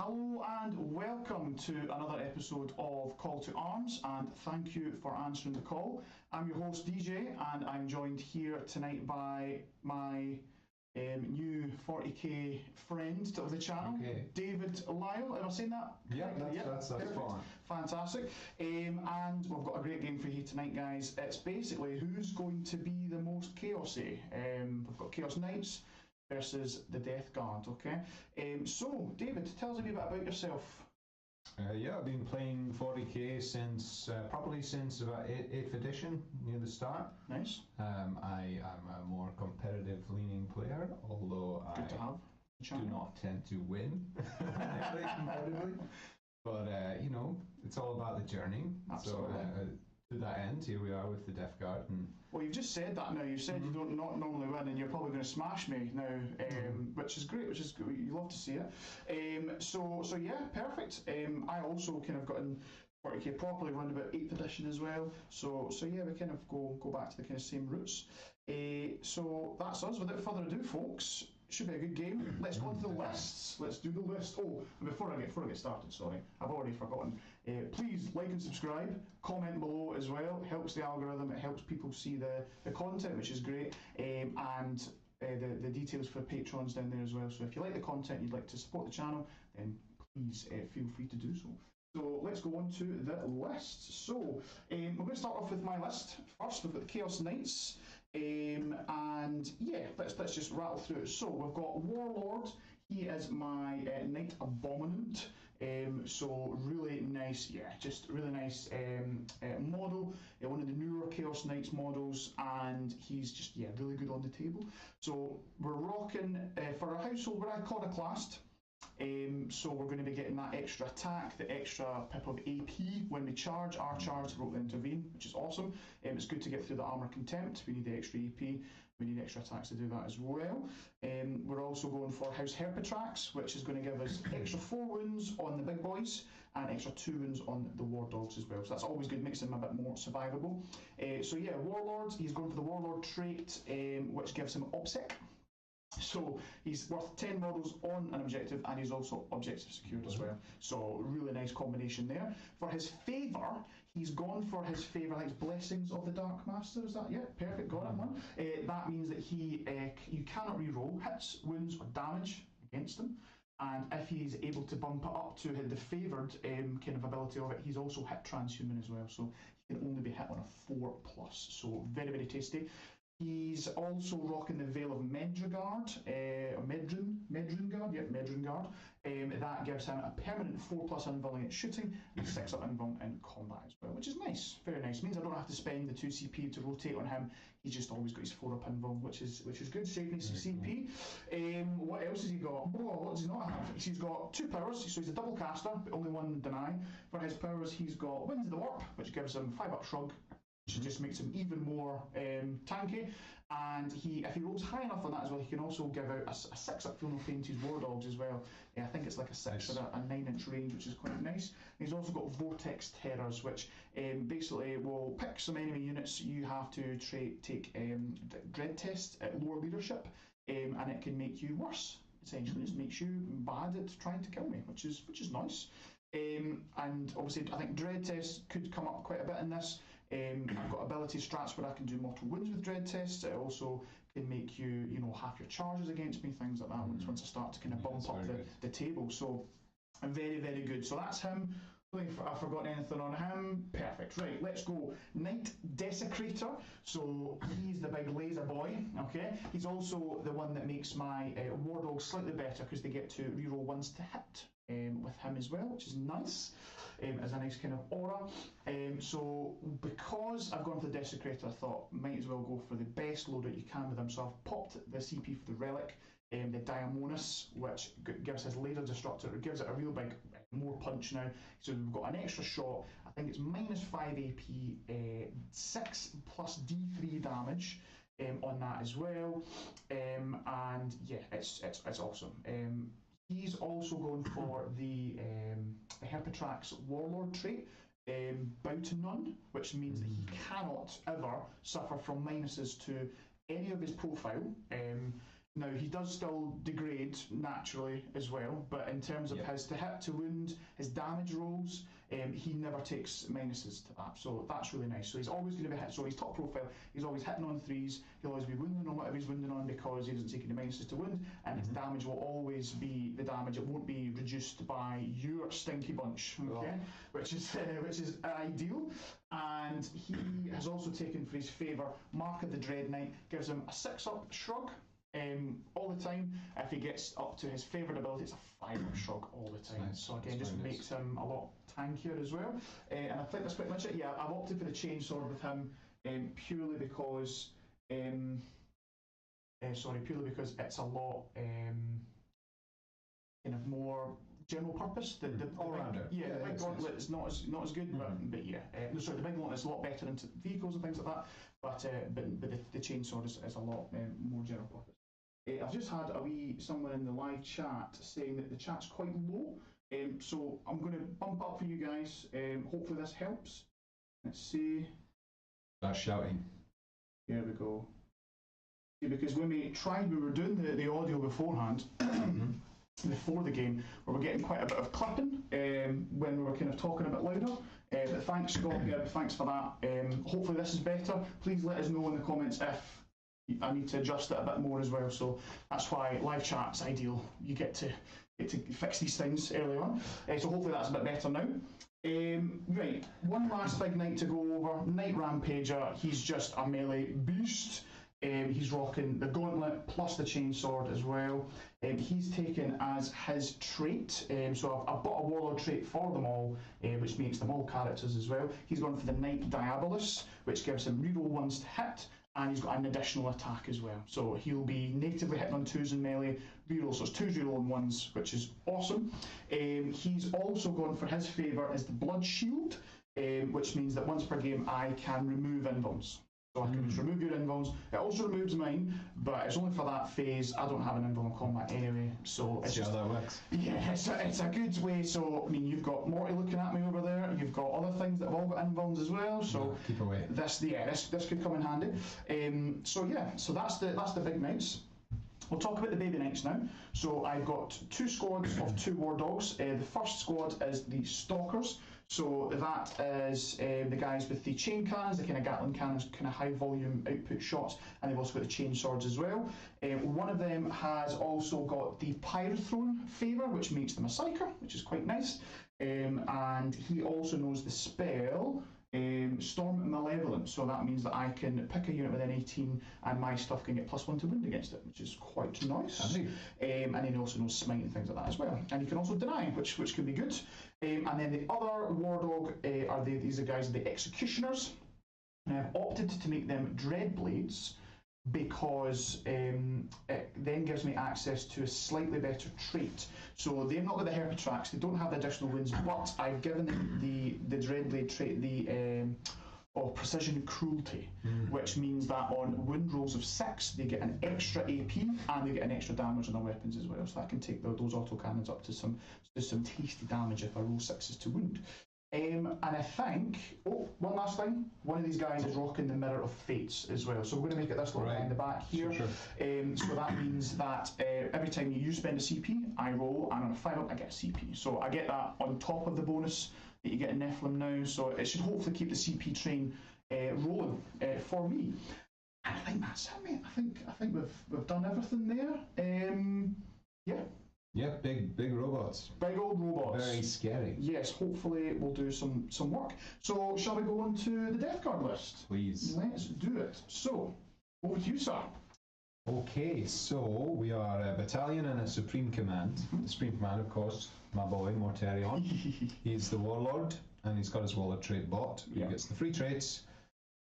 Hello and welcome to another episode of Call to Arms, and thank you for answering the call. I'm your host DJ, and I'm joined here tonight by my new 40k friend of the channel, David Lyle. Am I saying that? Yeah, that's fine. Fantastic. And we've got a great game for you tonight, guys. It's basically who's going to be the most chaosy. We've got Chaos Knights versus the Death Guard, okay? So, David, tell us a bit about yourself. Yeah, I've been playing 40k since, probably since about 8th edition, near the start. Nice. I am a more competitive leaning player, although Good to have. do not tend to win competitively. But, you know, it's all about the journey. Absolutely. So, to that end, here we are with the Death Guard. And well, you've just said that now. You've said you don't not normally win, and you're probably going to smash me now, which is great. Which is good. You love to see it. So yeah, perfect. I also kind of got in 40k properly around about 8th edition as well. So yeah, we kind of go back to the kind of same roots. So that's us. Without further ado, folks, should be a good game. Let's go on to the lists. Let's do the list. Oh, and before I get started, sorry, I've already forgotten. Please like and subscribe. Comment below as well. It helps the algorithm. It helps people see the content, which is great. And the details for Patrons down there as well. So if you like the content, you'd like to support the channel, then please feel free to do so. So let's go on to the list. So we're going to start off with my list. First, we've got the Chaos Knights. And yeah, let's just rattle through it. So we've got Warlord. He is my Knight Abominant. So really nice, yeah, just really nice model. One of the newer Chaos Knights models, and he's just, yeah, really good on the table. So we're rocking for our household, we're iconoclast. So we're going to be getting that extra attack, the extra pip of AP when we charge. Our charge will intervene, which is awesome. It's good to get through the armor contempt. We need the extra AP. We need extra attacks to do that as well. We're also going for House Herpetrax, which is going to give us extra 4 wounds on the big boys and extra 2 wounds on the war dogs as well. So that's always good, makes them a bit more survivable. So yeah, Warlord, he's going for the Warlord trait, which gives him OBSEC. So he's worth 10 models on an objective, and he's also objective secured as well. So really nice combination there. For his favour, he's gone for his favour, I think it's Blessings of the Dark Master, is that? Yeah, perfect, got it, man. That means that you cannot reroll hits, wounds or damage against him. And if he's able to bump it up to the favoured kind of ability of it, he's also hit transhuman as well. So he can only be hit on a 4+. So very, very tasty. He's also rocking the Veil of Medringard, Medringard. That gives him a permanent 4+ invuln against shooting and 6 up invuln in combat as well, which is nice, very nice. Means I don't have to spend the 2 CP to rotate on him. He's just always got his 4 up invuln, which is good, saving some CP. What else has he got? Oh, what does he not have? He's got 2 powers, so he's a double caster, but only 1 deny. For his powers, he's got Winds of the Warp, which gives him 5 up shrug, which just makes him even more tanky. And if he rolls high enough on that as well, he can also give out a 6 up Funeral Pain to his War Dogs as well. I think it's like a 6 or a 9-inch range, which is quite nice. And he's also got Vortex Terrors, which basically will pick some enemy units. You have to take Dread Test at lower leadership, and it can make you worse. Essentially, it makes you bad at trying to kill me, which is nice. And obviously, I think Dread Test could come up quite a bit in this. I've got ability strats where I can do mortal wounds with Dread Tests. It also can make you, half your charges against me, things like that. Once I start to kind of bump up the table, so very, very good. So that's him. I don't think I've forgotten anything on him. Perfect. Right, let's go. Knight Desecrator. So he's the big laser boy. Okay. He's also the one that makes my War Dogs slightly better because they get to reroll 1s to hit. With him as well, which is nice, as a nice kind of aura. So because I've gone for the Desecrator, I thought might as well go for the best loadout you can with him. So I've popped the CP for the Relic, the Diamonus, which gives his Laser Destructor. It gives it a real big, more punch now. So we've got an extra shot. I think it's -5 AP, 6 plus D3 damage on that as well. And yeah, it's awesome. He's also going for the Herpetrax Warlord trait, Bow to None, which means that he cannot ever suffer from minuses to any of his profile. Now, he does still degrade upgrade naturally as well, but in terms of his to hit, to wound, his damage rolls, he never takes minuses to that, so that's really nice. So he's always going to be hit, so he's top profile, he's always hitting on 3s, he'll always be wounding on whatever he's wounding on because he doesn't take any minuses to wound, and his damage will always be the damage, it won't be reduced by your stinky bunch, okay? Which is ideal. And he has also taken for his favour Mark of the Dread Knight, gives him a 6-up shrug all the time. If he gets up to his favourite ability, it's a 5-up shrug all the time. Nice. So again, just makes him a lot tankier as well. And I think that's pretty much it. Yeah, I've opted for the chainsword with him purely because purely because it's a lot kind of more general purpose. The all-rounder. The big gauntlet is not as good, but yeah. Sorry, the big gauntlet is a lot better into vehicles and things like that. But the chainsword is a lot more general purpose. I've just had someone in the live chat saying that the chat's quite low. So I'm going to bump up for you guys. Hopefully this helps. Let's see. That's shouting. There we go. Yeah, because when we were doing the audio beforehand. Before the game, we were getting quite a bit of clapping when we were kind of talking a bit louder. But thanks, Scott, thanks for that. Hopefully this is better. Please let us know in the comments if I need to adjust it a bit more as well. So that's why live chat is ideal. You get to fix these things early on. So hopefully that's a bit better now. Right, one last big knight to go over. Knight Rampager, he's just a melee beast. He's rocking the gauntlet plus the chainsword as well. He's taken as his trait, so I've bought a warlord trait for them all, which makes them all characters as well. He's gone for the Knight Diabolus, which gives him reroll 1s to hit, and he's got an additional attack as well. So he'll be natively hitting on 2s in melee, reroll, so it's 2s rerolling 1s, which is awesome. He's also gone for his favourite is the Blood Shield, which means that once per game I can remove invulns. So I can just remove your invulns. It also removes mine, but it's only for that phase. I don't have an invuln combat anyway, so it's just how that works. Yeah, it's a good way. So I mean, you've got Morty looking at me over there. You've got other things that have all got invulns as well. So keep away. This could come in handy. So that's the big knights. We'll talk about the baby knights now. So I've got 2 squads of 2 war dogs. The first squad is the Stalkers. So that is the guys with the chain cannons, the kind of Gatling cannons, kind of high volume output shots, and they've also got the chain swords as well. One of them has also got the Pyrothrone favour, which makes them a psyker, which is quite nice. And he also knows the spell Storm Malevolent, so that means that I can pick a unit within 18 and my stuff can get +1 to wound against it, which is quite nice. And then he also knows Smite and things like that as well. And he can also deny, which can be good. And then the other war dog these are guys, the Executioners. And I've opted to make them Dreadblades because it then gives me access to a slightly better trait. So they've not got the Herpetrax, they don't have the additional wounds, but I've given them the Dreadblade trait, the Precision Cruelty, which means that on wound rolls of 6 they get an extra AP and they get an extra damage on their weapons as well. So I can take those autocannons up to some tasty damage if I roll 6s to wound. And I think, one last thing, one of these guys is rocking the Mirror of Fates as well. So we're going to make it this little line in the back here. Sure. So that means that every time you spend a CP, I roll, and on a 5-up I get a CP. So I get that on top of the bonus that you get in Nephilim now. So it should hopefully keep the CP train rolling for me. And I think that's it, mate. I think we've done everything there. Yeah. Yeah, big robots. Big old robots. Very scary. Yes, hopefully we'll do some work. So shall we go on to the Death Guard list? Please. Let's do it. So, over to you, sir. Okay, so we are a battalion and a Supreme Command. The Supreme Command, of course, my boy, Mortarion. He's the Warlord, and he's got his Warlord trait bot. He gets the free traits,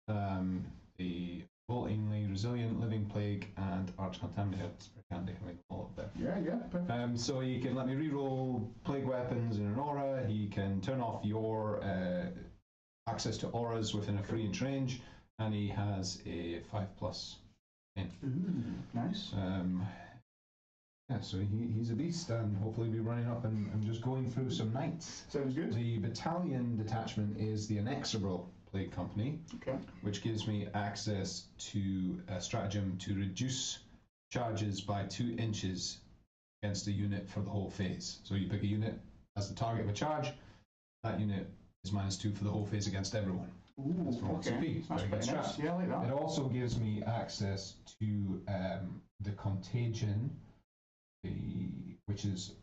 the Boltingly, Resilient, Living Plague, and Arch Contaminated. It's pretty handy having all of them. Yeah, perfect. So he can let me reroll Plague weapons in an aura. He can turn off your access to auras within a free inch range, and he has a 5+. Nice. Yeah, so he's a beast, and hopefully be running up and just going through some knights. Sounds good. The battalion detachment is the Inexorable Plague Company, which gives me access to a stratagem to reduce charges by 2 inches against a unit for the whole phase. So you pick a unit as the target of a charge, that unit is -2 for the whole phase against everyone. Ooh, That's from okay. That's pretty nice. Yeah, I like that. It also gives me access to the Contagion, which is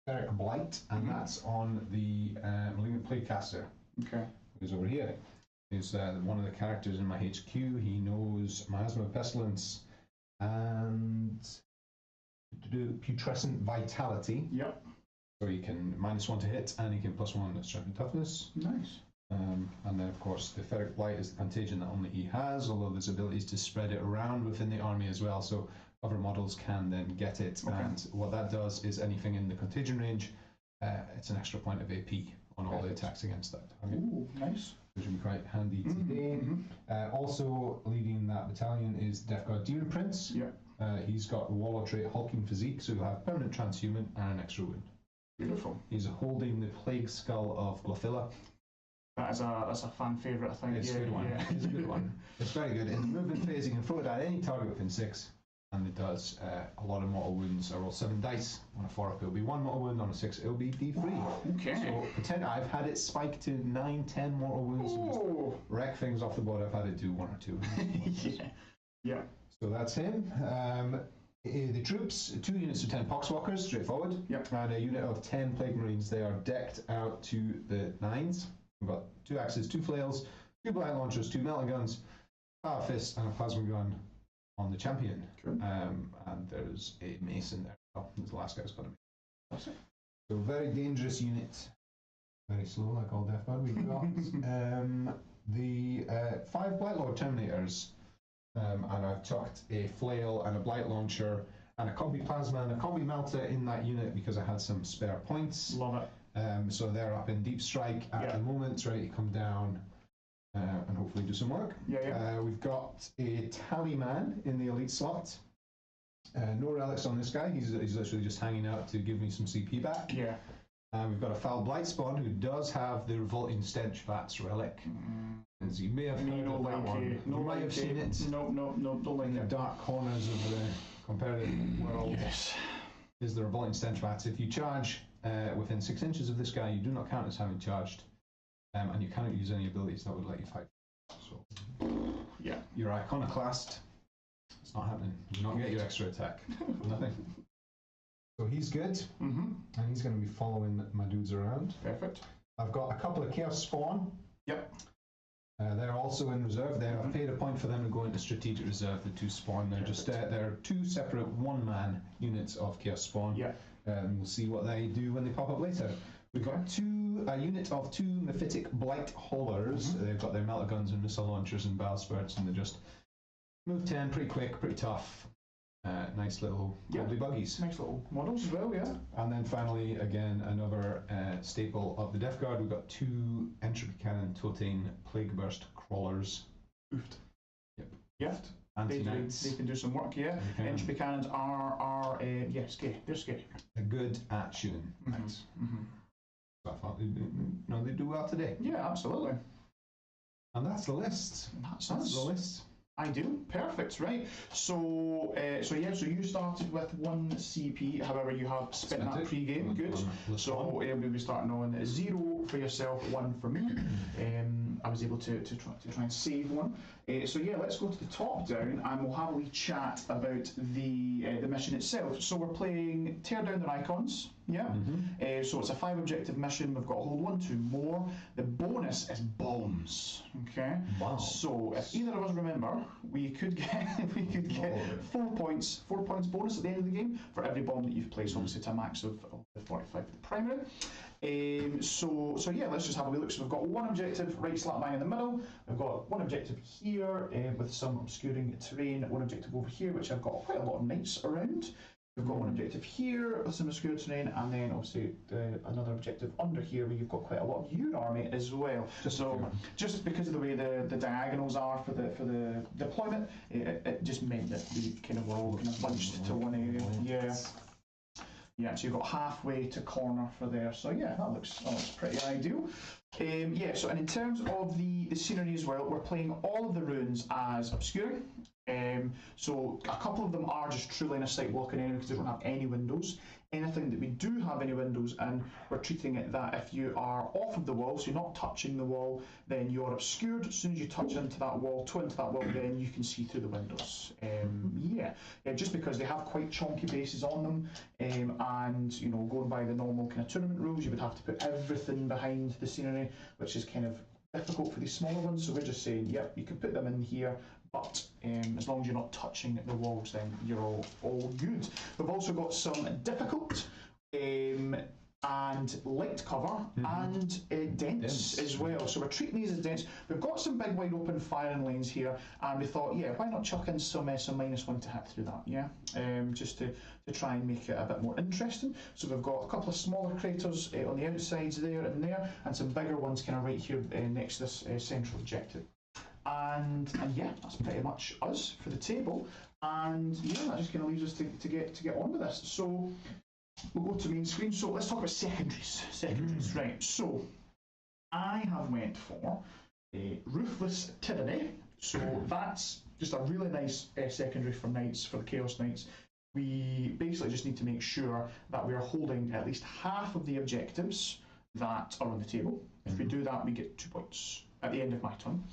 Ferric Blight, and that's on the Malignant Plaguecaster. Okay. Who's over here. He's one of the characters in my HQ. He knows Miasma of Pestilence and Putrescent Vitality. Yep. So he can -1 to hit, and he can +1 to strength and toughness. Nice. And then, of course, the Ferric Blight is the contagion that only he has, although there's abilities to spread it around within the army as well, so other models can then get it. Okay. And what that does is anything in the contagion range, it's an extra point of AP on all the attacks against that target. Ooh, nice. Which will be quite handy today. Also leading that battalion is Death Guard Demon Prince. Yeah. He's got the Warlord trait Hulking Physique, so he'll have permanent transhuman and an extra wound. Beautiful. He's holding the Plague Skull of Glorfilla. That's a fan favourite, I think. It's a good one. Yeah. It's a good one. It's very good. In the movement phase, you can throw it at any target within 6, and it does a lot of mortal wounds. I roll 7 dice. On a 4-up, it'll be 1 mortal wound. On a 6, it'll be D3. Okay. So I've had it spike to 9, 10 mortal wounds. Oh. Wreck things off the board. I've had it do 1 or 2. Yeah. Yeah. So that's him. The troops, 2 units of 10 Poxwalkers, straightforward. Yep. And a unit of 10 Plague Marines. They are decked out to the 9s. We've got 2 axes, 2 flails, 2 blight launchers, 2 melta guns, power fist, and a plasma gun on the champion. Cool. And there's a mason there. Oh, the last guy's got a mason. That's it. So very dangerous unit. Very slow, like all Death Guard we've got. The 5 Blight Lord Terminators. And I've tucked a flail and a blight launcher and a combi plasma and a combi melta in that unit because I had some spare points. Love it. So they're up in deep strike at the moment, ready to come down and hopefully do some work. Yeah. We've got a Tallyman in the elite slot. No relics on this guy. He's literally just hanging out to give me some CP back. Yeah. We've got a Foul Blight Spawn who does have the Revolting Stench Vats relic. As you may have heard of that one. You might have seen it. No, don't like in the it. dark corners of the comparative world. Yes. Is the Revolting Stench Vats. If you charge within 6 inches of this guy, you do not count as having charged, and you cannot use any abilities that would let you fight. So, yeah, you're iconoclast. It's not happening. You do not get your extra attack. Nothing. So he's good, and he's going to be following my dudes around. Perfect. I've got a couple of Chaos Spawn. Yep. They're also in reserve. I've paid a point for them to go into strategic reserve. The 2 Spawn. They're just they're 2 separate 1-man units of Chaos Spawn. Yeah. We'll see what they do when they pop up later. We've got a unit of 2 Mephitic Blight Haulers. They've got their melta guns and missile launchers and battle spurts, and they're just move 10, pretty quick, pretty tough. Nice little wobbly buggies. Nice little models as well, yeah. And then finally, again, another staple of the Death Guard. We've got 2 Entropy Cannon Totain Plague Burst Crawlers. Oofed. Yep. Gift. They Anti-Knights. can do some work, yeah. Entropy cannons are scary. They're scary. They're good at shooting. Nice. So I thought they do well today. Yeah, absolutely. And that's the list. That's the list. I do. Perfect, right. So you started with 1 CP, however you have spent that pre-game. Good. So we'll be starting on 0 for yourself, 1 for me. I was able to try and save 1. So yeah, let's go to the top down and we'll have a wee chat about the mission itself. So we're playing Tear Down Their Icons. Yeah. So it's a 5 objective mission. We've got hold 1, 2 more. The bonus is bombs. Okay. Wow. So if either of us remember, we could get 4 points bonus at the end of the game for every bomb that you've placed. Obviously, to a max of 45 for the primary. So yeah, let's just have a wee look. So we've got 1 objective right slap bang in the middle. We've got 1 objective here with some obscuring terrain. 1 objective over here, which I've got quite a lot of knights around. We've got 1 objective here with some obscure terrain, and then obviously another objective under here where you've got quite a lot of your army as well. Just because of the way the diagonals are for the deployment, it just meant that we kind of were all kind of bunched to one area. Yeah. Yeah, so you've got halfway to corner for there. So yeah, that looks pretty ideal. Yeah, so and in terms of the scenery as well, we're playing all of the runes as obscuring. So a couple of them are just true line of sight walking in because they don't have any windows. Anything that we do have any windows in, we're treating it that if you are off of the wall, so you're not touching the wall, then you're obscured. As soon as you touch into that wall, toe into that wall, then you can see through the windows. Yeah, just because they have quite chonky bases on them, and you know, going by the normal kind of tournament rules, you would have to put everything behind the scenery, which is kind of difficult for these smaller ones. So we're just saying, yep, you can put them in here, but as long as you're not touching the walls, then you're all good. We've also got some difficult and light cover and dense as well. So we're treating these as dense. We've got some big wide open firing lanes here, and we thought, yeah, why not chuck in some -1 to hit through that, yeah? Just to try and make it a bit more interesting. So we've got a couple of smaller craters on the outsides there and there, and some bigger ones kind of right here next to this central objective. And yeah, that's pretty much us for the table. And yeah, that just kind of leaves us to get on with this. So we'll go to main screen. So let's talk about secondaries. Right. So I have went for a Ruthless Tyranny. So that's just a really nice secondary for knights, for the Chaos Knights. We basically just need to make sure that we are holding at least half of the objectives that are on the table. If we do that, we get 2 points at the end of my turn.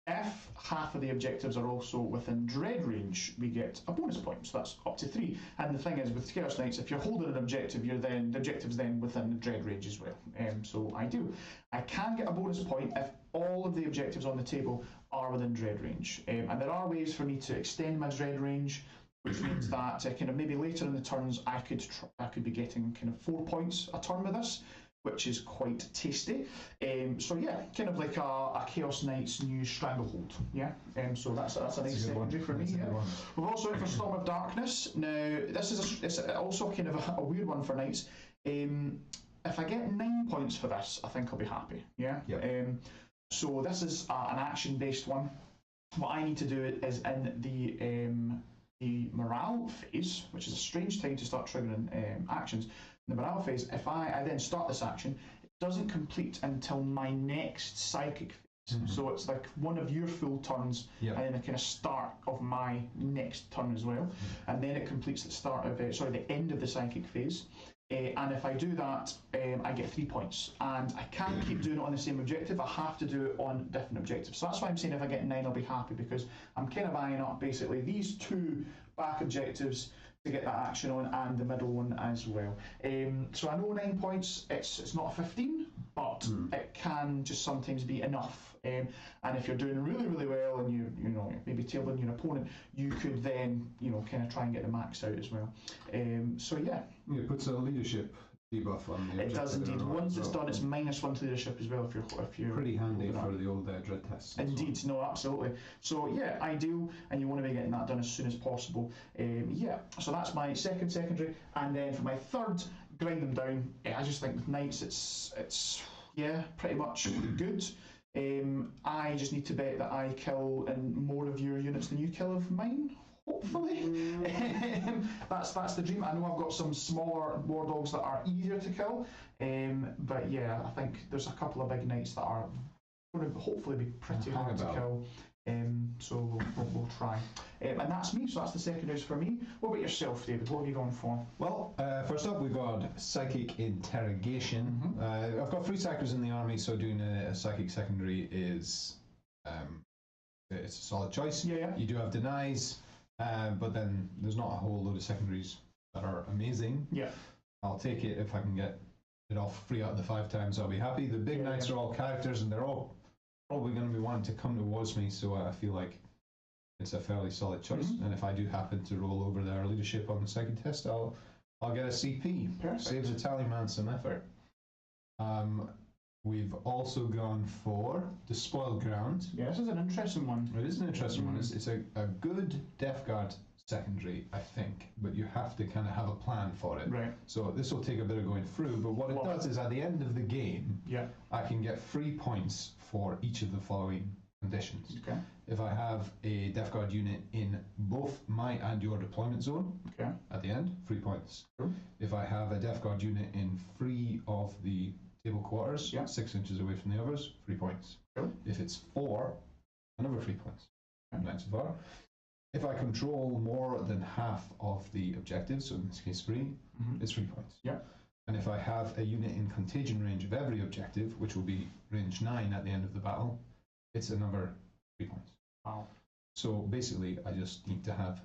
If half of the objectives are also within dread range, we get a bonus point, so that's up to 3. And the thing is, with Chaos Knights, if you're holding an objective, the objective's then within the dread range as well. So I do. I can get a bonus point if all of the objectives on the table are within dread range. And there are ways for me to extend my dread range, which means that kind of maybe later in the turns I could be getting kind of 4 points a turn with this, which is quite tasty. So yeah, kind of like a Chaos Knights new Stranglehold. Yeah. So that's a nice secondary for me. Yeah. We've also went for Storm of Darkness. Now this is also kind of a weird one for Knights. If I get 9 points for this, I think I'll be happy. Yeah. Yep. So this is an action-based one. What I need to do is in the morale phase, which is a strange time to start triggering actions. In the morale phase, if I then start this action, it doesn't complete until my next psychic phase. So it's like one of your full turns, and then the kind of start of my next turn as well. And then it completes the start of the end of the psychic phase. And if I do that, I get 3 points. And I can't keep doing it on the same objective. I have to do it on different objectives. So that's why I'm saying if I get 9, I'll be happy, because I'm kind of eyeing up basically these 2 back objectives to get that action on, and the middle one as well. So I know 9 points, it's not a 15, but it can just sometimes be enough. And if you're doing really, really well and you know maybe tailing your opponent, you could then kind of try and get the max out as well. So yeah. It puts a leadership debuff on the It does indeed. Once it's done, it's -1 to leadership as well. If you're pretty handy for the old dread tests. Indeed, no, absolutely. So yeah, ideal, and you want to be getting that done as soon as possible. Yeah, so that's my second secondary, and then for my third, grind them down. I just think with knights, it's yeah, pretty much good. I just need to bet that I kill in more of your units than you kill of mine. Hopefully. That's the dream. I know I've got some smaller war dogs that are easier to kill, but yeah, I think there's a couple of big knights that are going to hopefully be pretty hard to kill. So we'll try. And that's me, so that's the secondaries for me. What about yourself, David? What have you gone for? Well, first up we've got Psychic Interrogation. I've got 3 psychers in the army, so doing a psychic secondary is it's a solid choice. Yeah. You do have denies, but then there's not a whole load of secondaries that are amazing. Yeah. I'll take it if I can get it off 3 out of the 5 times. I'll be happy. The big knights are all characters, and they're all probably going to be wanting to come towards me, so I feel like it's a fairly solid choice. And if I do happen to roll over their leadership on the second test, I'll get a CP. Perfect. Saves the tallyman some effort. We've also gone for the Spoiled Ground. Yeah, this is an interesting one. It is an interesting one. It's a good Death Guard secondary, I think, but you have to kind of have a plan for it. Right. So this will take a bit of going through, but what it does is at the end of the game, I can get 3 points for each of the following conditions. Okay. If I have a Death Guard unit in both my and your deployment zone, at the end, 3 points. Cool. If I have a Death Guard unit in 3 of the table quarters, Yeah. 6 inches away from the others, 3 points. Cool. If it's 4, another 3 points. Okay. Right so far. If I control more than half of the objectives, so in this case 3, it's 3 points. Yeah. And if I have a unit in contagion range of every objective, which will be range 9 at the end of the battle, it's another 3 points. Wow. So basically, I just need to have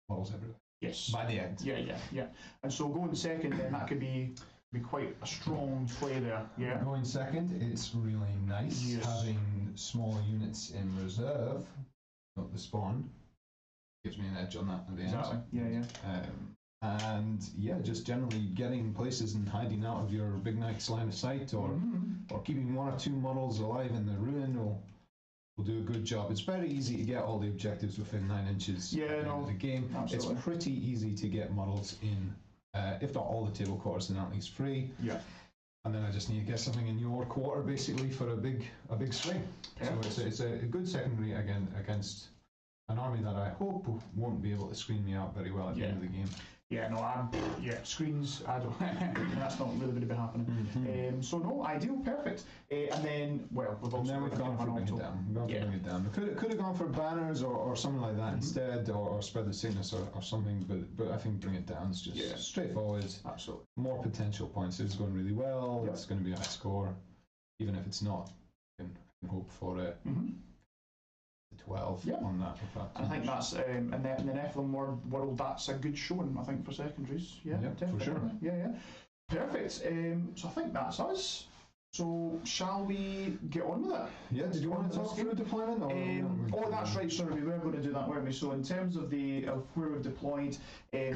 models everywhere. Yes. By the end. Yeah. And so going second, then that could be quite a strong play there. Yeah. Going second, it's really nice having small units in reserve, not the spawn. Gives me an edge on that at the Exactly. end. And yeah, just generally getting places and hiding out of your big knight's line of sight, or keeping 1 or 2 models alive in the ruin will do a good job. It's very easy to get all the objectives within 9 inches at the end of the game. Absolutely. It's pretty easy to get models in, if not all the table quarters, then at least 3. Yeah. And then I just need to get something in your quarter basically for a big swing. Perfect. So it's a good secondary against an army that I hope won't be able to screen me out very well at the end of the game. Yeah, no, screens, I don't, that's not really going to be happening. So no, ideal, perfect. And then, well, we've also gone for bring it down. Bring it down. We could have gone for banners or something like that instead, or spread the sickness or something, but I think bring it down is just straightforward. Absolutely. More potential points. It's going really well. It's going to be a high score. Even if it's not, I can hope for it. 12 on that. I think that's in the Nephilim world, that's a good showing, I think, for secondaries. Yeah, definitely. For sure. Yeah. Perfect. So I think that's us. So shall we get on with it? Yeah, did you want to talk through deployment? Oh, that's right, sorry, we were going to do that, weren't we? So in terms of where we've deployed,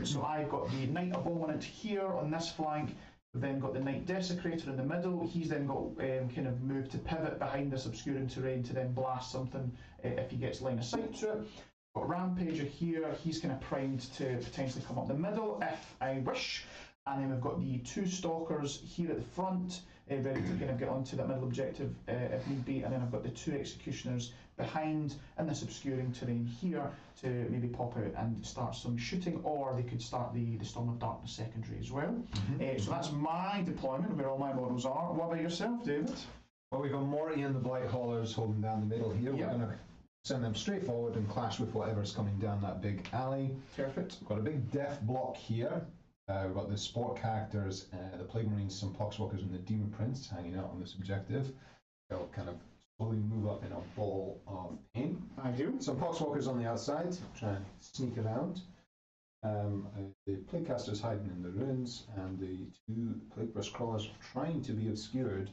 so I've got the Knight Abominant here on this flank. We've then got the Knight Desecrator in the middle. He's then got kind of moved to pivot behind this obscuring terrain to then blast something if he gets line of sight to it. Got Rampager here. He's kind of primed to potentially come up the middle if I wish. And then we've got the 2 Stalkers here at the front, ready to kind of get onto that middle objective if need be. And then I've got the 2 Executioners behind in this obscuring terrain here to maybe pop out and start some shooting, or they could start the Storm of Darkness secondary as well. So that's my deployment, where all my models are. What about yourself, David? Well, we've got Morty and the Blight Haulers holding down the middle here. We're going to send them straight forward and clash with whatever's coming down that big alley. Perfect. We've got a big death block here. We've got the sport characters, the Plague Marines, some Poxwalkers, and the Demon Prince hanging out on this objective. They'll kind of slowly move up in a ball of pain. I do. Some Poxwalkers on the outside, try and sneak around. The Plague Casters hiding in the ruins, and the 2 Plague Burst Crawlers trying to be obscured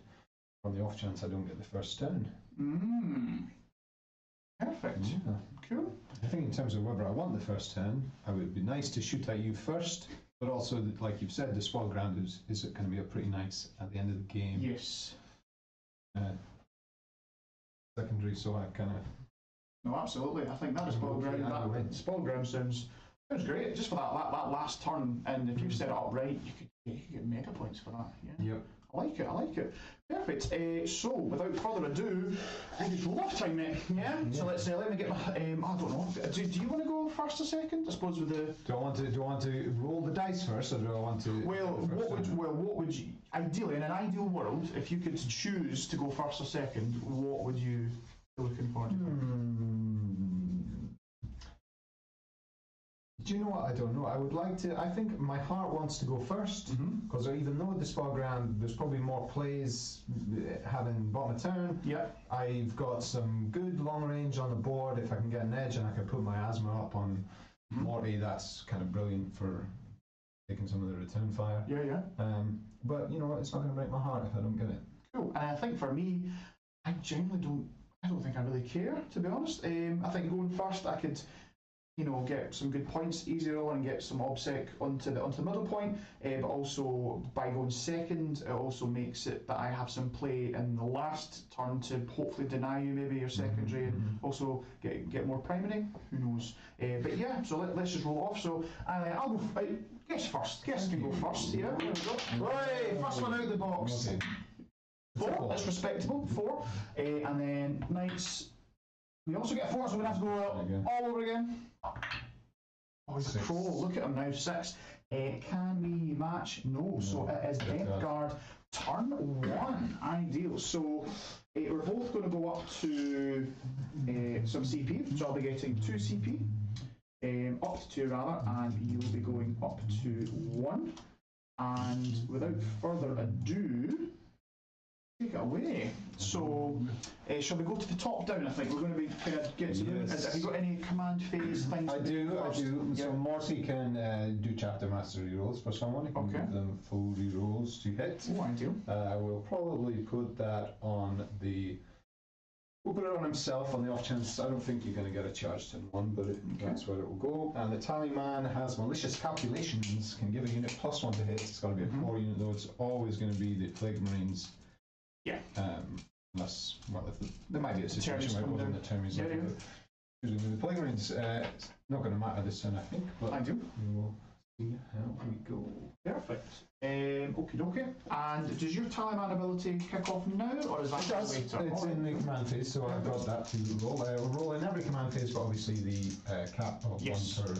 on the off chance I don't get the first turn. Perfect. Yeah. Cool. I think in terms of whether I want the first turn, it would be nice to shoot at you first, but also, like you've said, the spoil ground is going to be a pretty nice at the end of the game. Yes. Secondary, so I kind of... No, absolutely. I think that spoil ground sounds great. Just for that last turn, and if you set it up right, you could get mega points for that. Yeah. Yep. I like it. Perfect. So, without further ado, I think it's roll-off time, mate. Yeah? So let me get my... I don't know. Do you want to go first or second? I suppose with the... Do I want to roll the dice first, or do I want to... What would you... Ideally, in an ideal world, if you could choose to go first or second, what would you be looking forward to? Do you know what? I don't know. I would like to... I think my heart wants to go first, because even though the spoil ground, there's probably more plays having bottom of turn. Yep. I've got some good long range on the board. If I can get an edge and I can put my asthma up on Morty, that's kind of brilliant for taking some of the return fire. Yeah. But you know what? It's not going to break my heart if I don't get it. Cool. And I think for me, I genuinely don't... I don't think I really care, to be honest. I think going first, I could... get some good points, easy roll, and get some obsec onto the middle point. But also by going second, it also makes it that I have some play in the last turn to hopefully deny you maybe your secondary and also get more primary. Who knows? But yeah, so let's just roll off. So I'll go. Guess first. Guess can go first. Yeah. There we go. Right, first one out the box. Okay. 4. That's respectable. 4. And then Knights. We also get 4, so we're going to have to go all over again. Oh, he's a troll. Look at him now. 6. Can we match? No. So it is Death Guard turn 1. Ideal. So we're both going to go up to some CP. So I'll be getting 2 CP. Up to 2 rather, and you'll be going up to 1. And without further ado, take it away. So, shall we go to the top down? I think we're going to be kind of get to them. Have you got any command phase things? I do. So Morty can do chapter master rerolls for someone. He can give them full rerolls to hit. Oh, ideal. We'll probably put that on the. We'll put it on himself on the off chance. I don't think you're going to get a charge turn 1, but that's where it will go. And the Tallyman has malicious calculations, can give a unit +1 to hit. It's got to be a 4 unit though. It's always going to be the Plague Marines. Yeah. Unless, well, if there might be a situation where it wasn't the Termies. Usually the Plague Marines, it's not going to matter this turn, I think. But I do. We will see how we go. Perfect. Okie dokie. And does your Tallyman ability kick off now, or is that later? It's in the command phase, so I've got that to roll. We'll roll in every command phase, but obviously the cap of 1 per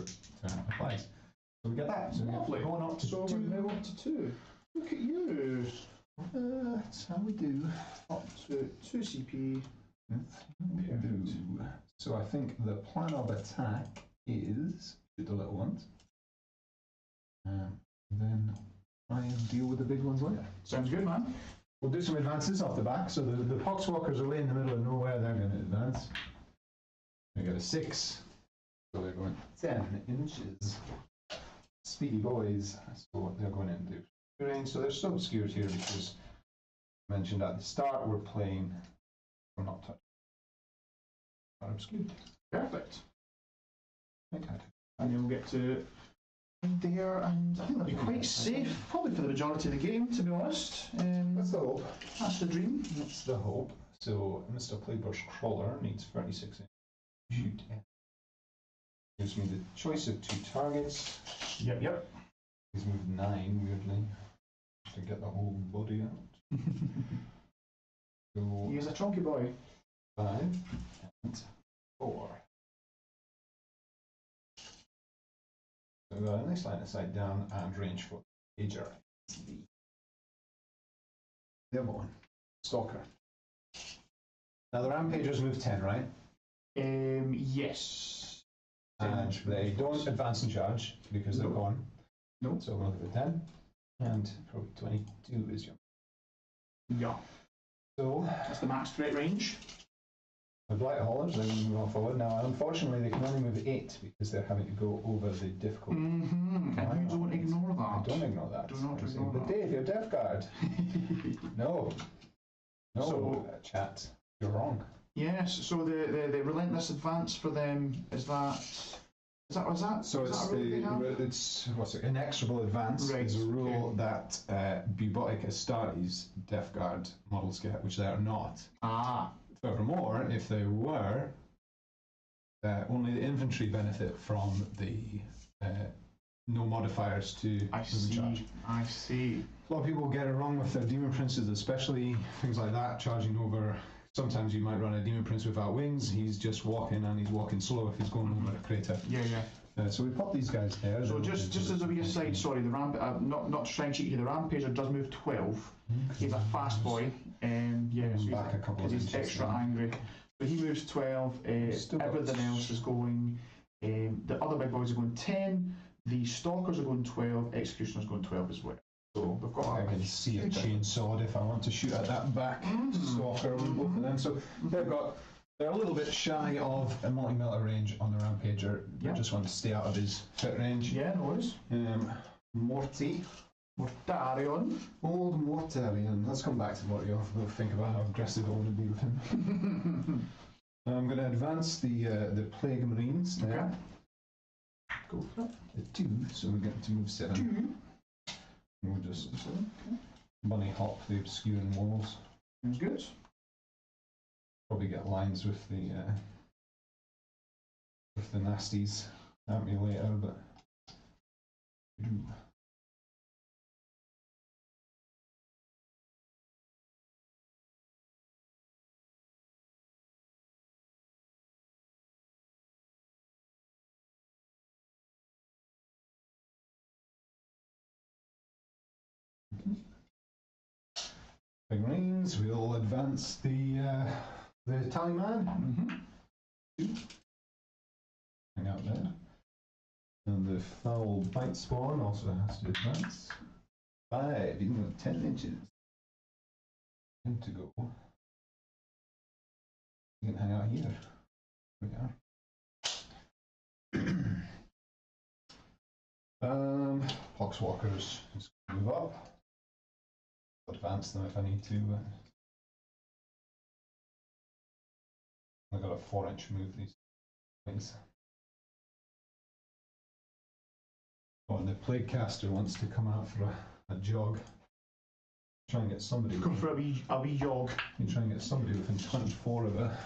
turn applies. So we get that. So lovely. We're going up to 2. We're now up to 2. Look at you. That's how we do. Up to 2 CP. So I think the plan of attack is shoot the little ones. Then try and deal with the big ones later. Sounds good, man. We'll do some advances off the back. So the Poxwalkers are laying in the middle of nowhere. They're going to advance. They got a 6. So they're going 10 inches. Speedy boys. So they're going into range. So they're still obscured here because I mentioned at the start we're playing. We're not touching. Are obscured. Perfect. Okay. And you'll get to there, and I think that'll be quite safe, probably for the majority of the game, to be honest. That's the hope. That's the dream. That's the hope. So Mr. Playburst Crawler needs 36 inches. Shoot. Gives me the choice of 2 targets. Yep. He's moved 9, weirdly, to get the whole body out. So He's a chunky boy. 5 and 4. So we've got a nice line of sight down and range for Ager. The other one, Stalker. Now the Rampagers move 10, right? Yes. And they don't advance and charge because they're gone. No. So we'll look at 10. And probably 22 is your. Yeah. So that's the max threat range. The Blight Haulers, they're going to move forward. Now, unfortunately, they can only move 8 because they're having to go over the difficult. And you don't ignore that. I don't ignore that. Do not ignore that. But Dave, you're Death Guard. No, so, chat, you're wrong. Yes. So the relentless advance for them is that. So it's what's it? Inexorable advance is a rule that Bubotic Astartes Death Guard models get, which they are not. Furthermore, if they were, only the infantry benefit from the no modifiers to move and charge. I see. A lot of people get it wrong with their Demon Princes, especially things like that, charging over. Sometimes you might run a Demon Prince without wings. He's just walking, and he's walking slow if he's going over a crater. Yeah. So we pop these guys there. So just as a wee aside, sorry, the not to try and cheat you, the Rampager does move 12. He's a fast boy. So back a couple of he's inches extra then. angry. So he moves 12. Everything else is going. The other big boys are going 10. The Stalkers are going 12. Executioner's going 12 as well. So we've got. I can see a chainsaw if I want to shoot at that back Stalker with both of them. So they're a little bit shy of a multi-meter range on the Rampager. They just want to stay out of his hit range. Yeah, no worries. Mortarion. Old Mortarion. Let's come back to Mortarion. We'll think about how aggressive I want to be with him. I'm going to advance the Plague Marines there. Go for it. The 2, so we're getting to move 7. 2. We'll just bunny hop the obscuring walls. Sounds good. Probably get lines with the nasties at me later, but. figurines. We'll advance the Tallyman. Hang out there. And the foul bite spawn also has to advance 5, even with 10 inches. Time to go. You can hang out here. There we are. Poxwalkers just move up. Advance them if I need to. I've got a 4-inch move these days. Oh, and the Plaguecaster wants to come out for a jog. Try and get somebody. Come for a wee jog. You try and get somebody within 24 of a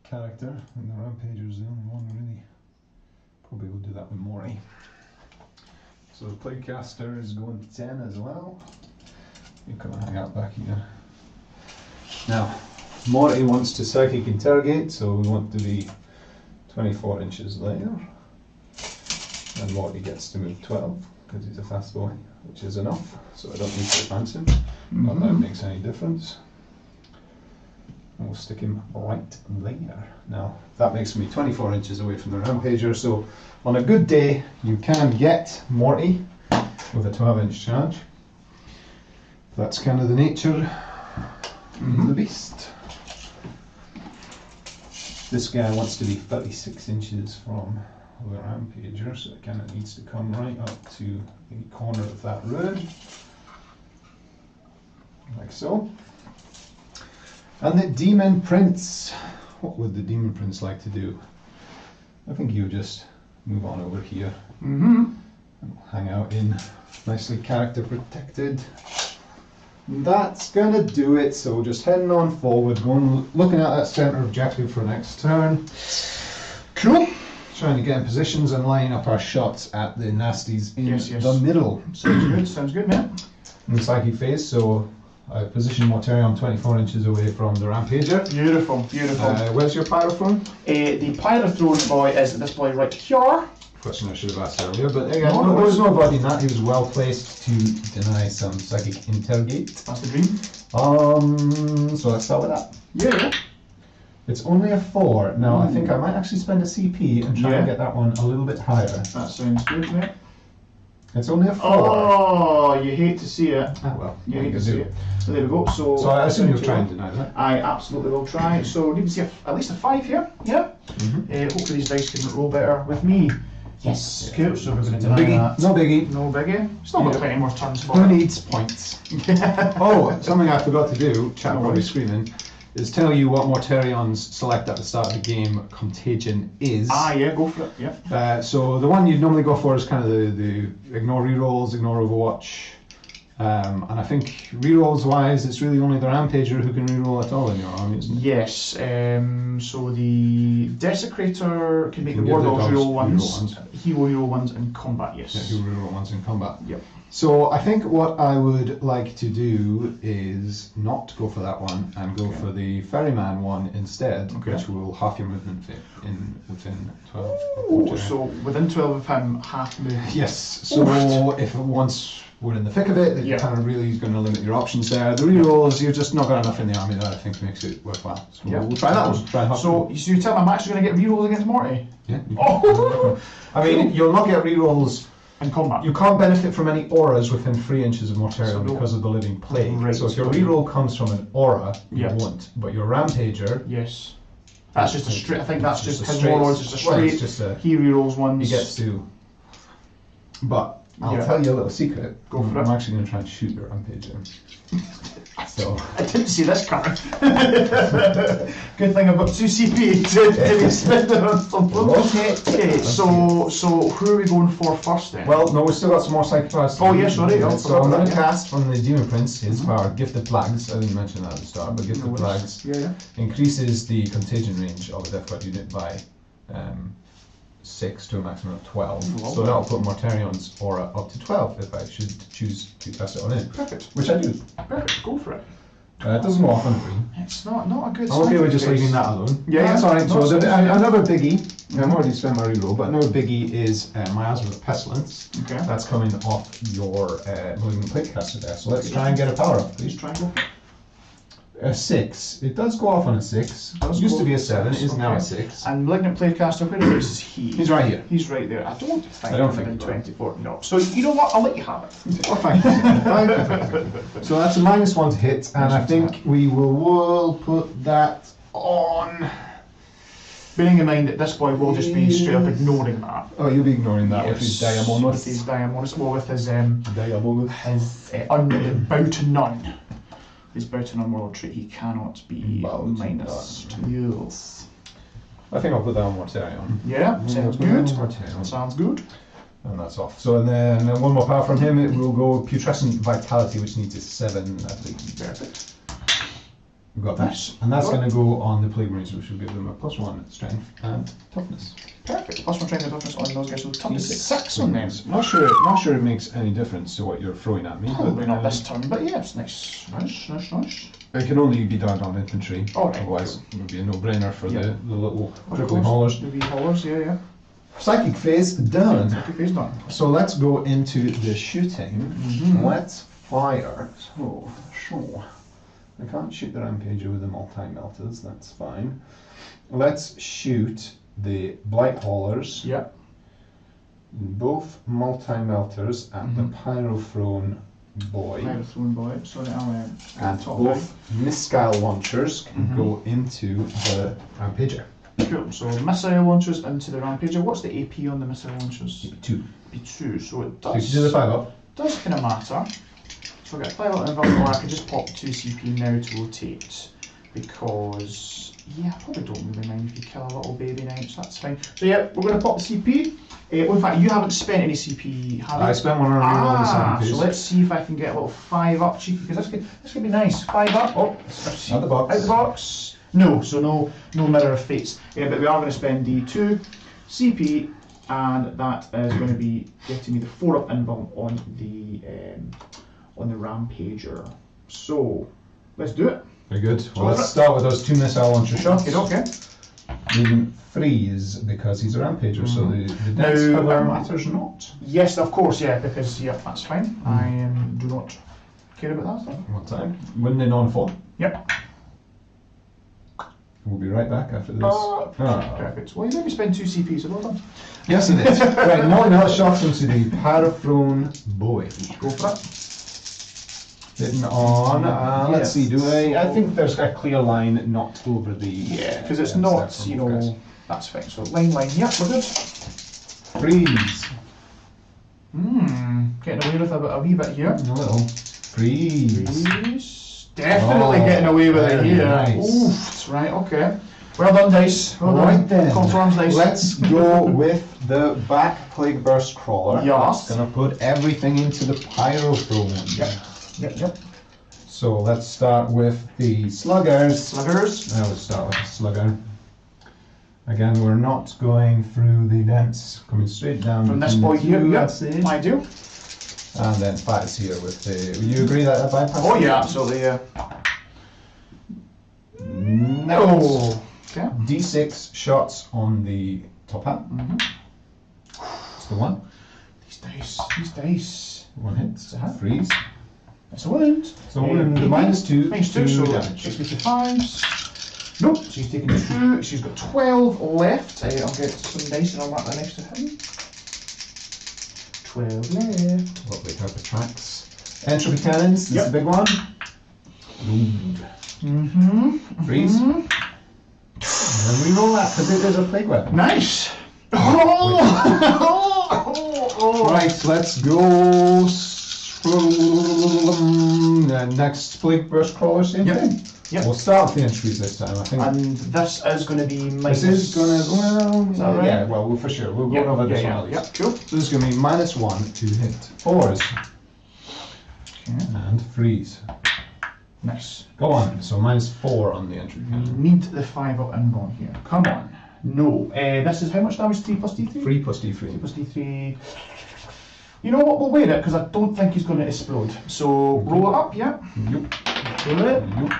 character, and the Rampager's the only one really. Probably will do that with Morty. So the Plaguecaster is going to 10 as well. You come and hang out back here. Now, Morty wants to psychic interrogate, so we want to be 24 inches later. And Morty gets to move 12, because he's a fast boy, which is enough, so I don't need to advance him. Not that it makes any difference. And we'll stick him right there. Now, that makes me 24 inches away from the Rampager, so on a good day, you can get Morty with a 12-inch charge. That's kind of the nature of the beast. This guy wants to be 36 inches from the Rampager, so it kind of needs to come right up to the corner of that road, like so. And the Demon Prince. What would the Demon Prince like to do? I think you just move on over here and hang out in nicely character protected. And that's gonna do it. So just heading on forward, looking at that center objective for next turn. Cool. Trying to get in positions and lining up our shots at the nasties in the middle. Sounds good, man. In the psychic phase, so I position Mortarion 24 inches away from the Rampager. Beautiful. Where's your Pyrothrone? The Pyrothrone boy is this boy right here. Question I should have asked earlier, but there was no body in that. He was well placed to deny some psychic interrogate. That's the dream. So let's start with that. Yeah. It's only a 4. Now I think I might actually spend a CP and try and get that one a little bit higher. That sounds good, mate. It's only a 4. Oh, you hate to see it. Ah, well, you hate to see it. So there we go. So I assume you'll try and deny that. I absolutely will try. So need to see at least a 5 here. Yeah. Hopefully these dice can roll better with me. Yes. Cool. So we're going to deny that. No biggie. No biggie. Still got 20 more turns for Who it. needs points? Oh, something I forgot to do, chat while we're screaming, is tell you what Mortarion's select at the start of the game contagion is. Yeah, go for it. Yeah. So the one you'd normally go for is kind of the ignore rerolls, ignore Overwatch. And I think rerolls wise, it's really only the Rampager who can reroll at all in your army, isn't it? Yes. So the Desecrator can make the Wardogs reroll ones, Hero reroll ones in combat, yes. Yeah, Hero reroll ones in combat. Yep. So I think what I would like to do is not go for that one and go for the Ferryman one instead, which will half your movement within 12. Ooh, so within 12 of him, half movement. Yes. So if once we're in the thick of it, then you're kind of really going to limit your options there. The rerolls, you're just not got enough in the army that I think makes it worthwhile. So we'll try that one. So you tell me I'm actually going to get rerolls against Morty? Yeah. I mean, you'll not get rerolls in combat. You can't benefit from any auras within 3 inches of Mortarion because of the living plague. Right. So if your reroll comes from an aura, you won't. But your Rampager, yes, that's just a straight. I think that's just his warlords. Just a straight. He rerolls ones. He gets to. But I'll tell you a little secret. Go for it. I'm actually going to try and shoot your Rampager. So I didn't see this coming. Good thing I've got 2 CP to be spending on something. Okay, so who are we going for first then? Well, no, we've still got some more psychopaths. Oh yeah, sorry. So I'm going to cast from the Demon Prince his power, Gifted Plagues. I didn't mention that at the start, but Gifted Plagues increases the contagion range of a Death Guard unit by 6 to a maximum of 12. So that'll put Mortarion's aura up to 12 if I should choose to cast it on him. Perfect. Which I do. Perfect, go for it. It doesn't go off on green. It's not a good. Okay, we're just face. leaving that alone. Yeah, that's yeah. alright. No, So it's another biggie. I've already spent my reroll, but another biggie is Miasma of Pestilence. Okay. That's coming off your Malignant Platecaster there. So let's try and get a power up, please. Try and go. A 6. It does go off on a 6. It used to be a 7. It is now a 6. And Malignant Platecaster, where is he? He's right here. He's right there. I don't think. I don't I'm think in so. 24. No. So you know what? I'll let you have it. Oh, fine. So that's a -1 to hit, and I think we'll put that on. Bearing in mind that this boy will just be straight up ignoring that. Oh, you'll be ignoring that with his Diamonus. With his Diamonus, well, with his Diamonus. bow to none. His bow to none world trait, he cannot be -2. Yes. I think I'll put that on Mortarion. Yeah, sounds good. Mortarion. Sounds good. And that's off. So and then one more power from him. It will go Putrescent Vitality, which needs a 7, I believe. Perfect. We've got that. And that's going to go on the Plague Marines, which will give them a +1 strength and toughness. Perfect. +1 strength and toughness on those guys. So toughness 6 on them. Not sure it makes any difference to what you're throwing at me. Probably not this turn, but yes, nice. Nice. It can only be done on infantry. Alright. Otherwise, it would be a no-brainer for the little Of prickly course, haulers. the wee haulers, yeah. Psychic phase done. Psychic phase done. So let's go into the shooting. Mm-hmm. Let's fire. So, sure. I can't shoot the Rampager with the multi-melters, that's fine. Let's shoot the Blight Haulers. Yeah. Both multi-melters at the Pyrothrone Boy. Pyrothrone Boy, sorry, I'll And top both missile launchers can go into the Rampager. Cool, so missile launchers into the Rampager. What's the AP on the missile launchers? 2. Be 2, so it So you does, can do the 5 up. does kind of matter. So I'll get 5 up involved, or I could just pop 2 CP now to rotate, because, yeah, I probably don't really mind if you kill a little baby knights, that's fine. So yeah, we're going to pop the CP. In fact, you haven't spent any CP, have you? I spent one on a reroll the second phase. So let's see if I can get a little 5 up cheeky, because this could be nice. 5 up, oh, Out the box. Out the box. No, so no Mirror of Fates. But we are going to spend the 2 CP, and that is going to be getting me the 4 up invuln on the Rampager. So let's do it. Very good. Well, let's start with those 2 missile launcher shots. Okay. Needing freeze because he's a Rampager, so the dense cover matters not. Yes, of course, yeah, because that's fine. I do not care about that stuff. What time? Winning on 4. Yep. We'll be right back after this. Perfect. Well, you made me spend 2 CP, so well done. Yes, it is. Right, now shots into the Pyrothrone Boy. Go for it. Hitting on, let's see, I think there's a clear line not over the... Yeah, because it's not, that's fine. So line, yep, we're good. Freeze. Getting away with a wee bit here. A little. Freeze. Freeze. Definitely getting away with it here. Nice. Oof, right, okay. Well done, dice. Well done. Right then. Call to arms, dice. Let's go with the back Plague Burst Crawler. Yes. Gonna put everything into the Pyrothrone. Yep. So let's start with the Sluggers. Now let's start with the Slugger. Again, we're not going through the dents, coming straight down. From this boy here, I'd say. I do. And then Fats here with the... Will you agree that bypass? Oh yeah, absolutely, yeah. No. Okay. D6 shots on the top hat. It's the 1. These dice. 1 hit. Freeze. That's a wound. So the -2. -2, so damage. 6 with 5s. Nope, she's taking 2. She's got 12 left. I'll get some dice and I'll mark that next to him. 12 left. Lovely type of tracks. Entropy cannons, this is a big one. Wound. Freeze. And then we roll that because it is a plague weapon. Nice. Right, let's go. Next Plague Burst Crawler, same thing. Yep. We'll start with the entries this time, I think. And this is going to be minus... This is going to... Well, is that right? Yeah, well, for sure. We'll go over this one at least. Yep, cool. So this is going to be -1 to hit 4s. Okay. And freeze. Nice. Go on. So -4 on the entry. We need the 5 up inbound here. Come on. No. This is how much damage? 3 plus D3? 3 plus D3. 3 plus D3. You know what? We'll weigh it because I don't think he's going to explode. So roll it up, yeah. Yep. Roll it. Yep.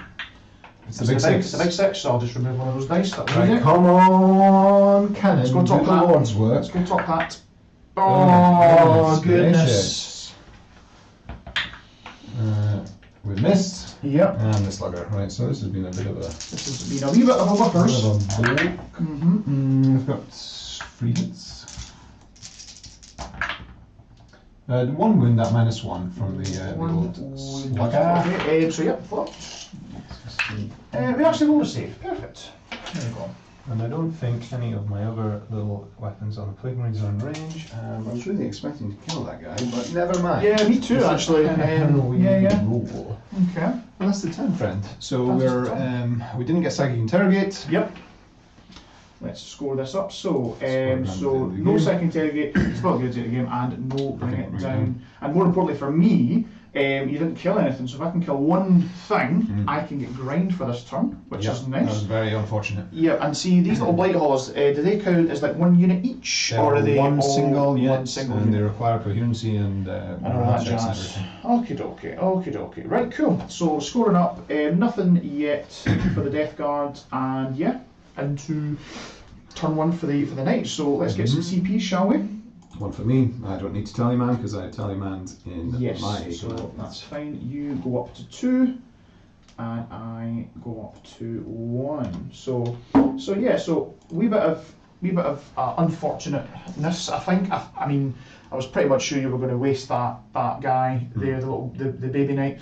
It's the It's big six. the big 6, so I'll just remove one of those dice. That'll Right, do it. come on, cannon. Let's go top do the hat. Lord's work. Let's go top hat. Oh, Goodness. We missed. Yep. And the slugger. Right, so this has been a bit of a... This has been a wee bit of a whippers. We've got 3 hits. One wound at -1 from the old slugger. Okay, so yep, flopped. We actually rolled a save. Perfect. There we go. And I don't think any of my other little weapons on the Plague Marines are in range. I was really expecting to kill that guy, but never mind. Yeah, me too, actually. Yeah. Roll. Okay. Well, that's the 10, friend. So That's we didn't get Psychic Interrogate. Yep. Let's score this up. So, Score no game. second interrogate, still good at the game, and no bring it Bring it down. down. And more importantly for me, you didn't kill anything. So if I can kill one thing, I can get grind for this turn, which is That nice. was very unfortunate. Yeah, and see these little blight halls. Do they count as like 1 unit each, or are they one all single unit, one single and unit? they require coherency and And all that checks and jazz. everything. Okie dokie. Right, cool. So scoring up, nothing yet for the Death Guard, and yeah, into turn 1 for the night. So let's get some CP, shall we? One for me. I don't need to tally-man because I tally-manned in Yes. my So command. that's fine. You go up to 2, and I go up to 1. So yeah. So wee bit of unfortunateness. I think. I mean, I was pretty much sure you were going to waste that guy there, the baby knight,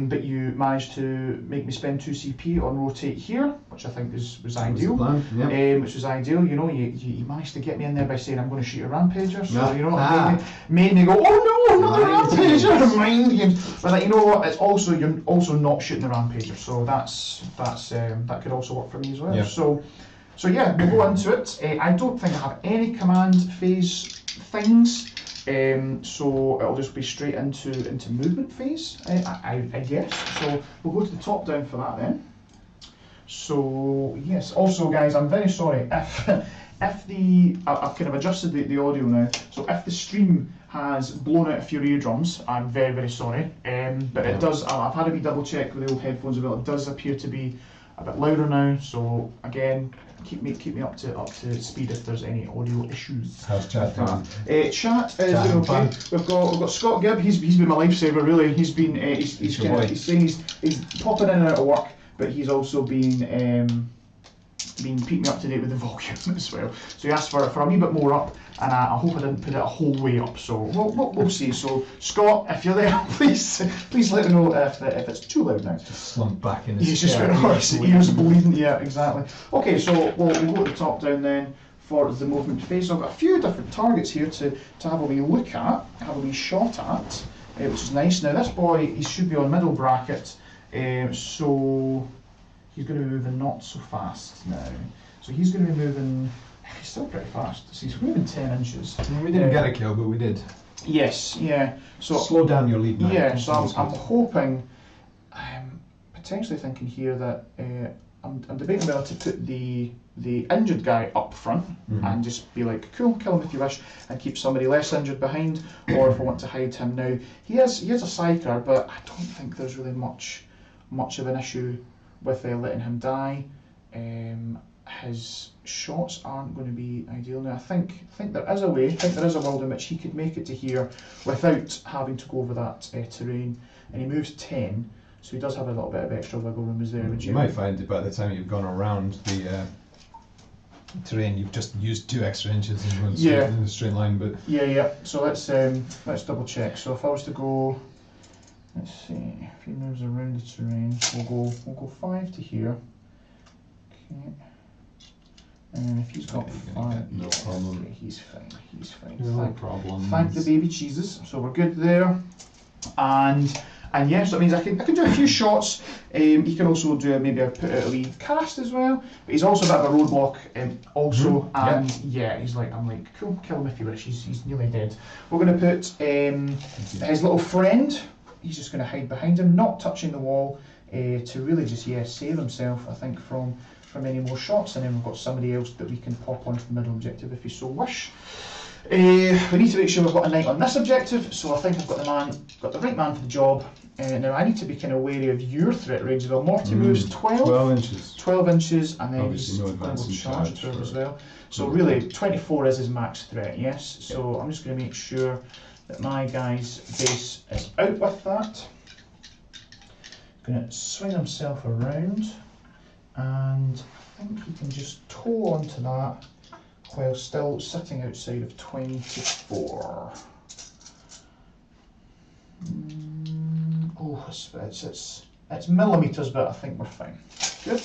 but you managed to make me spend 2 CP on rotate here, which I think was ideal. Which was ideal. You know, you managed to get me in there by saying I'm going to shoot a rampager. So you know, it made me go, oh no, not a rampager! Mind games. But like, you know what? It's also you're also not shooting the rampager, so that could also work for me as well. Yeah. So yeah, we'll go into it. I don't think I have any command phase things. So it'll just be straight into movement phase, I guess. So we'll go to the top down for that then. So yes, also guys, I'm very sorry if I've kind of adjusted the audio now. So if the stream has blown out a few eardrums, I'm very, very sorry. But it does. I've had a wee double check with the old headphones as well. It does appear to be a bit louder now. So again, keep me up to speed if there's any audio issues. How's chat doing? Chat is doing okay. We've got Scott Gibb. He's been my lifesaver really. He's been he's saying he's popping in and out of work, but he's also been keeping me up to date with the volume as well. So he asked for a wee bit more up, and I hope I didn't put it a whole way up. So we'll see. So Scott, if you're there, please let me know if it's too loud now. Just slumped back in his He's just his ears bleeding. Yeah, exactly. Okay, so we'll go to the top down then for the movement phase. So I've got a few different targets here to have a wee look at, have a wee shot at, which is nice. Now this boy, he should be on middle bracket, so he's going to be moving not so fast now. So he's going to be moving, he's still pretty fast. So he's moving 10 inches. We didn't get a kill, but we did. Yes, yeah. So slow down your lead now. Yeah, so I'm hoping, I'm potentially thinking here that I'm debating whether to put the injured guy up front and just be like, cool, kill him if you wish, and keep somebody less injured behind, or if I want to hide him now. He has a psyker, but I don't think there's really much of an issue with letting him die. His shots aren't going to be ideal now. I think there is a way, there is a world in which he could make it to here without having to go over that terrain, and he moves 10, so he does have a little bit of extra wiggle room is there. You might find that by the time you've gone around the terrain, you've just used 2 extra inches in one in a straight line. But yeah. So let's double check. So if I was to go, let's see, if he moves around the terrain, we'll go 5 to here. Okay. And if he's got 5, no problem. Okay, he's fine. No problem. Thank the baby cheeses. So we're good there. And yes, that means I can do a few shots. He can also do maybe put out a wee cast as well. But he's also a bit of a roadblock also. And he's like, I'm like, cool, kill him if you wish. He's nearly dead. We're going to put his little friend. He's just going to hide behind him, not touching the wall, to really just save himself, I think, from any more shots. And then we've got somebody else that we can pop onto the middle objective if you so wish. We need to make sure we've got a knight on this objective, so I think I've got the right man for the job. Now I need to be kind of wary of your threat range as well. Morty moves 12 inches. 12 inches, and then Obviously he's no got advance a in charge charge to as for- well. So really, 24 is his max threat, yes. So I'm just going to make sure that my guy's base is out with that. Going to swing himself around, and I think he can just toe onto that while still sitting outside of 24. Oh, it's millimetres, but I think we're fine. Good.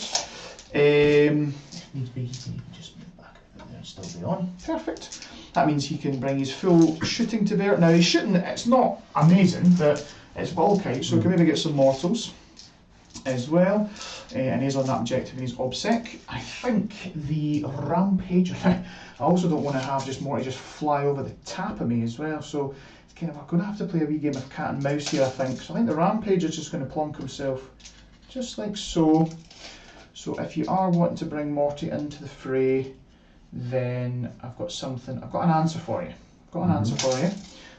Needs be, he can just move back a bit there and still be on. Perfect. That means he can bring his full shooting to bear. Now he's shooting, it's not amazing, but it's Volkite, so we can maybe get some mortals as well. And he's on that objective and he's OBSEC. I think the Rampager, I also don't want to have just Morty just fly over the top of me as well, so it's kind of, I'm going to have to play a wee game of cat and mouse here, I think. So I think the Rampager is just going to plonk himself just like so. So if you are wanting to bring Morty into the fray, then I've got an answer for you. I've got an answer for you.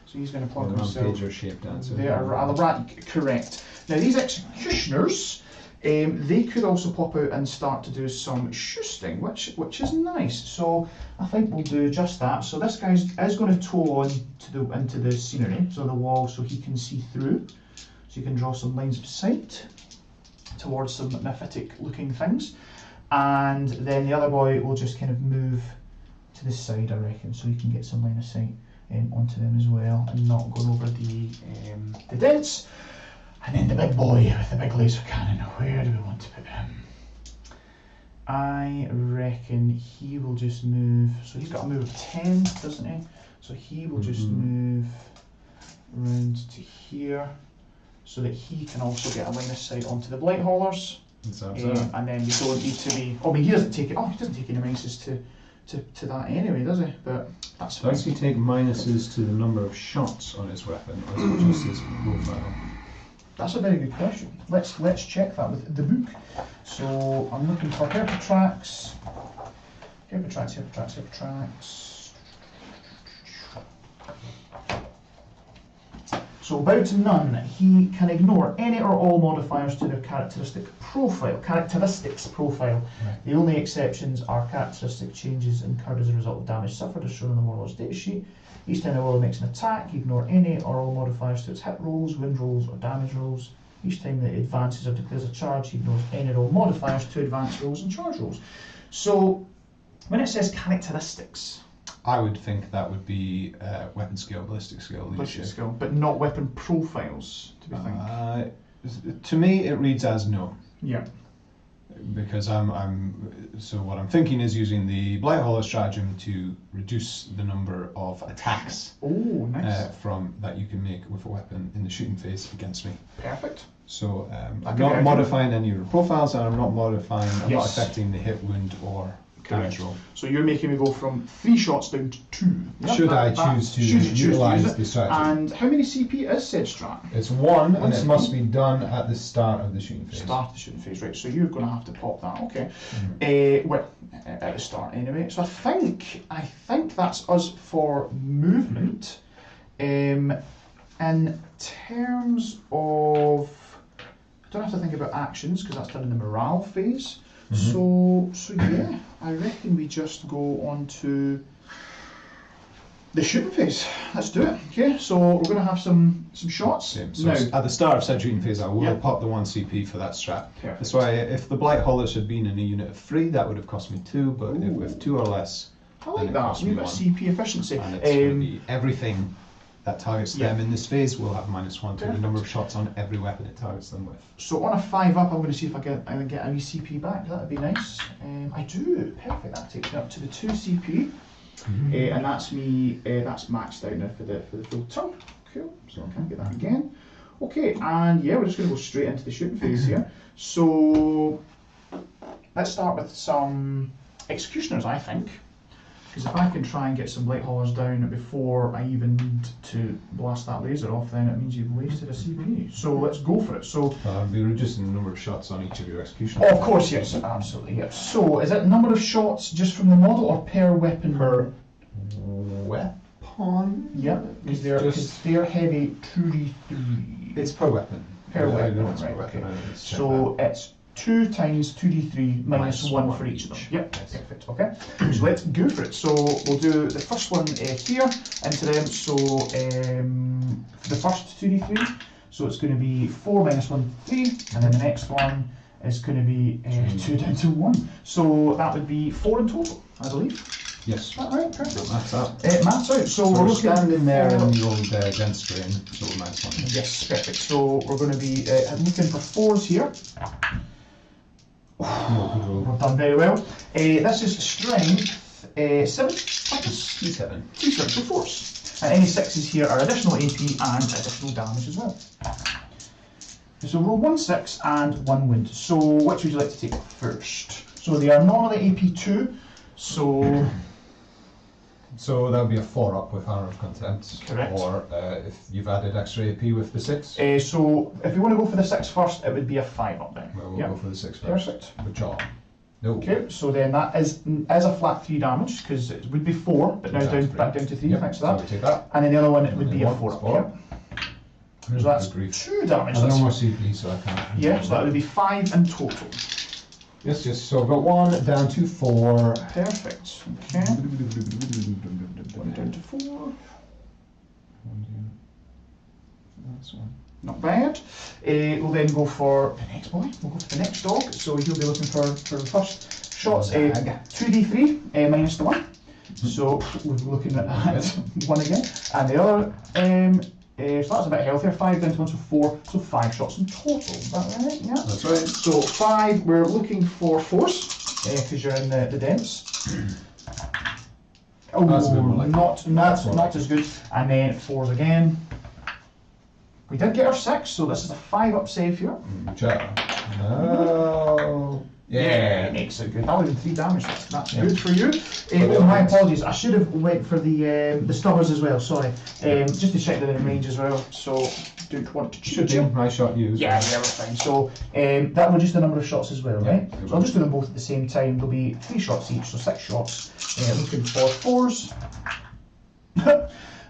So he's going to plonk himself Rampager-shaped answer. there. Right, correct. Now these executioners, they could also pop out and start to do some shooting, which is nice. So I think we'll do just that. So this guy is going to toe on into the scenery, so the wall, so he can see through. So you can draw some lines of sight towards some mephitic looking things. And then the other boy will just kind of move to the side, I reckon, so he can get some line of sight onto them as well and not go over the dents. And then the big boy with the big laser cannon, where do we want to put him? I reckon he will just move, so he's got a move of 10, doesn't he? So he will just move around to here, so that he can also get a line of sight onto the blight haulers. And then we don't need to be, I mean he doesn't take any minuses to that anyway, does he? But that's fine. Does he take minuses to the number of shots on his weapon, or is it just his profile? That's a very good question. Let's check that with the book. So I'm looking for Herper tracks. So bow to none, he can ignore any or all modifiers to their characteristics profile. Right. The only exceptions are characteristic changes incurred as a result of damage suffered, as shown on the Warlord's datasheet. Each time the Warlord makes an attack, ignore any or all modifiers to its hit rolls, wind rolls, or damage rolls. Each time that it advances or declares a charge, he ignores any or all modifiers to advance rolls and charge rolls. So when it says characteristics, I would think that would be weapon skill, ballistic skill, but not weapon profiles, to be think. To me, it reads as no. Yeah. Because so what I'm thinking is using the Blight Hauler stratagem to reduce the number of attacks nice. From that you can make with a weapon in the shooting phase against me. Perfect. So I'm not modifying any of the profiles, and I'm not not affecting the hit, wound, or damage roll. So you're making me go from 3 shots down to 2. Yep, Should I choose to utilise the strategy? And how many CP is said strat? It's 1, and it must be done at the start of the shooting phase. Start of the shooting phase, right. So you're going to have to pop that, okay. Well, at the start anyway. So I think that's us for movement. In terms of, I don't have to think about actions because that's done in the morale phase. So yeah, I reckon we just go on to the shooting phase. Let's do it. Okay, so we're going to have some shots. So at the start of said shooting phase, I will pop the 1 CP for that strat. Perfect. That's why if the Blight Haulers had been in a unit of 3, that would have cost me 2, but if with 2 or less, I like that. You've got CP efficiency. And it's going to be everything that targets them in this phase will have -1 to the number of shots on every weapon it targets them with. So on a 5 up, I'm going to see if I get a wee CP back. That would be nice. I do. Perfect. That takes me up to the 2 CP, and that's me. That's maxed out now for the full turn. Cool. So I can't get that again. Okay, and yeah, we're just going to go straight into the shooting phase here. So let's start with some executioners, I think. Because if I can try and get some light haulers down before I even need to blast that laser off, then it means you've wasted a CP. So let's go for it. So I'll be reducing the number of shots on each of your executions. Oh, of course, yes, absolutely. Yep. So is it number of shots just from the model or per weapon? Per weapon. con. Yep, because they're heavy 2d3. It's per weapon. Per weapon, It's per right, weapon. okay. Let's check So it's 2 times 2d3 minus Minus 1 one for each of them. each. Yep, Yes. perfect. Okay, so let's go for it. So we'll do the first one here into them. So for the first 2d3, so it's going to be 4 minus 1, 3, and then the next one is going to be 2 down to 1. So that would be 4 in total, I believe. Yes. Is that right? Perfect. Maths out. Maths out. So We're we're standing there for- in the old dense strain, so we're minus 1. Yes, perfect. So we're going to be looking for 4s here. No, good roll. We've done very well. This is strength 7. T7. 2 so 4s. And any 6s here are additional AP and additional damage as well. So roll 1 6 and 1 wound. So which would you like to take first? So they are normally AP 2. So that would be a 4 up with Hammer of Contempt. Correct. Or if you've added extra AP with the 6, So if you want to go for the 6 first, it would be a 5 up then. well, we'll Yep. go for the 6 first. Perfect. With jaw. No. Okay, so then that is a flat 3 damage because it would be 4, but now back down to 3. Yep. Thanks for So that. we take that. And then the other one it would be a One, 4 up. 4. Yep. So that's Good grief. 2 damage. I have no That's- more CP, so I can't. Yeah, so that would be 5 in total. Yes, yes. So I've got 1 down to 4. Perfect. Okay. 1 down to 4. That's one. Not bad. We'll then go for the next boy. We'll go for the next dog. So he'll be looking for the first shots. 2d3 minus the 1. So we'll be looking at that 1 again. And the other, so that's a bit healthier. 5 down to 1, so 4. So 5 shots in total. Is that right? Yeah. That's right. So 5, we're looking for force, because you're in the dents. Oh, That's a bit more like not as good. And then 4s again. We did get our 6, so this is a 5 up save here. No. Yeah. Makes it good. That would have been 3 damage. That's Yeah. good for you. Oh, my apologies. I should have went for the stubbers as well. Sorry. Just to check that they're in range as well. So don't want to Should cheat be you. my shot used. Yeah, we're fine. So that will just the number of shots as well, Yeah, right? it So will. I'll just do them both at the same time. There'll be 3 shots each, so 6 shots. Looking for 4s.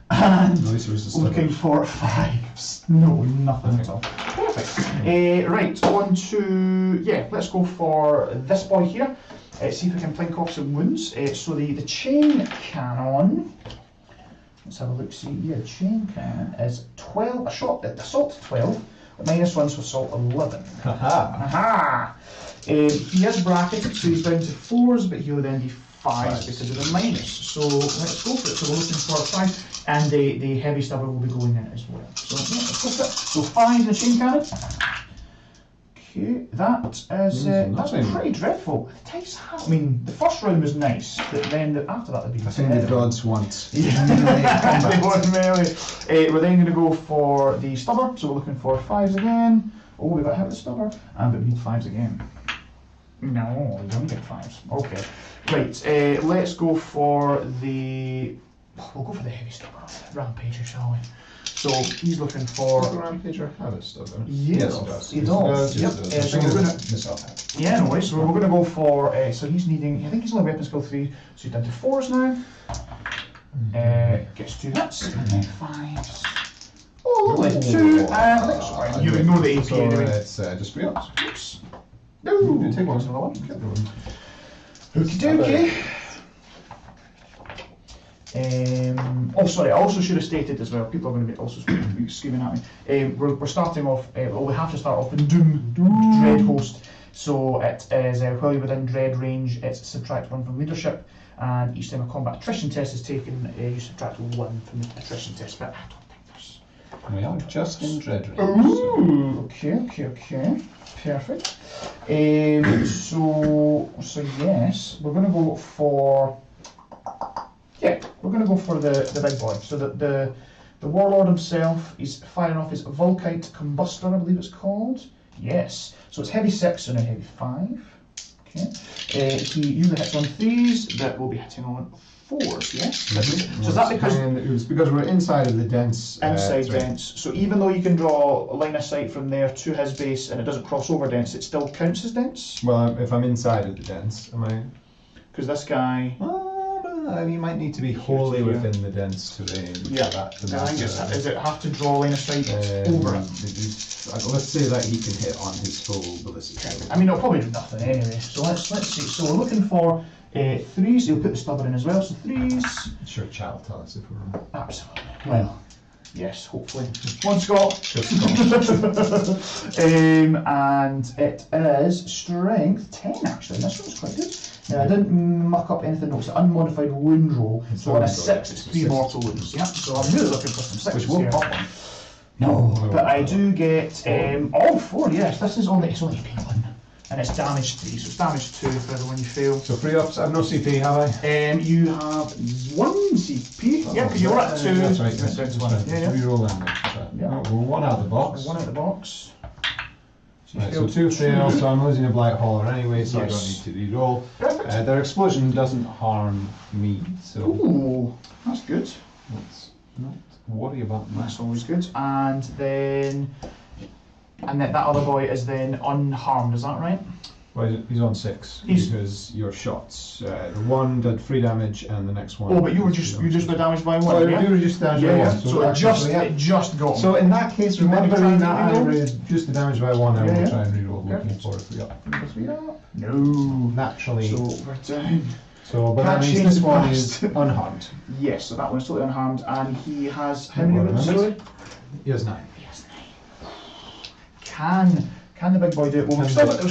And Nice, where's the looking for 5s. No, nothing at all. Perfect. Right, on to, let's go for this boy here. See if we can plink off some wounds. So the chain cannon, let's have a look, see, yeah, the chain cannon is 12, assault 12, minus 1, so assault 11. Haha. Aha! He is bracketed, so he's down to 4s, but he'll then be 5s because of the minus. So let's go for it. So we're looking for 5, and the heavy stubber will be going in as well. So yeah, let's go for it. So 5 in the chain cannon. Okay, that is that's pretty dreadful. The dice have, I mean, the first round was nice, but then after that, they'd be. I think the gods want. Yeah, they want melee. We're then going to go for the stubber, so we're looking for 5s again. Oh, we got hit with the stubber, and we need 5s again. No, we don't get 5s. Okay, right. Let's go for the. We'll go for the heavy stubber, Rampager, shall we? So he's looking for. Does the Rampager have a stubber? Yes, he does. Yep. So we're gonna. Yeah, no worries. So we're going to go for. So he's needing. I think he's only weapon skill 3, so he's down to 4s now. Gets 2 hits and then 5s. Oh, like 2 and next one. You ignore the AP So anyway. it's just 3 ups. Oops. No. You take one. Another one. Okie dokie. Oh, sorry, I also should have stated as well, people are going to be also screaming at me. We're starting off, we have to start off in Doom Dread Host. So it is, while you're within Dread range, it's subtract 1 from leadership, and each time a combat attrition test is taken, you subtract 1 from the attrition test, but I don't think We are just in dread range. Ooh, okay, perfect. So yes, we're going to go for. Yeah, we're going to go for the big boy. So the warlord himself is firing off his Volkite Combustor, I believe it's called. Yes. So it's heavy 6 and a heavy 5. Okay. He usually hits on 3s, that will be hitting on 4s. Yes. So is that because it was because we're inside of the dense. inside dense? So even though you can draw a line of sight from there to his base and it doesn't cross over dense, it still counts as dense. Well, if I'm inside of the dense, am I? Because this guy. You might need to be wholly within the dense terrain. Yeah. Does it have to draw line of sight over it? Let's say that he can hit on his full ballistic. I mean, it'll probably do nothing anyway. So let's see. So we're looking for 3s. He'll put the stubborn in as well. So 3s. Sure, chat will tell us if we're wrong. Absolutely. Well, yes, hopefully. One Scott. Sure, Scott. And it is strength 10 actually. This one's quite good. Now I didn't muck up anything else. Unmodified wound roll. So on a 6, it's 3 mortal wounds. Yep. So I'm really looking for some 6s. Which won't pop one. No, but I do get all 4. Yes, this is only AP1, and it's damage 3, so it's damage 2 for the one you fail. So 3 ups. I have no CP, have I? You have 1 CP. Yeah, because you're at 2. That's right. It's down to 1. Yeah. Reroll damage. Yeah. No, we're 1 out of the box. 1 out of the box. Right, so 2 fail, so I'm losing a blight hauler anyway, so I don't need to reroll. Perfect. Their explosion doesn't harm me, so. Ooh, that's good. Let's not worry about that. That's always good. And then that other boy is then unharmed. Is that right? Well, he's on 6 because your shots. The one did 3 damage, and the next one. Oh, but you were damaged by 1. Oh, yeah? you were just damaged by 1. So it just got him. So in that case, You want to remembering try that and I reroll? reduced the damage by 1, I will try and reroll looking Perfect. for a 3 up. 3 up? No. Naturally. So we're down. So, but that means this one is unharmed. Yes, so that one's totally unharmed, and he has how many wounds? He has 9. Can the big boy do it? Well, we've still got the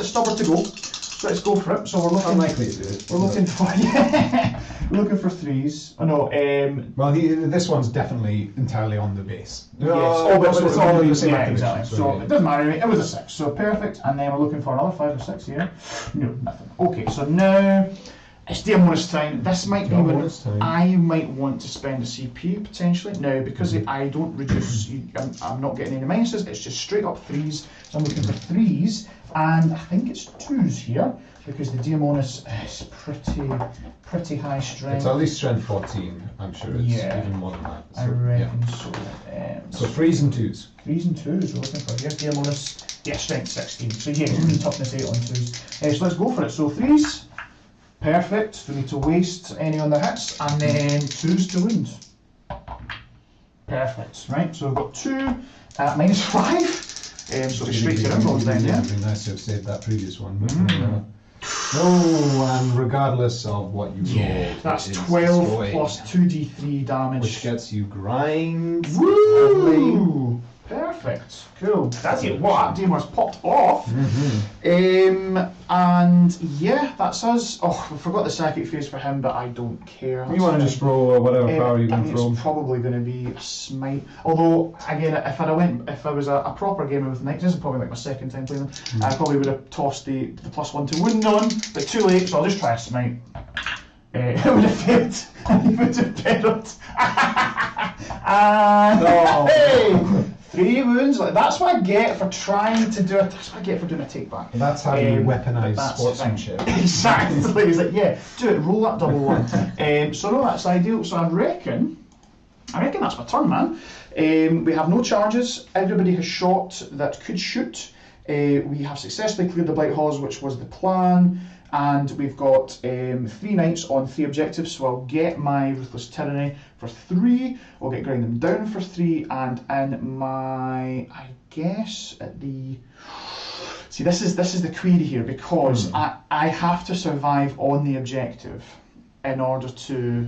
stubborn to go. So let's go for it. So we're looking. Unlikely to do it. We're looking for we're looking for 3s. Oh no. Well, this one's definitely entirely on the base. Yes. Oh, but it's all in the same activation. exactly. So it doesn't matter. It was a 6. So perfect. And then we're looking for another 5 or 6 here. No, nothing. Okay. So now it's Demon's time. This might be when I might want to spend a CP potentially. Now, because I don't reduce, I'm not getting any minuses, it's just straight up 3s. So I'm looking for 3s, and I think it's 2s here, because the Demonus is pretty high strength. It's at least strength 14, I'm sure it's even more than that. So, I reckon so. So 3s and 2s. 3s and 2s we're looking for here. Demonus, strength 16. So yeah, really toughness 8 on 2s. So let's go for it. So 3s. Perfect. We need to waste any on the hits, and then 2s to wound. Perfect. Right, so we've got 2 at -5. So straight to them then, yeah. It'd be nice to have saved that previous one. No, and regardless of what you roll, that's 12 plus 2d3 damage. Which gets you grind. Woo! Perfect. Cool. That's it. What? That Damer's popped off. And yeah, that's us. Oh, I forgot the psychic phase for him, but I don't care. You want to just roll whatever power you can throw. It's probably going to be a smite. Although, again, if I was a proper gamer with knights, this is probably like my second time playing them, I probably would have tossed the +1 to wound on, but too late, so I'll just try a smite. It would have failed. He would have failed. Hey! 3 wounds, that's what I get for trying to do it. That's what I get for doing a take back. That's how you weaponise sportsmanship. Exactly. He's like, yeah, do it, roll that double 1. So no, that's ideal. So I reckon that's my turn, man. We have no charges. Everybody has shot that could shoot. We have successfully cleared the Blight Halls, which was the plan. And we've got 3 knights on 3 objectives, so I'll get my Ruthless Tyranny for 3, I'll get Grind Them Down for 3, and in my, I guess, at the... See, this is the query here, because I have to survive on the objective in order to,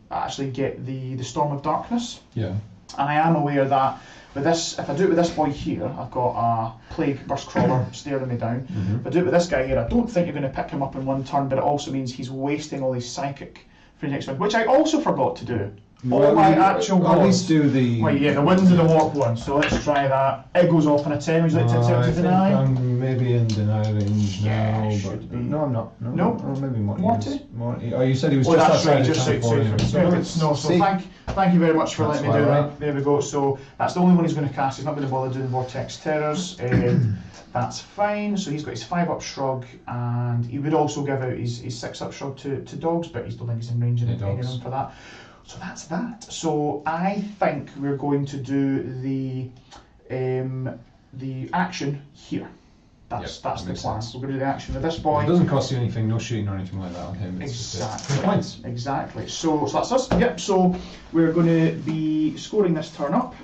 actually get the Storm of Darkness. Yeah. And I am aware that with this, if I do it with this boy here, I've got a Plague Burst Crawler staring me down. If I do it with this guy here, I don't think you're going to pick him up in 1 turn, but it also means he's wasting all his psychic for the next one, which I also forgot to do. All my actual at least do the... Wait, yeah, the Winds of the Warp one, so let's try that. It goes off on a 10, would you like to attempt to deny? I'm maybe in deny range now, but... should be. No, I'm not. No? Oh, maybe Morty? Oh, you said he was Oh, just that's outside right, the just town outside. So thank you very much for letting me do that. There we go. So that's the only one he's going to cast. He's not going to bother doing Vortex Terrors. That's fine. So he's got his 5-up shrug, and he would also give out his 6-up shrug to dogs, but he still thinks he's in range of any of them for that. So that's that. So I think we're going to do the action here. That's that the makes plan. sense. We're going to do the action with this boy. It doesn't cost you anything, no shooting or anything like that on him. It's Exactly. just points. Exactly. So that's us. Yep. So we're going to be scoring this turn up.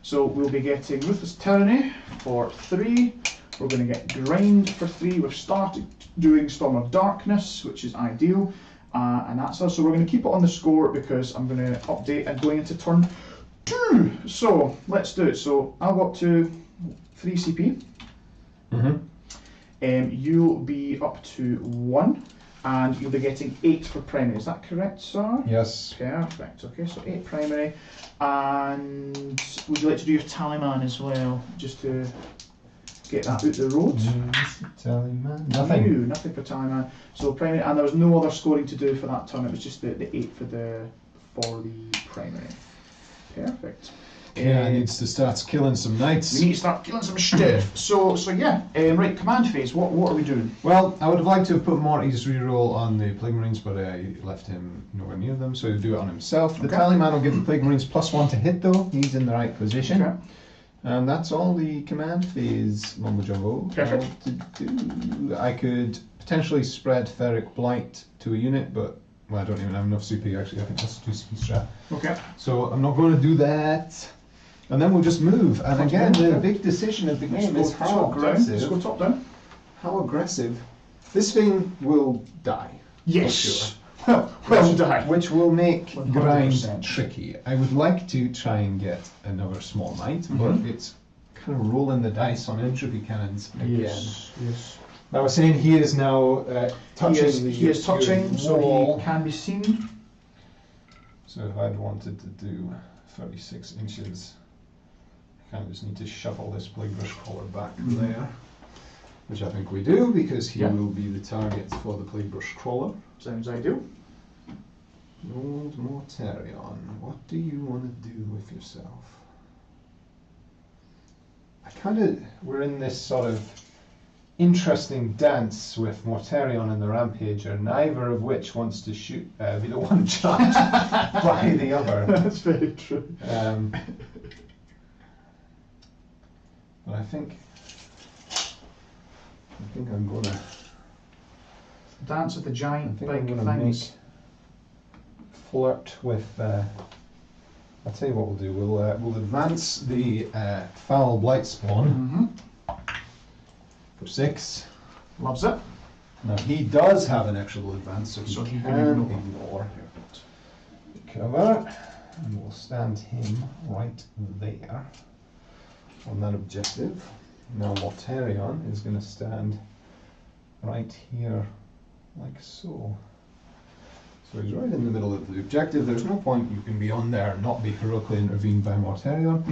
So we'll be getting Ruthless Tyranny for 3. We're going to get Grind for 3. We've started doing Storm of Darkness, which is ideal. And that's us. So we're going to keep it on the score because I'm going to update and going into turn 2. So let's do it. So I'll go up to 3 CP. You'll be up to 1. And you'll be getting 8 for primary. Is that correct, sir? Yes. Perfect. Okay, so 8 primary. And would you like to do your Tallyman as well, just to get that out the road? Tallyman. Nothing. Nothing for Tallyman. So primary, and there was no other scoring to do for that turn. It was just the 8 for the primary. Perfect. Yeah, needs to start killing some knights. We need to start killing some stuff. So yeah. Right, command phase. What are we doing? Well, I would have liked to have put Morty's reroll on the Plague Marines, but I left him nowhere near them, so he'll do it on himself. The Tallyman will give the Plague Marines +1 to hit, though. He's in the right position. Okay. And that's all the command phase, Mumbo Jumbo. Perfect. I could potentially spread Ferric Blight to a unit, but well, I don't even have enough CP actually. I think that's a 2 CP strat. Okay. So I'm not going to do that. And then we'll just move. And again, the big decision of the game is how aggressive. Let's go top down. How aggressive. This thing will die. Yes. Well die. Which will make 100%. grind tricky. I would like to try and get another small knight, but it's kind of rolling the dice on entropy cannons again. Yes. I was saying he is now touching He is touching, so wall. he can be seen. So if I'd wanted to do 36 inches, I kind of just need to shuffle this Plague Brush Crawler back there. Which I think we do, because he will be the target for the Plague Brush Crawler. Sounds ideal. Old Mortarion, what do you want to do with yourself? We're in this sort of interesting dance with Mortarion and the Rampager, neither of which wants to shoot, be the one charged by the other. That's very true. But I think I'm gonna Dance with the giant I'm big gonna things. flirt with. I'll tell you what we'll do. We'll advance the Foul Blight Spawn for 6. Loves it. Now he does have an actual advance, so he can ignore the cover, and we'll stand him right there on that objective. Now Mortarion is going to stand right here, like so. So he's right in the middle of the objective. There's no point you can be on there and not be heroically intervened by Mortarion.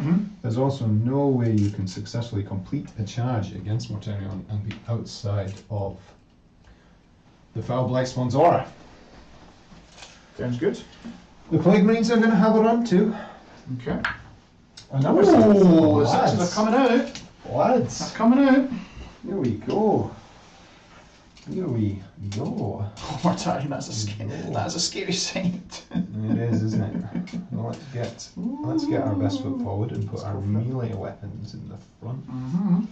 There's also no way you can successfully complete a charge against Mortarion and be outside of the Foul Blight Spawn's aura. Sounds good. The Plague Marines are going to have a run too. Okay. Another Oh, they're coming out. Lads. They're coming out. Here we go. Here we go. Oh, Mortarion, that's a scary sight. It is, isn't it? Well, let's get our best foot forward and put our melee weapons in the front.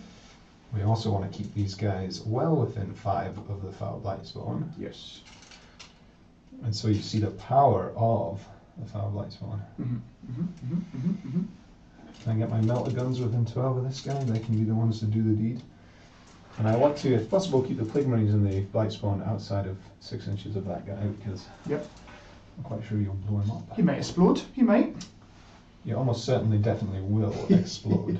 We also want to keep these guys well within 5 of the Foul Blight Spawn. Yes. And so you see the power of the Foul Blight Spawn. Can I get my melter guns within 12 of this guy? They can be the ones to do the deed. And I want to, if possible, keep the Plague Marines and the Blight Spawn outside of 6 inches of that guy, because I'm quite sure you'll blow him up. He might explode. He might. You almost certainly, definitely will explode.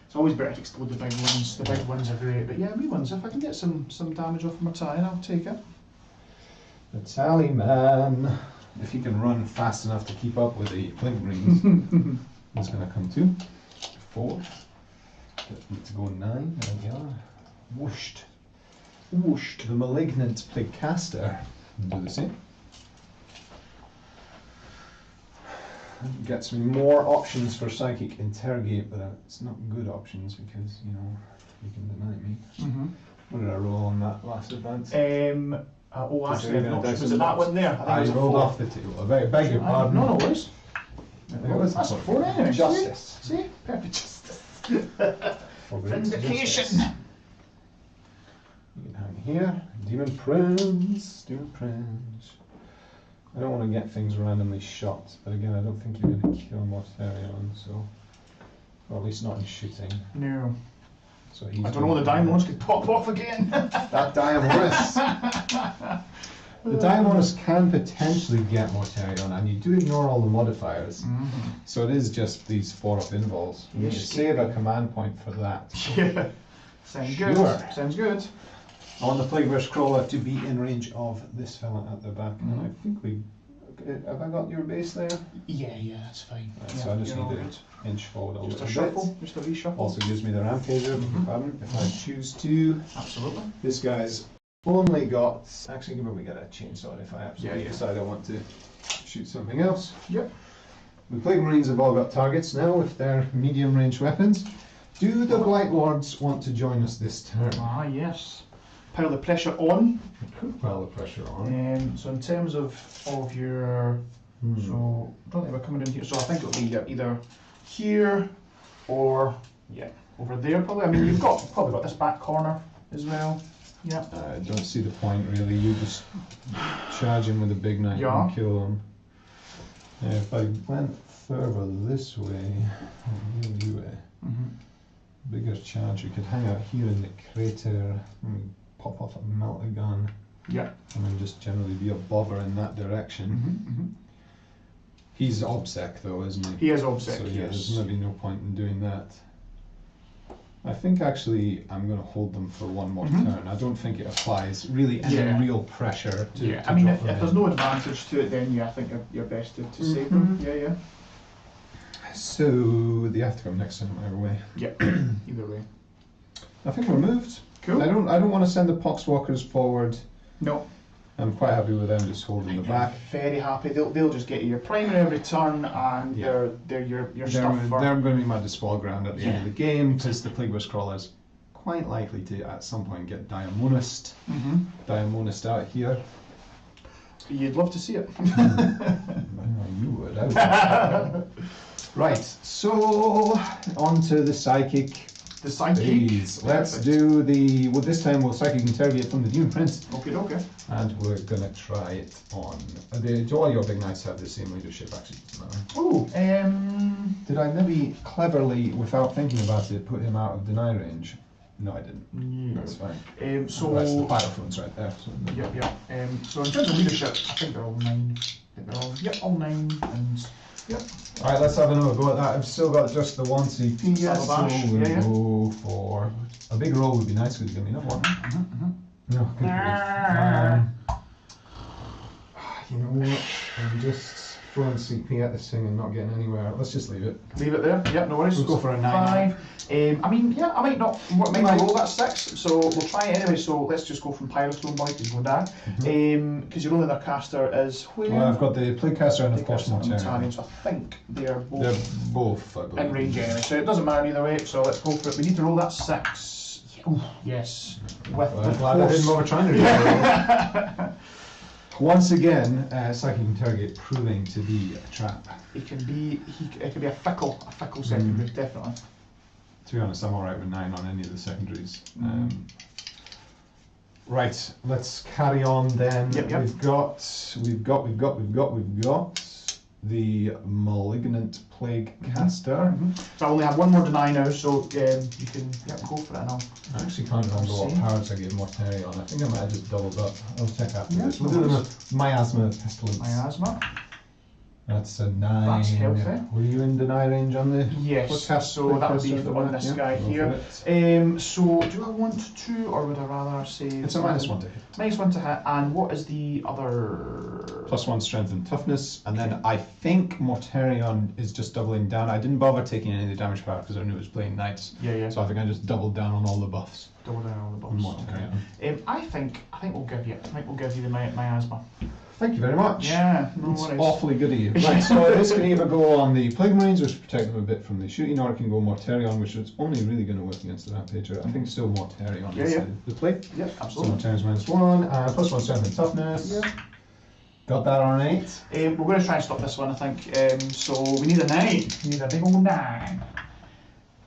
It's always better to explode the big ones. The big ones are great, but yeah, wee ones. If I can get some damage off Mortarion, I'll take it. The Tallyman, if he can run fast enough to keep up with the Plague Marines, he's going to come to 4. Need to go 9. There we are. Whooshed. Whooshed. The Malignant Pig Caster will do the same. Gets me more options for Psychic Interrogate, but it's not good options because, you know, you can deny me. What did I roll on that last advance? Actually, I'm not sure. Was it that one there? I think it was rolled 4. off the table. I beg your pardon. No worries. It was That's a 4 anyway. Justice. See? Perfect justice. For great Vindication! justice. You can hang here. Demon Prince. Demon Prince. I don't want to get things randomly shot, but again, I don't think you're going to kill Mortarion, so. Or at least not in shooting. No. So he's I don't know, the Diamonds could pop off again. That Diamonus! The Diamonus can potentially get Mortarion, and you do ignore all the modifiers. So it is just these 4-up invols. You need to save a command point for that. Yeah. Sounds good. Sounds good. I want the Plaguebear's Crawler to be in range of this fella at the back, and I think we. Have I got your base there? Yeah, that's fine. Right, so I just need to inch forward a just little a shuffle, bit. just a reshuffle. Also gives me the Rampager if I choose to. Absolutely. This guy's only got. Actually, we get a chainsaw if I absolutely decide I want to shoot something else. Yep. The Plague Marines have all got targets now with their medium range weapons. Do the Blight Lords want to join us this turn? Ah, yes. Pile the pressure on. Could pile the pressure on. So in terms of your, so I don't think we're coming in here. So I think it'll be either here or over there probably. I mean you've probably got this back corner as well. Yeah. I don't see the point really. You just charge him with a big knife and kill him. If I went further this way, you bigger charge, you could hang out here in the crater. Pop off a melter gun. Yeah. And then just generally be a bobber in that direction. He's obsec though, isn't he? He is obsec, so yes. There's maybe no point in doing that. I think actually I'm going to hold them for one more turn. I don't think it applies really any real pressure to. Yeah, I mean if there's no advantage to it, then I think you're best to save them. Yeah. So they have to come next time either way. Yeah. Either way. I think we're moved. Cool. I don't want to send the Poxwalkers forward. No. I'm quite happy with them just holding the back. Very happy. They'll just get you your primary every turn, and they're your stuff. They're going to be my despoil ground at the end of the game, because the Plaguebear's Crawler's quite likely to at some point get Diamonist out here. You'd love to see it. You would. I would. Right. So on to the psychic. The psychic. Please, let's do the. Well, this time we'll psychic interrogate from the Demon Prince. Okay. And we're gonna try it on. Do all your big knights have the same leadership actually? Oh, Did I maybe cleverly, without thinking about it, put him out of deny range? No, I didn't. That's fine. So that's the pyrophones right there. So. Yeah. So in terms of leadership, I think they're all 9. All 9 and. Yep. Alright, let's have another go at that. I've still got just the 1 CP, so we'll go for a big roll would be nice because you're going to enough one. No, good grief. You know what? I'm just throwing CP at this thing and not getting anywhere. Let's just leave it. Leave it there? Yep, no worries. We'll go for a 9. 5. I mean, I might not. Might roll that 6, so we'll try it anyway. So let's just go from Pyrostone Boy to Godad. Because your only other caster is where? Well, I've got the Plaguecaster and of course Mortarion. So I think they're both, I believe. in range anyway. So it doesn't matter either way. So let's go for it. We need to roll that 6. Ooh, yes. With I'm glad I didn't bother trying to do it. Once again, Psychic Interrogate proving to be a trap. It can be a fickle secondary, definitely. To be honest, I'm alright with 9 on any of the secondaries. Right, let's carry on then. Yep. We've got the Malignant Plague Caster. So I only have one more deny now, so you can go for it now. I actually can't remember what powers I gave Mortarion on. I think I might have just doubled up. I'll check after this. We'll do the Miasma Pestilence. Miasma. That's a 9. That's healthy. Were you in deny range on the? Yes, so that would be on this guy here. So do I want to, or would I rather say... It's a -1 to hit. -1 to hit, and what is the other... +1 strength and toughness, and then I think Mortarion is just doubling down. I didn't bother taking any of the damage power because I knew it was playing knights. Yeah. So I think I just doubled down on all the buffs. Double down on all the buffs. Okay. I think we'll give you the miasma. Thank you very much. Yeah, no it's worries. awfully good of you. Right, so this can either go on the Plague Marines, which protect them a bit from the shooting, or it can go Mortarion, which is only really going to work against the Rampager. I think still Mortarion is the play. Yeah, absolutely. So Mortarion's -1, +1 strength and toughness. Yeah. Got that on 8. We're going to try and stop this one, I think. So we need a 9. We need a big old 9.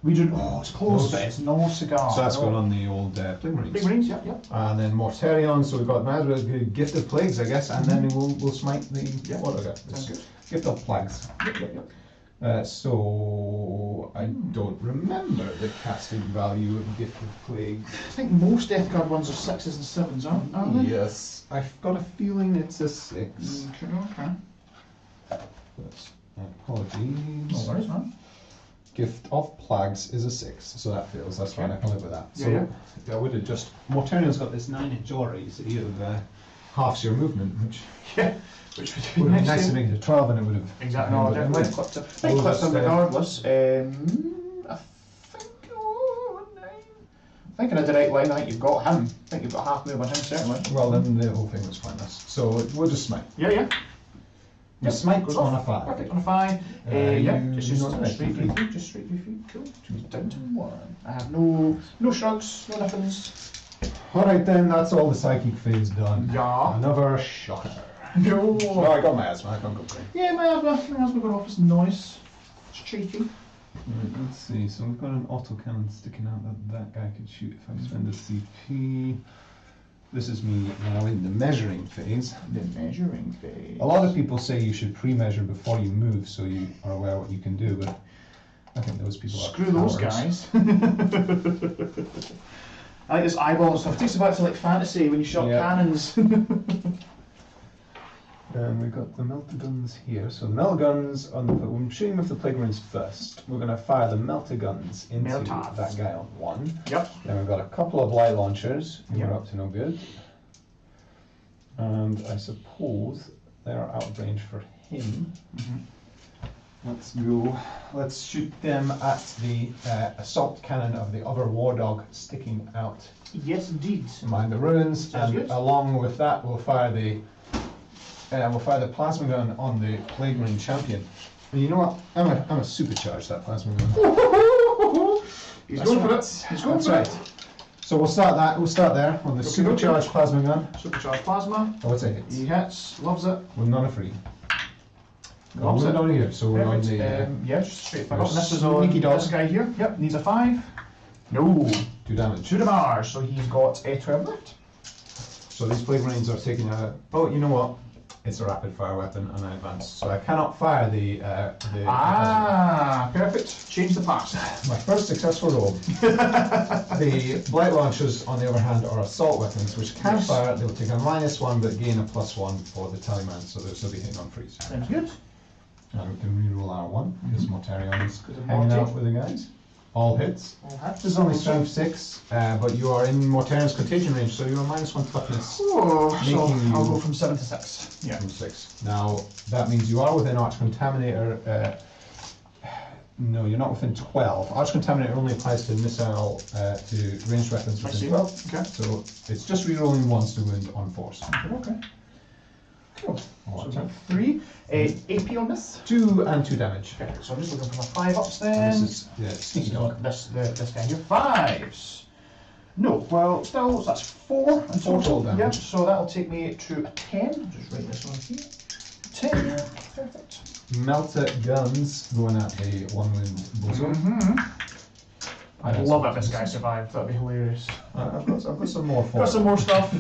We do. Oh, it's close, but it's no cigar. So that's no. going on the old Plague Marines. Big Marines, yeah, yeah. And then Mortarion, so we've got Gift of Plagues, I guess, and then we'll smite the. Yeah. What do I got? Sounds good. Gift of Plagues. Yep. So I don't remember the casting value of Gift of Plagues. I think most Death Guard ones are 6s and 7s, aren't they? Yes, I've got a feeling it's a 6. Okay. Apologies. No worries, man. Gift of Plagues is a 6, so that fails. That's fine. I can live with that. Yeah, so I would have just. Mortarion's got this 9-inch aura, you see, of halves your movement, which which would have been nice to make it a 12, and it would have. Exactly. No, definitely clipped it. I clipped them regardless. I think. Oh, 9. I think in a direct line, I think you've got him. I think you've got half move on him, certainly. Well, then the whole thing was pointless. So we'll just smite. Yeah. The smite goes on a 5. Perfect, on a 5. Yeah, just not right, straight 3 feet, just straight 3 feet. Cool. Down to 1. I have no shrugs, no nothings. Alright then, that's all the psychic phase done. Yeah. Another shocker. No. No, I got my asthma, I can't go crazy. Yeah, my asthma got off, it's nice. It's cheeky. Right, let's see, so we've got an autocannon sticking out that guy could shoot if I spend a CP. This is me now in the measuring phase. The measuring phase. A lot of people say you should pre-measure before you move so you are aware what you can do, but I think those people are Screw those cowards. guys. I like this eyeball and stuff. It takes me back to like fantasy when you shot cannons. We've got the melter guns here. So the melter guns on the. I'm shooting with the Plague Marines first. We're going to fire the melter guns into that guy on 1. Yep. Then we've got a couple of light launchers. Yep. We're up to no good. And I suppose they're out of range for him. Let's go. Let's shoot them at the assault cannon of the other war dog sticking out. Yes, indeed. Mind the ruins, Sounds and good. along with that, we'll fire the plasma gun on the Plague Marine champion. And you know what? I'm a supercharge that plasma gun. He's going for it. He's going for it. So we'll start that. We'll start there on the supercharged plasma gun. Supercharged plasma. Oh, it's a hit. He hits. Loves it. With none of free. Loves it. Down here. So we're on the. Yeah, just straight fire. there's This is on sneaky dog. this guy here. Yep, needs a 5. No. 2 damage. 2 damage, so he's got a 12 left. So these Plague Marines are taking a. Oh, you know what? It's a rapid fire weapon, and I advance, so I cannot fire the. Perfect. Change the past. My first successful roll. The blight launchers, on the other hand, are assault weapons, which can fire. They'll take a -1, but gain a +1 for the tallyman, so they'll still be hitting on freeze. Sounds good. And we can reroll our 1 because Mortarion's hanging out with the guys. All hits. This is only strength 6, but you are in Mortarion's contagion range, so you're -1 toughness. Oh, so Making I'll you- go from 7 to 6. Yeah. From 6. Now, that means you are within Arch Contaminator. No, you're not within 12. Arch Contaminator only applies to missile, to ranged weapons I within see. 12. Okay. So it's just rerolling once to wound on force. Okay. Cool. All So that time. 3. AP on this. 2 and 2 damage. Perfect. So I'm just looking for my 5-ups And then. this is sneaky dog. This guy here. 5s. No, well, still, that's 4 and 4 total Yep, damage. so that'll take me to a 10. Just write this on here. 10. Perfect. Melter guns going at the 1 wound bozo. I'd love it if this guy survived. That'd be hilarious. I've got some more for Got some more stuff.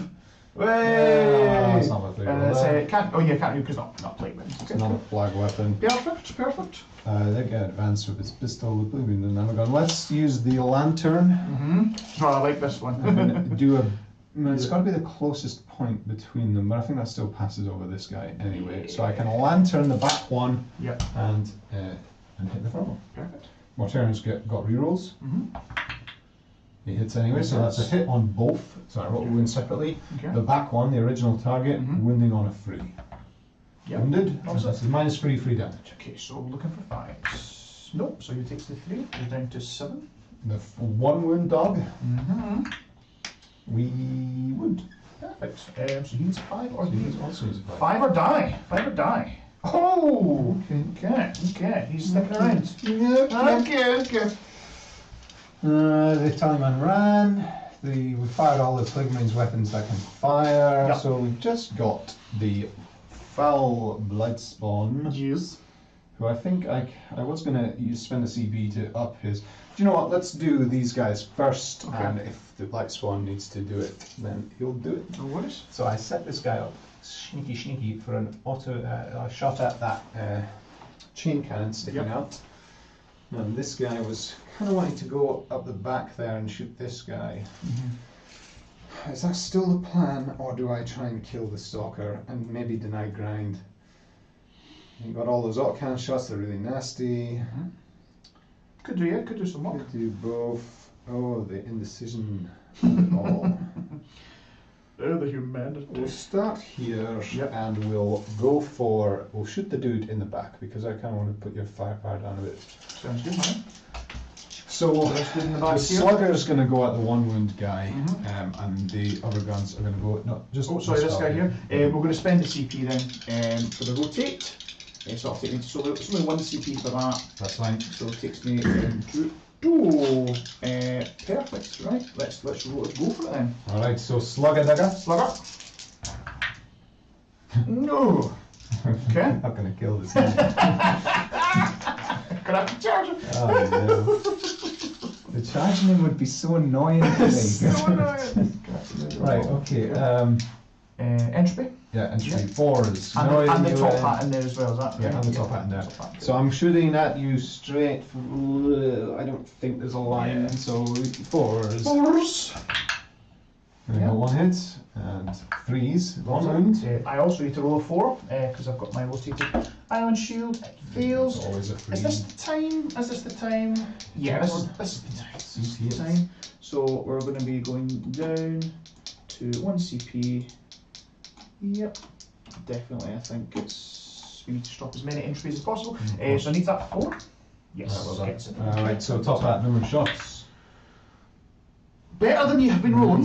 Way! that's not what they And roll it's there. can't. Oh yeah, can't because not plate wins. It's not a flag weapon. Perfect. Perfect. They get advanced with his pistol, the blue beam, and then we're going. Let's use the lantern. Oh, I like this one. And do a. It's got to be the closest point between them, but I think that still passes over this guy anyway. So I can lantern the back one. Yep. And hit the front one. Perfect. Mortarion's got rerolls. He hits anyway, so that's a hit on both. So I roll wound separately. Okay. The back one, the original target, wounding on a 3. Yep. Wounded. What was So that's a -3 free damage. Okay, so looking for 5s. Nope. So he takes the 3. Goes down to 7. The 1 wound dog. We wound. Perfect. So he needs a 5 or So he also needs a 5. 5 or die. 5 or die. Oh. Okay. He's sticking around. Okay. The Tallyman ran. We fired all the Plague Marines weapons that can fire. Yep. So we've just got the foul blood spawn. Yes. who I think I was going to spend a CP to up his... Do you know what? Let's do these guys first, and if the Black Swan needs to do it, then he'll do it. No worries. So I set this guy up, sneaky, for an auto shot at that chain cannon sticking out. And this guy was kind of wanting to go up the back there and shoot this guy. Is that still the plan, or do I try and kill the stalker and maybe deny grind? You got all those autocannon shots, they're really nasty. Could do some work. Could do both. Oh, the indecision of it all. Oh, the humanity. We'll start here and we'll go for... We'll shoot the dude in the back because I kind of want to put your firepower down a bit. Sounds good, man. So the slugger's going to go at the one wound guy, and the other guns are going to go... No, just... Oh, sorry, this guy here. We're going to spend the CP then for the rotate. So I'll take me, so there's only one CP for that. That's fine. So it takes me perfect. Right, let's go for it then. All right, so slugger dagger. Slugger. No. Okay. I'm not going to kill this guy. Gonna have to charge him. Oh no. The charging him would be so annoying to me. So annoying. Right. Okay. Entropy. Yeah, entropy 4s. And the top hat in there as well, is that? Yeah, and the top hat in there. So I'm shooting at you straight. I don't think there's a line, so 4s. 4s. And I got 1 hit, and 3s, 1 wound. I also need to roll a 4, because I've got my rotated iron shield. It fails. It's always a 3. Is this the time? Is this the time? Yeah, this is the time. This is the time. So we're going to be going down to 1 CP. Yep, definitely. I think we need to stop as many entries as possible. So I need that 4. Yes. Alright, so top hat, number of shots. Better than you have been rolling.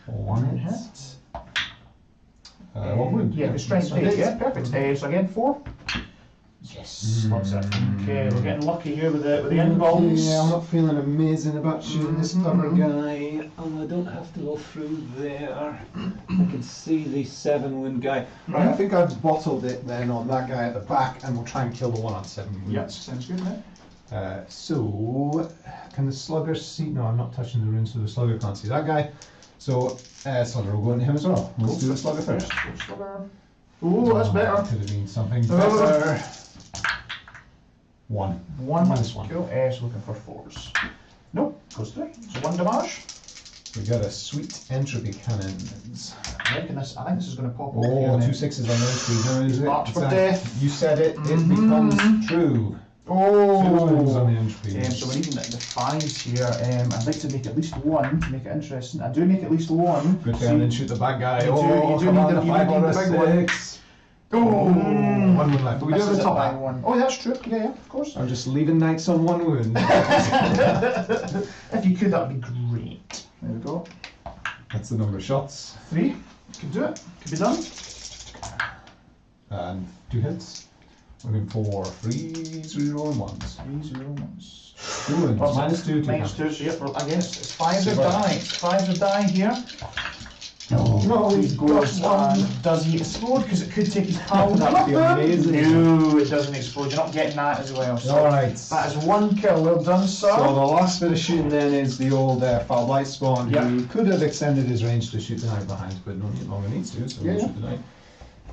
1 hit. 1 wound. Yeah, the strength 8. Yeah, perfect. So again, 4. Yes, lots of it. Okay, we're getting lucky here with the end bombs. Yeah, I'm not feeling amazing about shooting this other guy. I don't have to go through there. I can see the 7 wound guy. Right, I think I've bottled it then on that guy at the back, and we'll try and kill the one on 7 wounds. Yep, sounds good, mate. So, can the slugger see? No, I'm not touching the rune, so the slugger can't see that guy. So, slugger will go into him as well. Let's do the slugger first. Oh, that's better. Could have been something better. 1. 1. Minus 1. Cool. So looking for 4s. Nope, goes through. So 1 damage. We got a sweet entropy cannons. I think this is going to pop off. Oh, 2 6s on those 3. March for death. You said it. It becomes true. Oh. 2 wounds on the entropy. So we're needing the 5s here. I'd like to make at least 1 to make it interesting. I do make at least 1. Good turn, then shoot the bad guy. You do come need on, the 5 or a big 6. Oh, 1 wound left. But we do have This the is top a hat. big one. Oh, that's true. Yeah, of course. I'm just leaving knights on 1 wound. If you could, that would be great. There we go. That's the number of shots. 3. Could do it. Could be done. And 2 hits. Looking for 3s, rerolling 1s. 3s, 1s. 2 wounds. Minus 2, 2 Minus 2. damage. So yep, again, it's 5s are dying. 5s are dying here. No, he he goes got and does he explode? Because it could take his power. That would be amazing. No, it doesn't explode. You're not getting that as well. So Alright. that is 1 kill. Well done, sir. So the last bit of shooting then is the old foul light spawn, Yep. who could have extended his range to shoot the knight behind, but no longer needs to, so we'll shoot the knight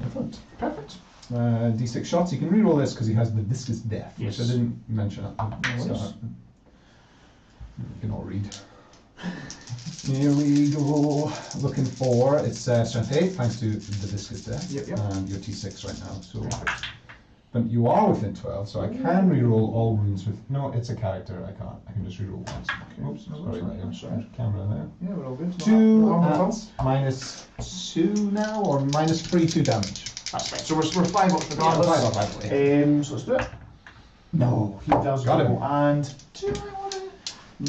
in front. Perfect. D6 shots. You can reroll this because he has the viscous death, Yes. which I didn't mention at the worries. start. You can all read. Here we go. Looking for it's strength 8 thanks to the viscous death. Yep. And your T6 right now. So, but you are within 12, so I can reroll all wounds with. No, it's a character. I can't. I can just reroll once. Oops, sorry. Camera there. Yeah, we're all good. 2 minus 2 now, or minus 3 2 damage. That's fine. So we're 5 up regardless. Yeah, 5 up, So let's do it. No, he does Got go. him. And do I want to?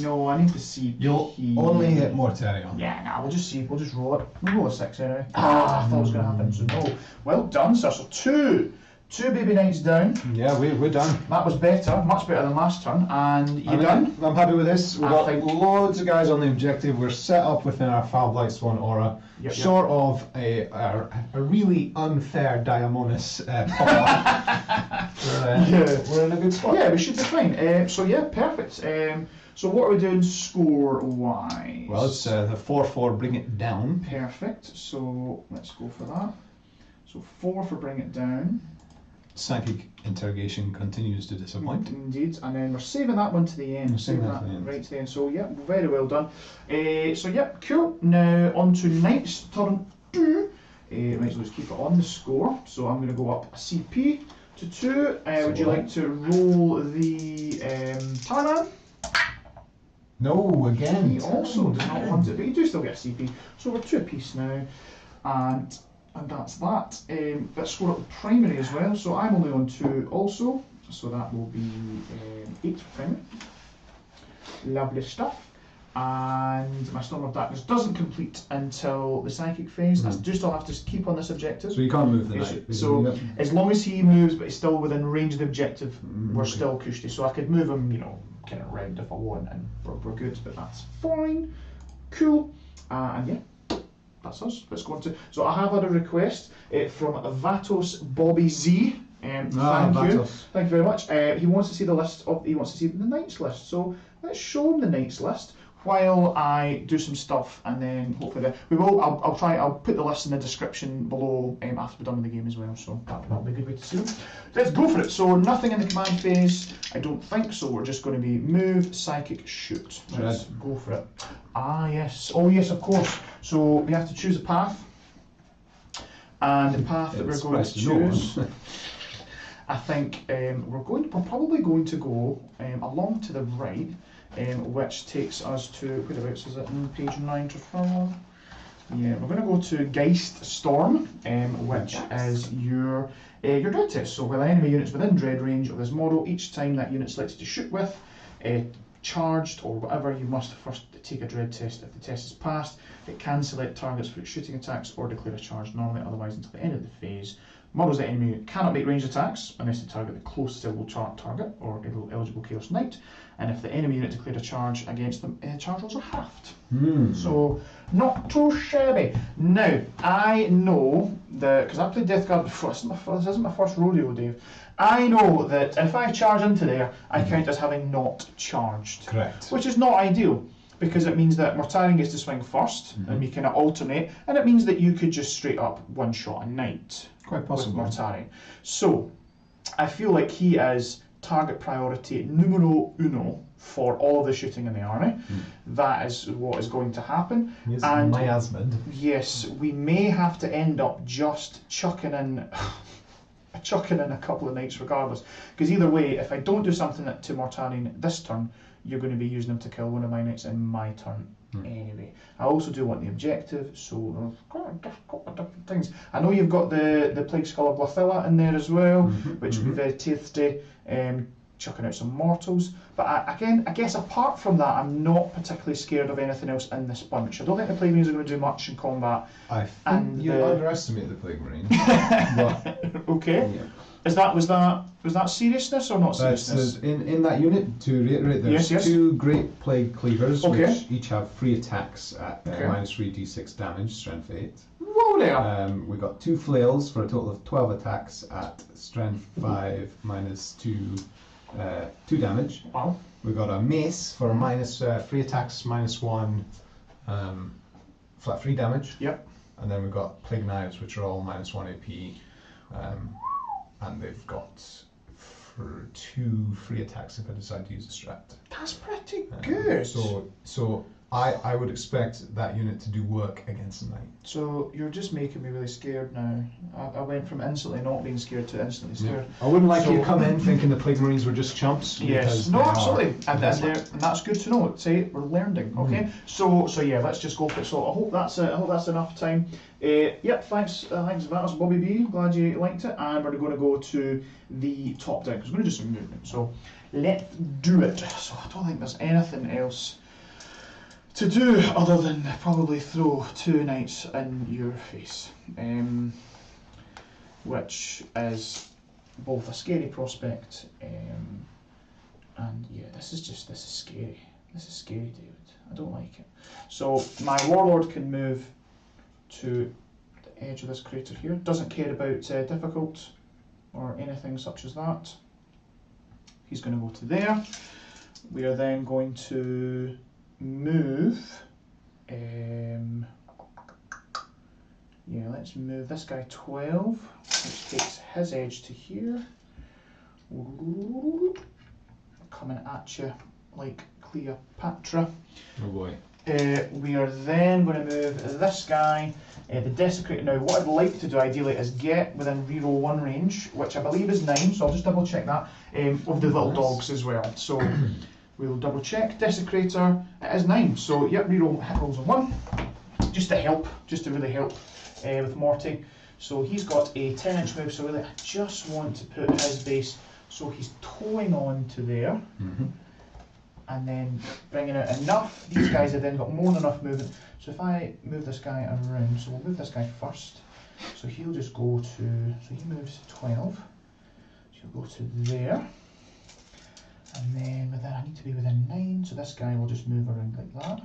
No, I need to see. You'll only hit Mortarion. Yeah, nah, we'll just see. We'll just roll it. We'll roll a 6 anyway. I thought it was going to happen. So no. Well done, sir. So 2 2 baby knights down. Yeah, we're done. That was better, much better than last turn. And you done? I'm happy with this. We've got loads of guys on the objective. We're set up within our Foul Blight Swan aura. Short of a really unfair Diamonus pop-up. We're in a good spot. Yeah, we should be fine. So yeah, perfect. So what are we doing score-wise? Well, it's the 4-4, bring it down. Perfect. So let's go for that. So 4 for bring it down. Psychic interrogation continues to disappoint. Indeed, and then we're saving that one to the end. Saving that right to the end. So yeah, very well done. So yeah, cool. Now on to Knight's turn 2. Right, so let's keep it on the score. So I'm going to go up a CP to 2. Would you like to roll the Taliban? No, again. He also does not want it, but you do still get a CP. So we're 2 apiece now, and that's that. Let's score up the primary as well. So I'm only on 2 also. So that will be 8 for primary. Lovely stuff. And my Storm of Darkness doesn't complete until the psychic phase. I do still have to keep on this objective. So you can't move the knight. So as long as he moves, but he's still within range of the objective, we're still cushy. So I could move him, you know, kind of round if I want, and we're good. But that's fine. Cool. And yeah. That's us. Let's go on to. So I have had a request from Vatos Bobby Z. Thank you. Thank you very much. He wants to see the list of. He wants to see the Knights list. So let's show him the Knights list while I do some stuff, and then hopefully we will. I'll try. I'll put the list in the description below after we're done with the game as well. So that'll be a good way to see them. Let's go for it. So nothing in the command phase. I don't think so. We're just going to be move, psychic, shoot. Let's go for it. Ah yes. Oh yes, of course. So we have to choose a path, and the path that we're going to choose, I think we're probably going to go along to the right, which takes us to whereabouts is it in page 9 to 4? Yeah, we're going to go to Geist Storm, which is your dread test. So while enemy units within dread range of this model, each time that unit selected to shoot with, charged or whatever, you must first take a dread test. If the test is passed, it can select targets for its shooting attacks or declare a charge normally, otherwise until the end of the phase. Models that enemy unit cannot make ranged attacks unless they target the closest eligible target or eligible Chaos Knight, and if the enemy unit declared a charge against them, charge rolls are halved. So not too shabby. Now I know that because I played Death Guard before. This isn't my first rodeo, Dave. I know that if I charge into there, I count as having not charged. Correct. Which is not ideal, because it means that Mortarion gets to swing first, and we kind of alternate, and it means that you could just straight up one-shot a knight. Quite possible. With Mortarion. So, I feel like he is target priority numero uno for all of the shooting in the army. That is what is going to happen. He's miasmid. Yes, we may have to end up just chucking in a couple of knights regardless. Because either way, if I don't do something to Mortarion this turn, you're going to be using them to kill one of my knights in my turn anyway. I also do want the objective, so I've got a couple of different things. I know you've got the Plague Skull of Blathilla in there as well, which would be very tasty, chucking out some mortals. But I guess apart from that, I'm not particularly scared of anything else in this bunch. I don't think the Plague Marines are going to do much in combat. I think you underestimate the Plague Marines. Okay. Yeah. Was that seriousness or not seriousness? In that unit, to reiterate, there's two Great Plague Cleavers, which each have 3 attacks at -3 d6 damage, strength 8. Whoa there! We've got 2 flails for a total of 12 attacks at strength 5 -2 damage. Wow. We've got a mace for -3 attacks, -1 flat 3 damage. Yep. And then we've got Plague Knives, which are all -1 AP. And they've got 2 free attacks if I decide to use a strat. That's pretty good. So I would expect that unit to do work against a knight. So you're just making me really scared now. I went from instantly not being scared to instantly scared. I wouldn't like you to come in thinking the Plague Marines were just chumps. Yes, no, absolutely, and that's good to know. See, we're learning. Okay, so yeah, let's just go for it. So I hope that's enough time. Yep, thanks Vatos Bobby B. Glad you liked it, and we're going to go to the top deck because we're going to do some movement. So let's do it. So I don't think there's anything else to do other than probably throw 2 knights in your face, which is both a scary prospect, and yeah, this is scary. This is scary, David. I don't like it. So my warlord can move to the edge of this crater here. Doesn't care about difficult or anything such as that. He's going to go to there. We are then going to move. Yeah, let's move this guy 12, which takes his edge to here. Coming at you like Cleopatra. Oh boy. We are then going to move this guy, the Desecrator. Now, what I'd like to do ideally is get within reroll 1 range, which I believe is 9, so I'll just double check that, of the little dogs as well. So we'll double check. Desecrator, it is 9, so yep, reroll hit rolls of 1, just to help, just to really help with Morty. So he's got a 10-inch move, so really I just want to put his base so he's towing on to there. And then bringing out enough. These guys have then got more than enough movement. So if I move this guy around, so we'll move this guy first. So he'll just go to, so he moves 12. So he'll go to there. And then within, I need to be within 9. So this guy will just move around like that.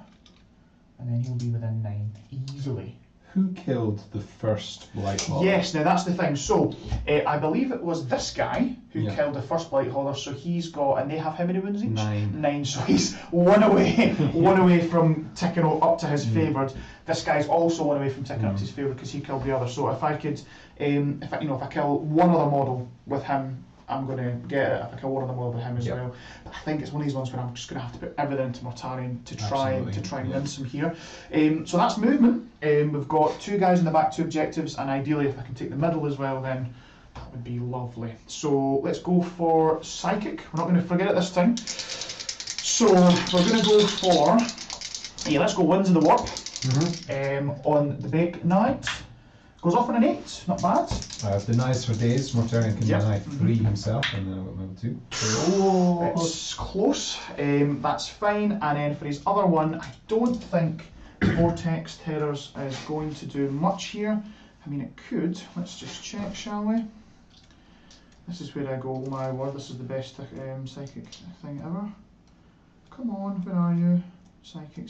And then he'll be within 9 easily. Who killed the first Blight Hauler? Yes, now that's the thing. So I believe it was this guy who killed the first Blight Hauler. So he's got, and they have how many wounds each? 9. 9. So he's one away from ticking up to his favoured. This guy's also one away from ticking up to his favoured because he killed the other. So if I could, if I kill one other model with him, I'm going to get it. If I kill one other model with him as well. But I think it's one of these ones where I'm just going to have to put everything into Mortarion to try and rinse him here. So that's movement. We've got 2 guys in the back, 2 objectives, and ideally if I can take the middle as well, then that would be lovely. So let's go for Psychic. We're not going to forget it this time. So we're going to go for, let's go Winds of the Warp on the big knight. Goes off on an 8, not bad. Denies for days. Mortarion can deny 3 himself, and then I've got level 2. So it's close. That's fine. And then for his other one, I don't think Vortex Terrors is going to do much here. I mean, it could. Let's just check, shall we? This is where I go, oh my word, this is the best psychic thing ever. Come on, where are you? Psychic.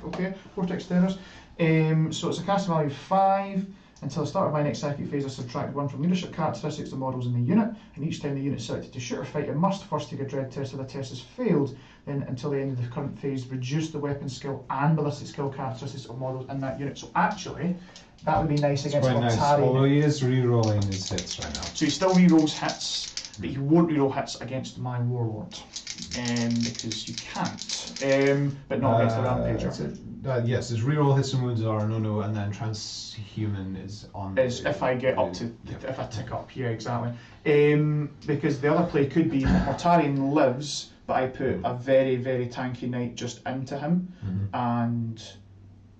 Okay, Vortex Terrors. So it's a cast value of 5. Until the start of my next psychic phase, I subtract 1 from leadership characteristics of models in the unit, and each time the unit is selected to shoot or fight, it must first take a dread test. If the test has failed, then until the end of the current phase, reduce the weapon skill and ballistic skill characteristics of models in that unit. So actually, that would be nice against Mortarion. Although he is re-rolling his hits right now. So he still re-rolls hits, but he won't re-roll hits against my Warlord, because you can't. But not against the Rampager. Yes, his reroll hits and wounds are no, and then transhuman is on. Is if I get up to, if I tick up, yeah, exactly. Because the other play could be Mortarion lives, but I put a very, very tanky knight just into him, and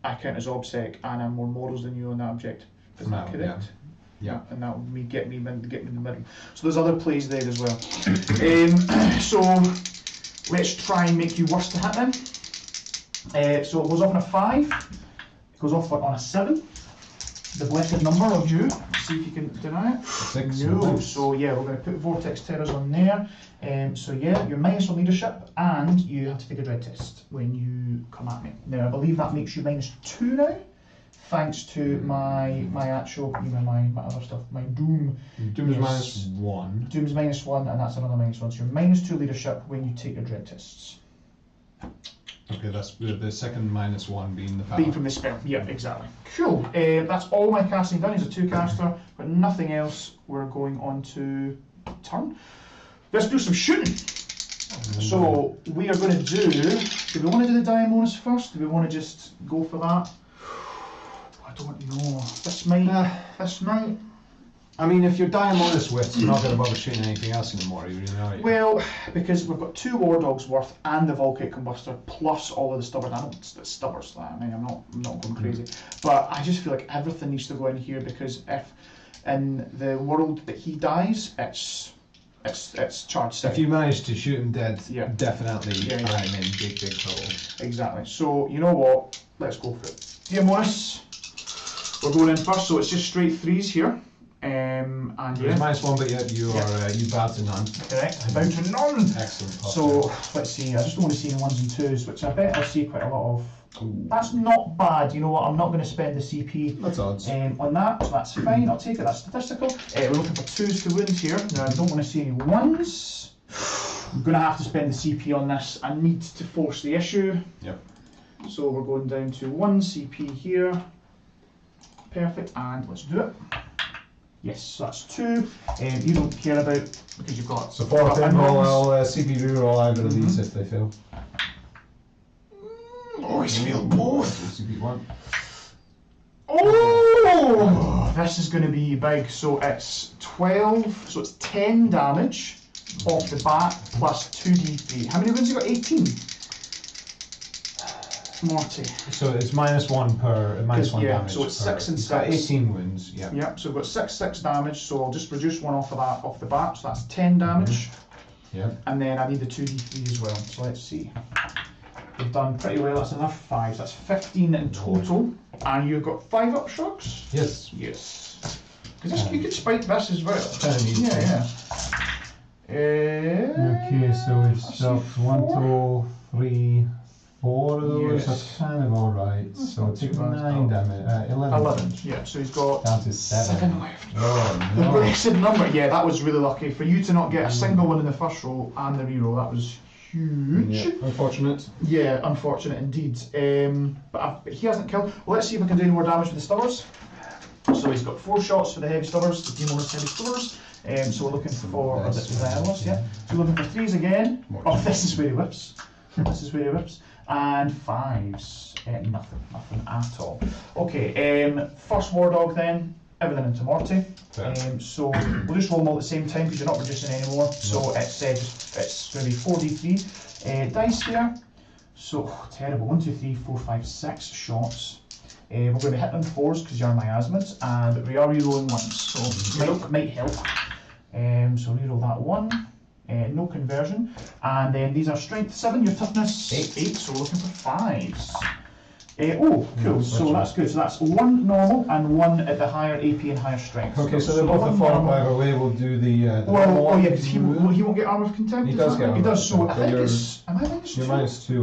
I count as obsec, and I'm more models than you on that object. Is that correct? Yeah. And that would get me in the middle. So there's other plays there as well. So let's try and make you worse to hit then. So it goes off on a 5, it goes off on a 7, the blessed number of you. See if you can deny it. 6. No. So yeah, we're going to put Vortex Terrors on there. So yeah, you're minus on leadership, and you have to take a dread test when you come at me. Now I believe that makes you minus 2 now, thanks to my actual, my other stuff, my Doom. Doom is minus 1. Doom's minus 1, and that's another minus 1. So you're minus 2 leadership when you take your dread tests. Okay, that's the second minus 1 being the power. Being from the spell, yeah, exactly. Cool. That's all my casting done. He's a 2-caster, but nothing else. We're going on to turn. Let's do some shooting. So we are going to do we want to do the Diamonus first? Do we want to just go for that? I don't know. This might. I mean, if you're Diamonus with, you're not going to bother shooting anything else anymore, you really are. Well, because we've got 2 War Dogs worth and the Volcanic Combustor plus all of the Stubbers. I know it's Stubbers, I mean, I'm not going crazy. But I just feel like everything needs to go in here, because if in the world that he dies, it's charge 7. If you manage to shoot him dead, definitely I'm in big trouble. Exactly. So, you know what? Let's go for it. Diamonus, we're going in first, so it's just straight 3s here. And There's yeah. -1, but yet you are you bow to none. Correct. Bow to none. Excellent. So let's see. I just don't want to see any 1s and 2s, which I bet I'll see quite a lot of. Ooh. That's not bad. You know what? I'm not going to spend the CP That's odds. on that, so that's fine. I'll take it. That's statistical. We're looking for 2s to wound here. Now I don't want to see any 1s. I'm going to have to spend the CP on this. I need to force the issue. Yep. So we're going down to 1 CP here. Perfect, and let's do it. Yes, so that's 2. You don't care about because you've got. So 4 of them, I'll CP reroll either of these if they fail. Always fail both. CP 1. Oh, this is going to be big. So it's 12. So it's 10 damage off the bat plus 2d3. How many wounds you got? 18. Morty. So it's -1 per -1 yeah, damage. so it's per, 6 and he's got 6. 18 wounds. Yeah. Yep. So we've got 6 damage. So I'll just reduce 1 off of that off the bat. So that's 10 damage. Yeah. And then I need the 2d3 as well. So let's see. We've done pretty well. That's another 5. That's 15 in total. And you've got 5 up shrugs? Yes. Yes. Because you could spike this as well. Yeah. Okay, so we've stopped 1, 2, 3, 4 of those. Yes. That's kind of alright. So not take too bad. 9 damage. 11. 11. Yeah, so he's got Down to 7. left. Oh The no. blessed number. Yeah, that was really lucky. For you to not get a single one in the first roll and the reroll, that was huge. Yeah. Unfortunate. Yeah, unfortunate indeed. But he hasn't killed. Well, let's see if we can do any more damage with the stubbers. So he's got 4 shots for the heavy stubbers, the demorous heavy stubbers. So we're looking for yeah. So we're looking for 3s again. Oh, this is where he whips. This is where he whips. And 5s. Nothing at all. Okay. First war dog then. Everything into Morty. So we'll just roll them all at the same time because you're not reducing anymore. So it's going to be 4d3 dice here. So terrible. 1, 2, 3, 4, 5, 6 shots. We're going to hit them 4s because you're miasmids, and we are rerolling 1s, so might help. So reroll that 1. No conversion. And then these are strength 7, your toughness 8, so we're looking for 5s. Oh, cool, so that's good. So that's 1 normal and 1 at the higher AP and higher strength. Okay, so they're both a 4 either way. We'll do the. Oh yeah, because he won't get armor of contempt. He does get armor. He does, so I But think you're- it's. Am I -2? You're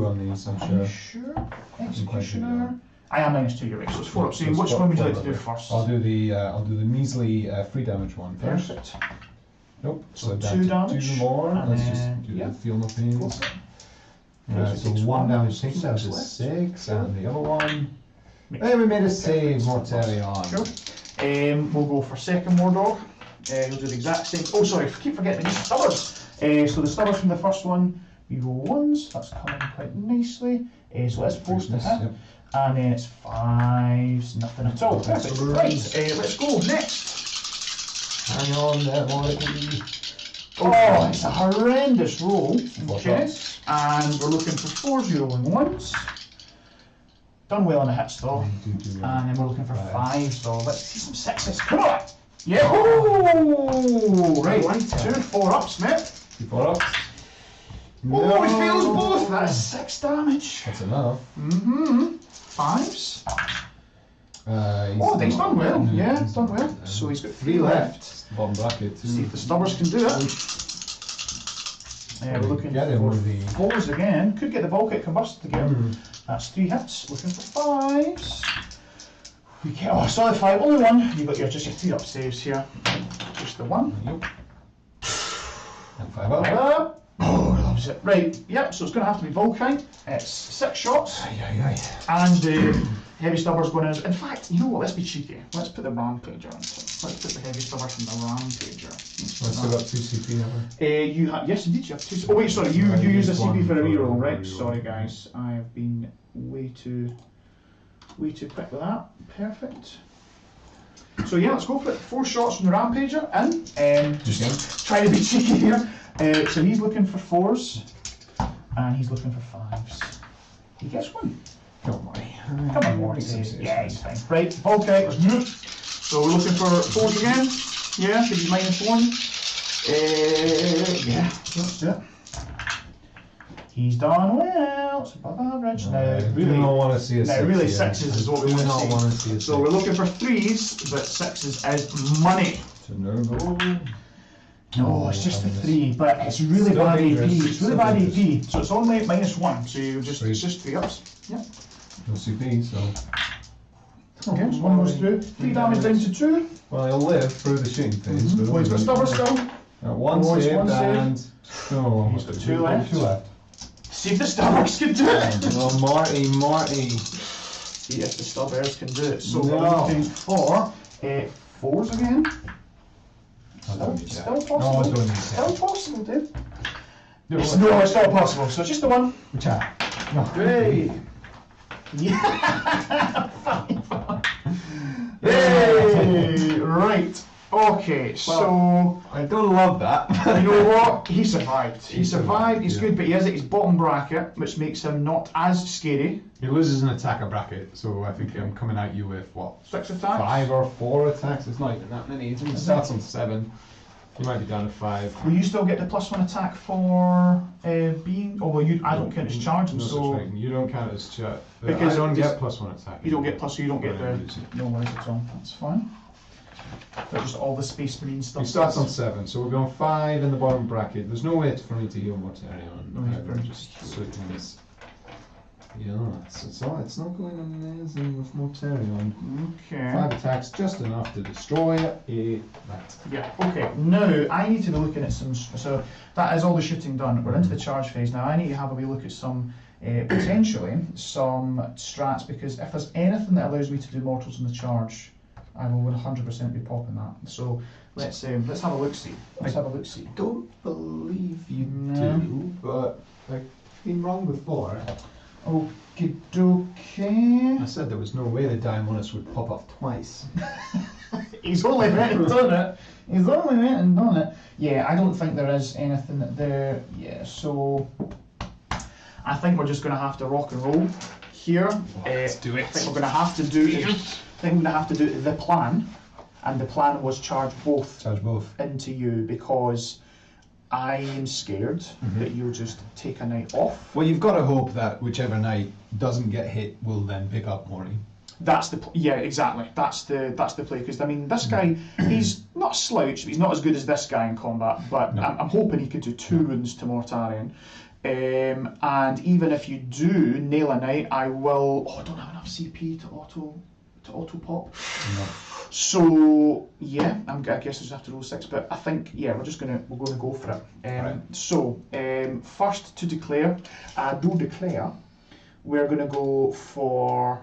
-2 on these, I'm Are sure. you sure? Executioner. sure. I am -2, you're right, so it's 4 up. So So it's which four- one would you four like to do up. first? I'll do the measly 3 damage one first. Perfect. Nope. So So 2 down to damage, 2 more. and Let's then- just do yeah. the feel no pain. Go for it. Right, so Takes 1 damage six takes down to left. 6, and the other one. Make- Hey, we made a save, Mortarion. Sure. We'll go for second war dog. We'll do the exact same. Oh, sorry, I keep forgetting these stubbers. So the stubbers from the first one, we roll 1s. That's coming quite nicely. So let's force the hit. Yep. And then it's 5s, nothing at all. Perfect. Right, let's go. Next. Hang on there, Morty. Oh, it's a horrendous roll. Okay. Four And we're looking for 4s, you're rolling 1s. Done well on the hits though. And then we're looking for 5s though. Let's see some 6s. Come on! Yeah! Oh! Right, 2 4-ups, mate. 2 4-ups. Oh, he fails both! That's 6 damage. That's enough. 5s. He's Oh, he's done well. no, Yeah, he's done well. done. So he's got 3 left. Bottom bracket too. See if the stubbers can do it. We're looking Get him for with the 4s again. Could get the bulkhead combusted again. That's 3 hits. Looking for 5s. We get, oh, solid 5. Only 1. You got your 3-up saves here. Just the 1. Yep. And 5 up. Oh, loves it. Right. Yep. So it's going to have to be Volkite. It's 6 shots. Aye. And heavy stubbers going in. In fact, you know what? Let's be cheeky. Let's put the rampager on. Let's put the heavy stubbers from the rampager. I've still got 2 CP, have I? You have, yes, indeed. You have 2. Oh wait, sorry. You use a CP for a reroll, right? Sorry, guys. I've been way too quick with that. Perfect. So yeah, let's go for it. 4 shots from the rampager in. Just Trying to be cheeky here. So he's looking for 4s, and he's looking for 5s. He gets 1. Don't worry. Come on, Morty. Yeah, he's fine. Right, okay, let's do it. So we're looking for 4s again. Yeah, should be -1. Yeah, let's do it. He's done well. It's above average. Now, We do not want to see a 6. now really here. 6s is what we do want not to want to see. see a So we're looking for 3s, but 6s is money. to Nurgle. No, it's just the 3, but it's really Still bad dangerous, AP. It's really still bad dangerous. AP. So it's only -1. So you just Sweet. it's just 3 ups. Yeah. No CP, so. Okay, so 1 goes through. 3 damage down to 2. Well, he'll live through the shooting phase. But Well, he's got stubborn still. One Oh, he's save one save. and. Oh, He's got 2 left. 2 left. See if the Starbucks can do it. Oh, Marty. See if the Starbucks can do it. So No. we're looking for 4s again. Don't Still need that. possible. No, I don't need that. Still possible, dude. No, It's not possible. So it's just the 1. Chat. No. Hey! Yeah! Hey! Right. Okay, so I don't love that. you know what? He survived. He survived. He's good, but he is at his bottom bracket, which makes him not as scary. He loses an attacker bracket, so I think I'm coming at you with what? 6 attacks. 5 or 4 attacks? It's not even that many. It only starts on 7. You might be down to 5. Will you still get the +1 attack for being? Oh well, I don't count as charging, No such so thing. You don't count as chat. Because I don't this- get +1 attack. you don't get plus. So you don't get Yeah, the. No worries at all. That's fine. But just all the Space Marine stuff. He starts on 7, so we're going 5 in the bottom bracket. There's no way for me to heal Mortarion. No, he's I'm brilliant. just switching this. Yeah, it's not going amazing with Mortarion. Okay. 5 attacks, just enough to destroy it. Yeah, okay. Now, I need to be looking at some... So, that is all the shooting done. We're into the charge phase now. I need to have a wee look at some, potentially, some strats, because if there's anything that allows me to do mortals in the charge, I will 100% be popping that. So, let's have a look-see. Let's have a look-see. Don't believe you No. do, but I've been wrong before. Okie dokie. I said there was no way the Daemonus would pop off twice. He's only went and done it. He's only went and done it. Yeah, I don't think there is anything there. Yeah, so I think we're just going to have to rock and roll here. Let's do it. I think we're going to have to do. The plan, and the plan was charge both Charge both. into you because I am scared that you'll just take a night off. Well, you've got to hope that whichever knight doesn't get hit will then pick up Mori. That's the yeah, exactly. That's the play because I mean this guy he's not a slouch, but he's not as good as this guy in combat. But No. I'm hoping he could do 2 wounds to Mortarion. And even if you do nail a knight, I will. Oh, I don't have enough CP to auto pop. No. So yeah, I guess I just have to roll 6. But I think yeah, we're gonna go for it. Right. So first to declare, we're gonna go for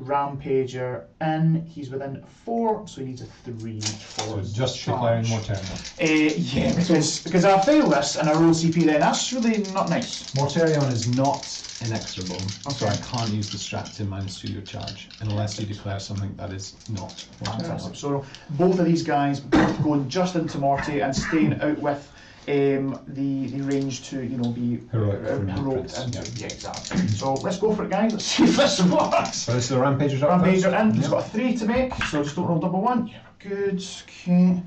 Rampager in. He's within 4, so he needs a 3 for So his just charge. declaring Mortarion. Yeah, because I fail this and I roll CP then. That's really not nice. Mortarion is not inexorable, so Okay. I can't use the strat to -2 your charge unless you declare something that is not Fantastic. Mortarion. So both of these guys both going just into Morty and staying out with the range to be Heroic from heroic Prince, into. Yeah, exactly. So let's go for it, guys. Let's see if this works. So this is the Rampager's up first? Rampager in. He's Yep. got a 3 to make, so just don't roll double 1. Yeah, good. Okay.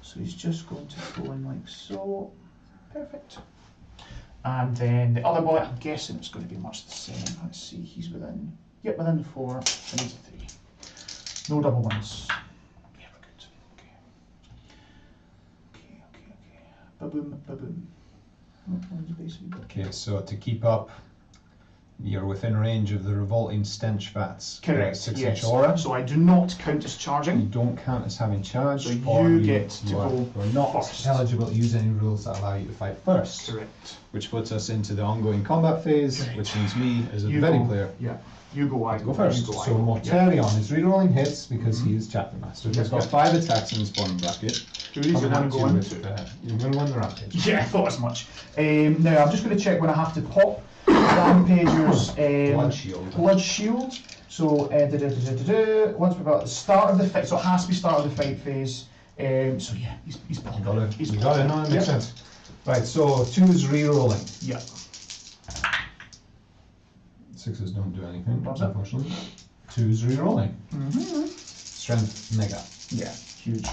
So he's just going to go in like so. Perfect. And then the other boy, I'm guessing it's going to be much the same. Let's see, he's within. Yep, within 4. And he's a 3. No double 1s. Yeah, we're good. Okay. Ba-boom, ba-boom. What one's basically got? Okay, so to keep up, you're within range of the revolting stench vats. Correct. 6-inch Yes. aura. So I do not count as You charging. don't count as having charge. So or you get to are- go You're not first. eligible to use any rules that allow you to fight first. Correct. Which puts us into the ongoing combat phase, Correct. which means me as a You vetting go. player Yeah. You go. I go first. You go, I So go. Mortarion is rerolling hits because he is chapter master. He's got 5 attacks in his bottom bracket. Who do you Coming want at to you go with, into? you're going to win the rampage. Yeah, I thought as much. Now I'm just going to check when I have to pop Rampager's blood shield. So once we've got the start of the fight, so it has to be start of the fight phase. So yeah, he's You got it. He's You got it. No, it makes Yep. sense. Right. So 2 is rerolling. Yeah. 6s don't do anything, What's that? unfortunately. 2 is rerolling. Mm-hmm. Strength mega. Yeah, huge.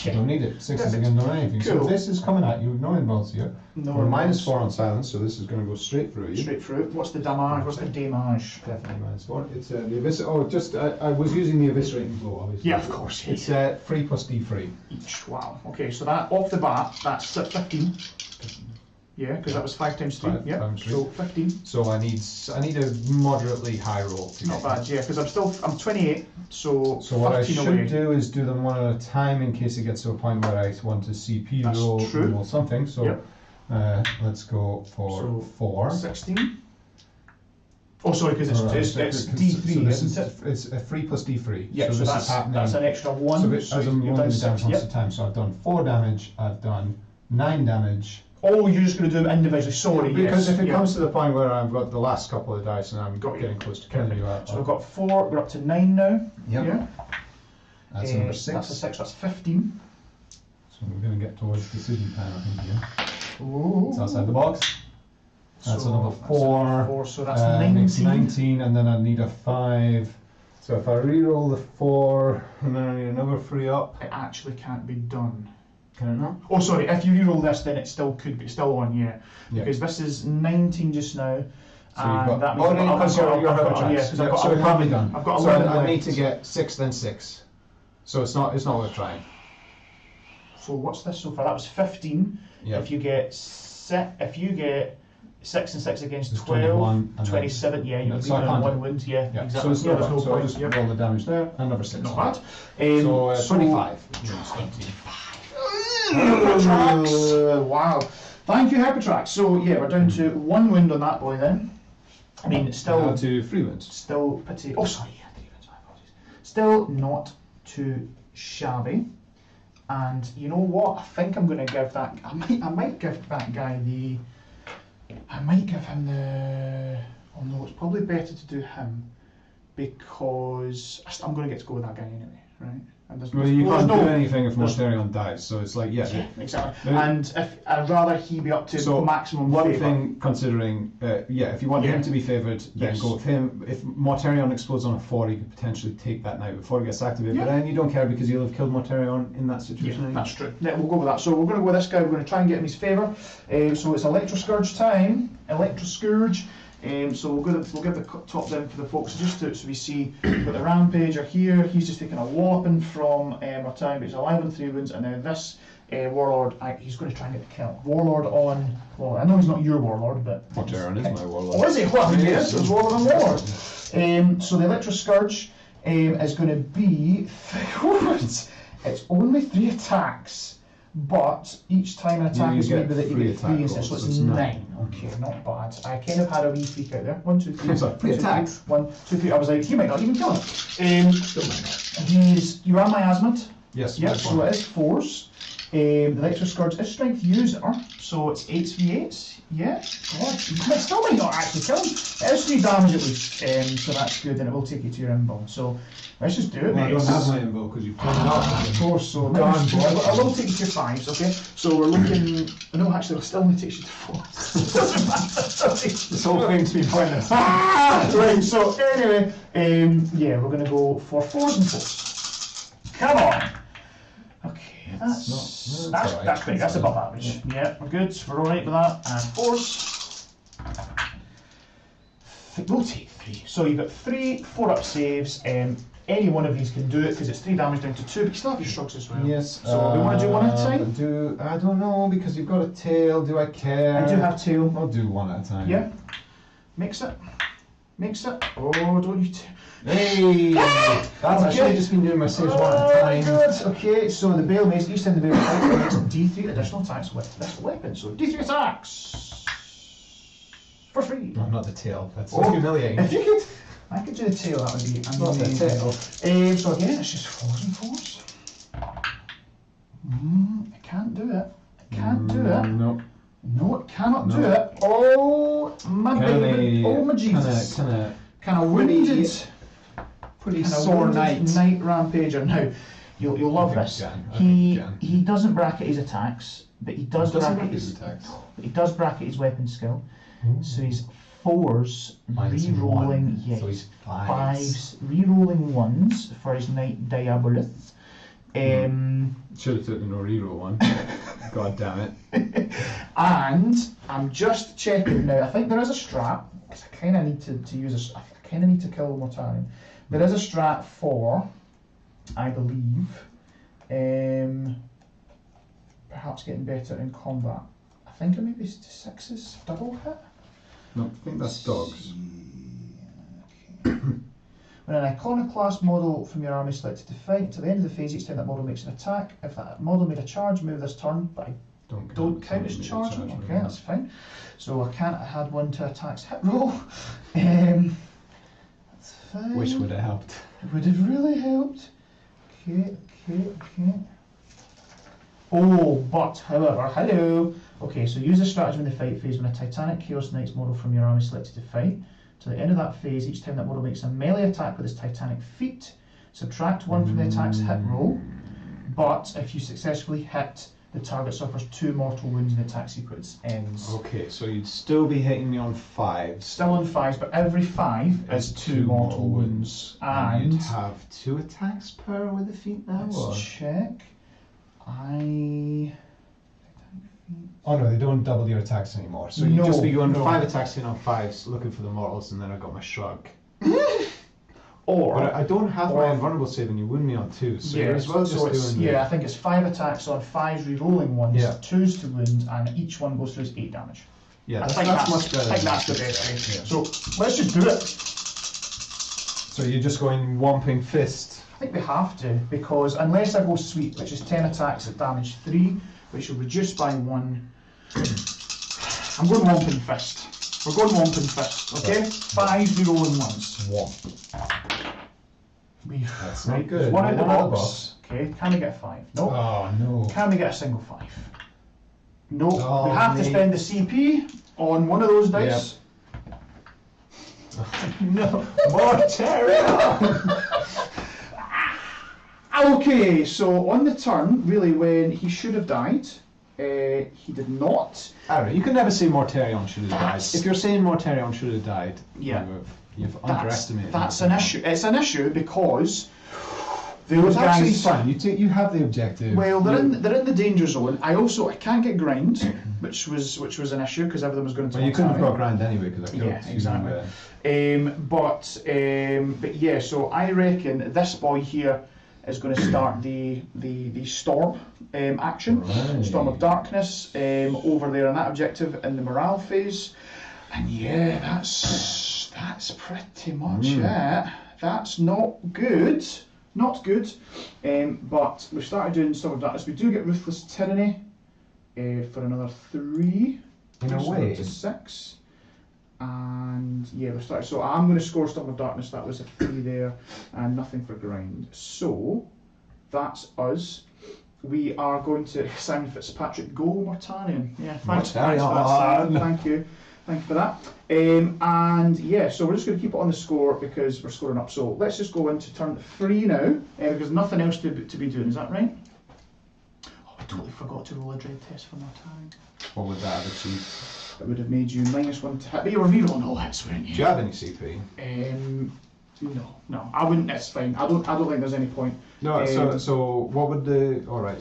You don't need it. 6 is again, not anything. Cool. So this is coming at you with no involves here. No. We're -4 on silence, so this is going to go straight through you. Straight through. What's the damage? What's the damage? Definitely -4. It's the eviscer. Oh, just I was using the eviscerating blow, obviously. Yeah, of course. It's 3 plus D3 each. Wow. Okay, so that off the bat, that's 15. Yeah, because that was 5 times 3. 5 Yeah. times 3. So 15. So I need a moderately high roll to Not get bad. Yeah, because I'm 28. So what I 15 should away. do is do them one at a time in case it gets to a point where I want to CP That's roll true. roll something. So Yep. let's go for So 4. 16. Oh, sorry, because it's D3, so this isn't it? It's a 3 plus D3. Yeah, so this that's is happening. that's an extra 1. So as I'm you've rolling done it down 6. once Yep. at a time. So I've done 4 damage. I've done 9 damage. Oh, you're just going to do them individually. Sorry, Because yes. if it yeah. comes to the point where I've got the last couple of dice and I'm Got you. getting close to killing you, So we've got 4. We're up to 9 now. Yep. Yeah. That's number That's 6. a 6. That's 15. So we're going to get towards decision time, I think, here. Oh. It's outside the box. That's So another that's 4. 4. So that's Makes 19. 19, and then I need a 5. So if I re-roll the 4, and then I need another 3 up. It actually can't be done. Can it not? Oh, sorry. If you reroll this, then it still could be still on. Yeah. Yeah. Because this is 19 just now. So you've got. that means Oh, no, because you're I've have a got- chance. yeah, 'cause I've Yeah, got so it can't be 11. done. I've got So 11 I need left. to get 6, then 6. So it's not worth trying. So what's this so far? That was 15. Yeah. If you get 6 and 6 against It's 12, 21, and then- 27. Yeah, you'll Yeah, be so I on can't 1 do- wound. Yeah, Yeah. exactly. So it's yeah, not there's bad. no So I point. just Yep. roll the damage there, and number 6. Not bad. So 25. Wow. Thank you, Herpetrax. So yeah, we're down to 1 wound on that boy then. I mean, it's still Down to 3 wounds. still pretty. Oh, sorry, yeah, 3 wounds. My apologies. Still not too shabby. And you know what? I think I'm going to give that. I might give that guy the. I might give him the. Oh no, it's probably better to do him because I'm going to get to go with that guy anyway, right? And there's, Well, you there's can't no, do anything if there's- Mortarion dies, so it's like, yeah. Yeah, exactly. Yeah. And if I'd rather he be up to So, maximum One favour. thing considering, if you want Yeah. him to be favoured, then Yes. go with him. If Mortarion explodes on a 4, you could potentially take that now before it gets activated. Yeah. But then you don't care because you'll have killed Mortarion in that Yeah, situation. anyway. that's true. Yeah, we'll go with that. So we're going to go with this guy. We're going to try and get him his favour. So it's Electro Scourge time. Electro Scourge. So we'll give the top down for the folks just so we see. We've got the Rampager here. He's just taking a whopping from our time, but he's alive on 3 wounds. And now this Warlord, he's going to try and get the kill. Warlord on. Well, I know he's not your Warlord, but. Mortarion is my warlord. Oh, is he? Well, he Yes. is. It's Warlord on Warlord. So the Electro Scourge is going to be. It's only 3 attacks, but each time an attack You is made get with it, you 3 get 3 attack instead, rolls, so it's so it's 9. 9. Okay, not bad. I kind of had a wee freak out there. 1, 2, 3. Sorry, 3 attacks. 1, 2, 3. I was like, he might not even kill him. Still minor. You are miasmate. Yes, Yep, my so one. it is 4s. The Electro Scourge is Strength User, so it's 8v8s. Yeah, God, it still might not actually kill him. It is 3 damage at least, so that's good, and it will take you to your inbound. So let's just do it, Well, I mate. don't have my invo because you pulled it out. Of course, so Go on, boy. I will take you to 5s, okay? So we're looking. No, actually, it still only takes you to 4s. Doesn't matter. This whole thing's been pointless. Right, so anyway, yeah, we're going to go for 4s and 4s. Come on. Okay, that's alright. that's great. That's above average. Yeah, we're good. We're all right with that. And 4s. We'll take 3. So you've got 3 4-up saves. Any one of these can do it because it's 3 damage down to 2, but you still have your shrugs as well. Yes. So we want to do one at a time? I don't know because you've got a tail. Do I care? I do have 2. I'll do 1 at a time. Yeah. Mix it. Mix it. Oh, don't you? Hey! I should have just been doing my saves 1 at a time. Good. Okay, so the Bale Mace, each time the Bale Mace makes D3 additional attacks with this weapon. So D3 attacks for free. No, not the tail. That's Oh, humiliating. If you could, I could do the tail. That would be Not the amazing. tail. So again, it's just 4s and 4s. I can't do it. I can't do it. No. No, it cannot do No. it. Oh my baby. Oh my Jesus. Kind of wounded. Pretty Kinda sore wounded night. Night Rampager. Now, you'll love I think this. you can. I think you can. He doesn't bracket his attacks, but he does Doesn't bracket bracket his his attacks. But he does bracket his weapon skill. So he's 4s, Minus re-rolling, 1, yes, so he's 5s, re-rolling 1s for his Knight Diabolus, Should have took the no reroll one. God damn it. And I'm just checking now. I think there is a strat because I kind of need to use a. I kind of need to kill Mortarion. There is a strat for, I believe, perhaps getting better in combat. I think it may be 6s double hit. No, I think that's dogs. When an iconoclast model from your army is selected to fight, to the end of the phase, each time that model makes an attack, if that model made a charge move this turn, but I don't count as charging, okay, that's fine. So I can't add one to attack's hit roll. That's fine. Which would have helped. It would have really helped. Okay. Oh, but however, hello. Okay, so use the strategy in the fight phase when a Titanic Chaos Knights model from your army is selected to fight. To the end of that phase, each time that model makes a melee attack with its Titanic feat, subtract 1 from the attack's hit roll. But if you successfully hit, the target suffers 2 mortal wounds and the attack sequence ends. Okay, so you'd still be hitting me on 5s. Still on 5s, but every 5 is 2 mortal wounds. And you'd have 2 attacks per with the feat now? Let's check. Oh no, they don't double your attacks anymore. So you'd just be going 5 attacks in on 5s, looking for the mortals, and then I got my shrug. But I don't have my invulnerable save, and you wound me on 2, so you're as well just doing... I think it's 5 attacks on 5s re-rolling ones, 2s to wound, and each one goes through as 8 damage. Yeah, that's much better. I think that's the best way. Yeah. So let's just do it. So you're just going Whomping Fist? I think we have to, because unless I go Sweep, which is 10 attacks at damage 3, which will reduce by 1. I'm going Whomping Fist. We're going Whomping Fist, okay? 5 re-rolling ones. That's not good. 1 in the box. Okay, can we get 5? No. Oh no. Can we get a single 5? No. Oh, we have to spend the CP on one of those dice. No. Mortarion! Okay, so on the turn, really, when he should have died, he did not. Alright, you can never say Mortarion should have died. If you're saying Mortarion should have died, you've underestimated. That's an issue. It's an issue because those actually guys. Fine. You have the objective. Well, they're in the danger zone. I can't get grind, which was an issue because everything was going to. Well, you couldn't have got grind anyway because I killed. Yeah, exactly. But yeah, so I reckon this boy here is going to start the storm action, Storm of Darkness over there on that objective in the morale phase, and yeah, that's pretty much it. That's not good, but we started doing Storm of Darkness. We do get Ruthless Tyranny for another 3. In a way, to 6. And yeah, we started. So I'm going to score Storm of Darkness. That was a 3 there, and nothing for grind. So that's us. We are going to Simon Fitzpatrick go Mortarion. Yeah, thanks. Thank you for that. And yeah, so we're just going to keep it on the score because we're scoring up. So let's just go into turn 3 now because nothing else to be doing. Is that right? Oh, I totally forgot to roll a dread test for Mortarion. What would that have achieved? It would have made you -1 to hit. But you were rerolling all hits, weren't you? Do you have any CP? No, I wouldn't. It's fine. I don't think there's any point. No. So what would the? All right.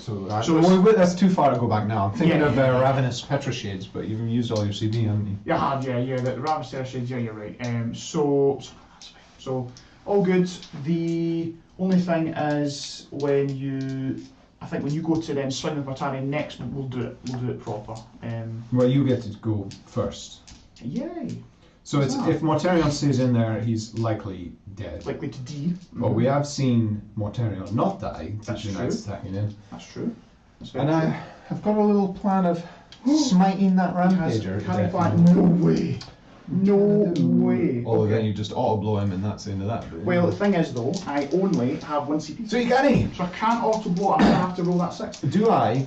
That's too far to go back now. I'm thinking of Ravenous Petroshades, but you've used all your CP, haven't you? Yeah. The Ravenous Petroshades. Yeah, you're right. So that's fine. So all good. The only thing is I think when you go to then swing with Mortarion next, we'll do it proper. Well, you get to go first. Yay! So if Mortarion stays in there, he's likely dead. Likely to D. But we have seen Mortarion not die. That's true. Attacking in. That's true. And I have got a little plan of smiting that rampager. No way. Oh, then you just auto blow him, and that's the end of that. Well, the thing is though, I only have 1 CP. So you can't. So I can't auto blow. I'm gonna have to roll that 6. Do I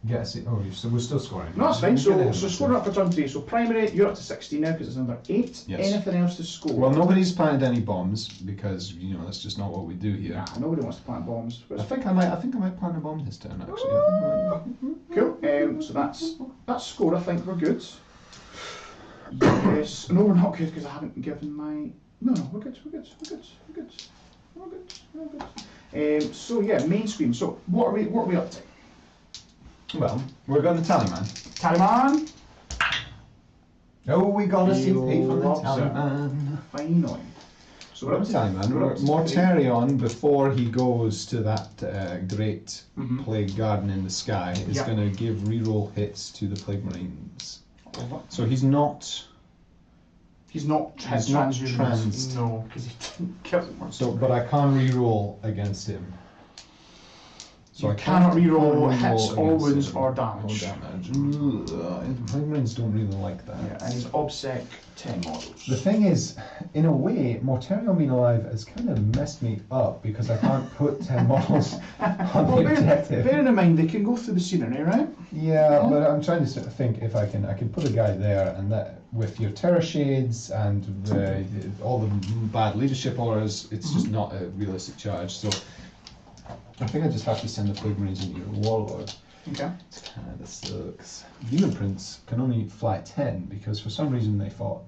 get a CP? Oh, we're still scoring. No, that's fine. So scoring up for turn 3. So primary, you're up to 16 now because it's under 8. Yes. Anything else to score? Well, nobody's planted any bombs because that's just not what we do here. Yeah, nobody wants to plant bombs. I think I might plant a bomb this turn actually. Cool. So that's score. I think we're good. Yes. No, we're not good because I haven't given my. No, we're good. all good, all good. So yeah, main screen. So what are we up to? Well, we're going to Tallyman. Tallyman. Oh, we got a sneak He peek from the loves it. Tallyman. Finally. So we're up to Tallyman. Mortarion, before he goes to that great plague garden in the sky, is Yep. going to give reroll hits to the plague marines. So he's not. He's not He's not transhumans. transed. No, because he didn't kill them. So, but I can't reroll against him. So You I cannot can't reroll reroll hits or against wounds him. or damage. Plague marines don't really like that. Yeah, and he's obsec 10 models. The thing is, in a way, Mortarion being alive has kind of messed me up because I can't put 10 models on Well, the objective. bearing in mind they can go through the scenery, right? Yeah, but I'm trying to sort of think if I can put a guy there, and that with your terror shades and all the bad leadership auras, it's just not a realistic charge. So I think I just have to send the plague marines into your warlord. Okay. It kind of sucks. Demon Prince can only fly 10 because for some reason they thought,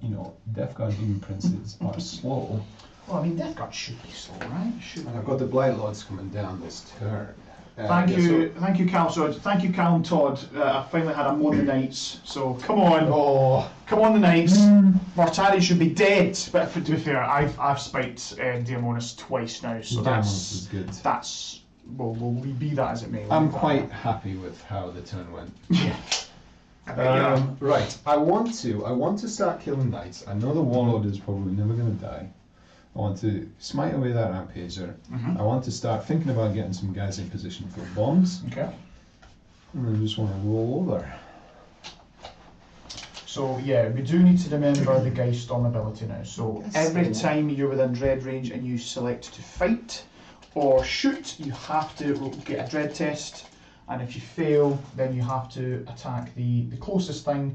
Death Guard Demon Princes are slow. Well, I mean, Death Guard should be slow, right? Should And I've got the Blight Lords coming down this turn. Thank you, Cal. So thank you, Cal and Todd. I finally had a moan the Knights. So come on, come on, the Knights. Mortari should be dead. But to be fair, I've spiked Diamonis twice now, so Diamonds is good. that's well, we be that as it may. I'm quite happy with how the turn went. Yeah. Right, I want to start killing knights. I know the warlord is probably never going to die. I want to smite away that rampager. I want to start thinking about getting some guys in position for bombs. Okay. And I just want to roll over. So yeah, we do need to remember the Geist Storm ability now. So Yes. every time you're within dread range and you select to fight or shoot, you have to get a dread test, and if you fail, then you have to attack the closest thing,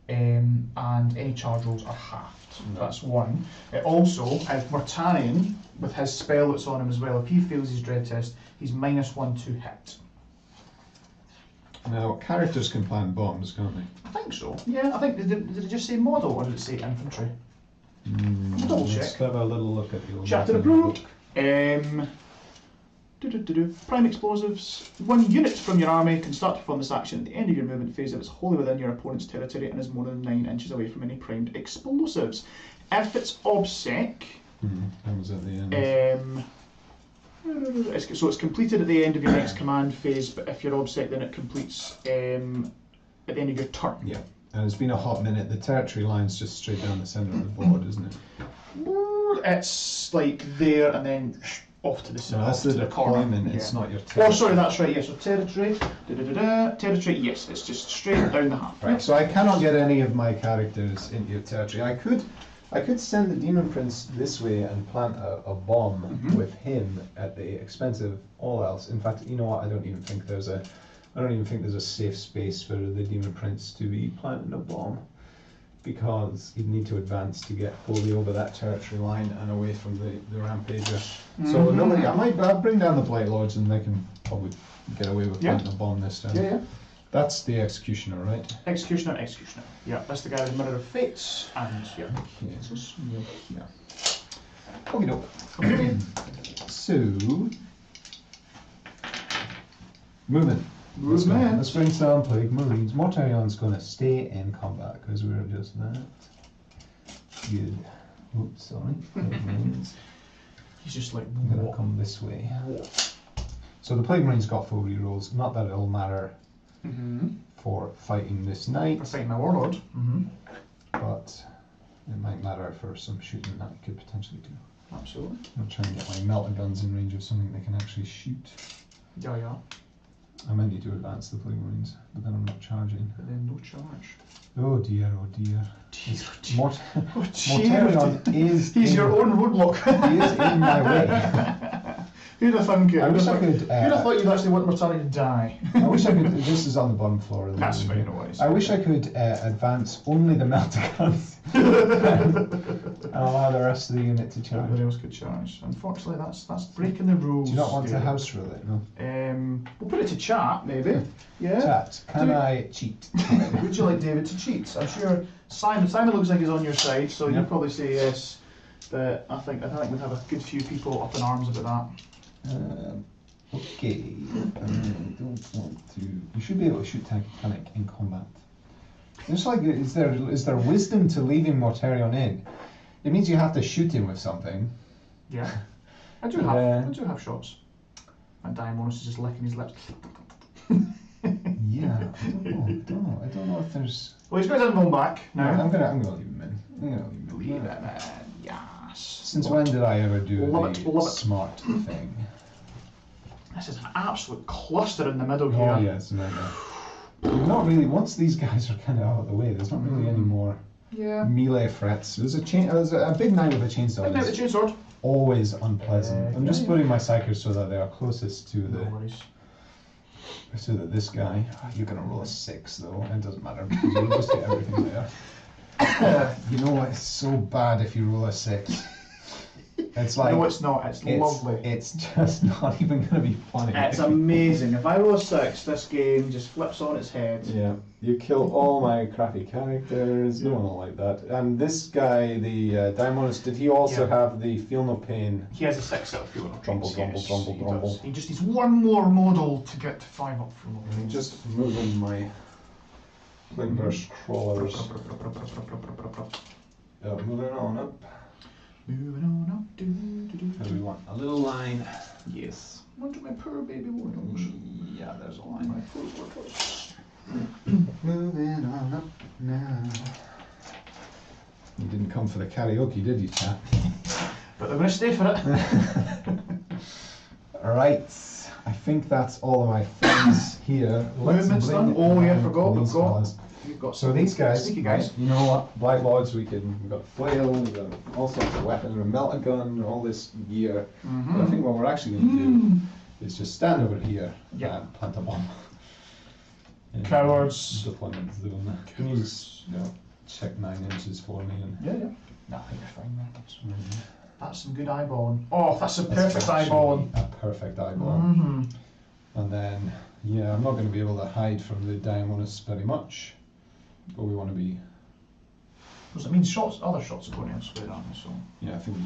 and any charge rolls are halved. That's one. Also, if Mortarion, with his spell that's on him as well, if he fails his dread test, he's -1 to hit. Now, characters can plant bombs, can't they? I think so. Yeah, I think did it just say model or did it say infantry? Double Let's check. have a little look at the old Chapter book. approved. Prime explosives. 1 unit from your army can start to perform this action at the end of your movement phase if it's wholly within your opponent's territory and is more than 9 inches away from any primed explosives. If it's obsec, That was at the end. so it's completed at the end of your next command phase, but if you're obsec, then it completes at the end of your turn. Yeah, and it's been a hot minute. The territory line's just straight down the centre of the board, isn't it? It's like there and then off to the side. No, that's the corner. deployment, Yeah. it's not your Oh, territory. sorry, that's right. Yes, so territory. Territory. Yes, it's just straight down the half. Right, so I cannot get any of my characters into your territory. I could send the Demon Prince this way and plant a bomb with him at the expense of all else. In fact, you know what? I don't even think there's a safe space for the Demon Prince to be planting a bomb, because he'd need to advance to get fully over that territory line and away from the rampager. So nobody. I'll bring down the Blight Lords and they can probably get away with planting a bomb this time. Yeah. That's the Executioner, right? Executioner. Yeah, that's the guy with Mirror of Fates, and yeah. Okay, doke. Okay. So, movement. Movement. The Springstone Plague Marines. Mortarion's going to stay in combat because we're just that. Good. Oops, sorry. Plague Marines. He's just like, I'm going to what? come this way. So the Plague Marines got full rerolls. Not that it'll matter for fighting this night, For fighting my warlord. but it might matter for some shooting that I could potentially do. Absolutely. I'm trying to get my melter guns in range of something they can actually shoot. Yeah. I might need to advance the Plague Marines, but then I'm not charging. But then no charge. Oh dear, oh dear. Oh, Mortarion is He's in, your own roadblock. He is in my way. Who'd have thunk it? I wish I Who'd could. have thought you'd actually want Mortari to die? I wish I could. This is on the bottom floor of the That's building. fine, no worries. I wish I could advance only the melter guns and allow the rest of the unit to charge. Everybody else could charge. Unfortunately, that's breaking the rules. Do you not want to David. house rule it? No. We'll put it to chat, maybe. Yeah. Chat. Can Do- I cheat? Would you like David to cheat? I'm sure Simon looks like he's on your side, so Yeah. you'll probably say yes. but I think we'd have a good few people up in arms about that. Okay. I don't want to. You should be able to shoot Titanic in combat. It's like, is there wisdom to leaving Mortarion in? It means you have to shoot him with something. Yeah, I do have shots. And Diamonus is just licking his lips. Yeah, I don't know if there's. Well, he's got his own back now. I'm gonna leave him in. Leave it in. Yes. Since when did I ever do Love the it. smart thing? This is an absolute cluster in the middle Oh here. yeah, it's a nightmare. Not really. Once these guys are kind of out of the way, there's not really any more melee threats. There's a big knight with a chainsaw. Big knight with a chainsword. Always unpleasant. I'm just putting my psychers so that they are closest to the. No worries. So that this guy, you're gonna roll a 6 though. It doesn't matter because you'll just get everything there. You know what? It's so bad if you roll a 6. It's like no, it's not. It's lovely. It's just not even gonna be funny. It's amazing. If I roll a 6, this game just flips on its head. Yeah, you kill all my crappy characters. No one will like that. And this guy, the Daemonus, did he also have the Feel No Pain? He has a 6 out of Feel No Pain. Trumble. He just needs one more model to get to 5 up Feel No Pain. Just moving my Flame Burst crawlers. Moving on up. Moving on up. And we want a little line. Yes. Want my poor baby warriors. Yeah, there's a line. My poor warriors. Moving on up now. You didn't come for the karaoke, did you, chat? But they're going to stay for it. Alright, I think that's all of my things here. Movement's done. Oh yeah, I forgot. We've got so these guys, sneaky guys. Right, you know what? Black Lords, we've got flail, we've got all sorts of weapons, we've got melt a gun, all this gear. But I think what we're actually going to do is just stand over here and plant a bomb. Cowards. Deployment zone. Can you just check 9 inches for me? And Yeah. No, I think you're fine, man. That's some good eyeballing. Oh, that's a perfect eyeballing. A perfect eyeball. And then, I'm not going to be able to hide from the Diamonus very much, but we want to be. Because it means other shots are going elsewhere, aren't they? So. Yeah, I think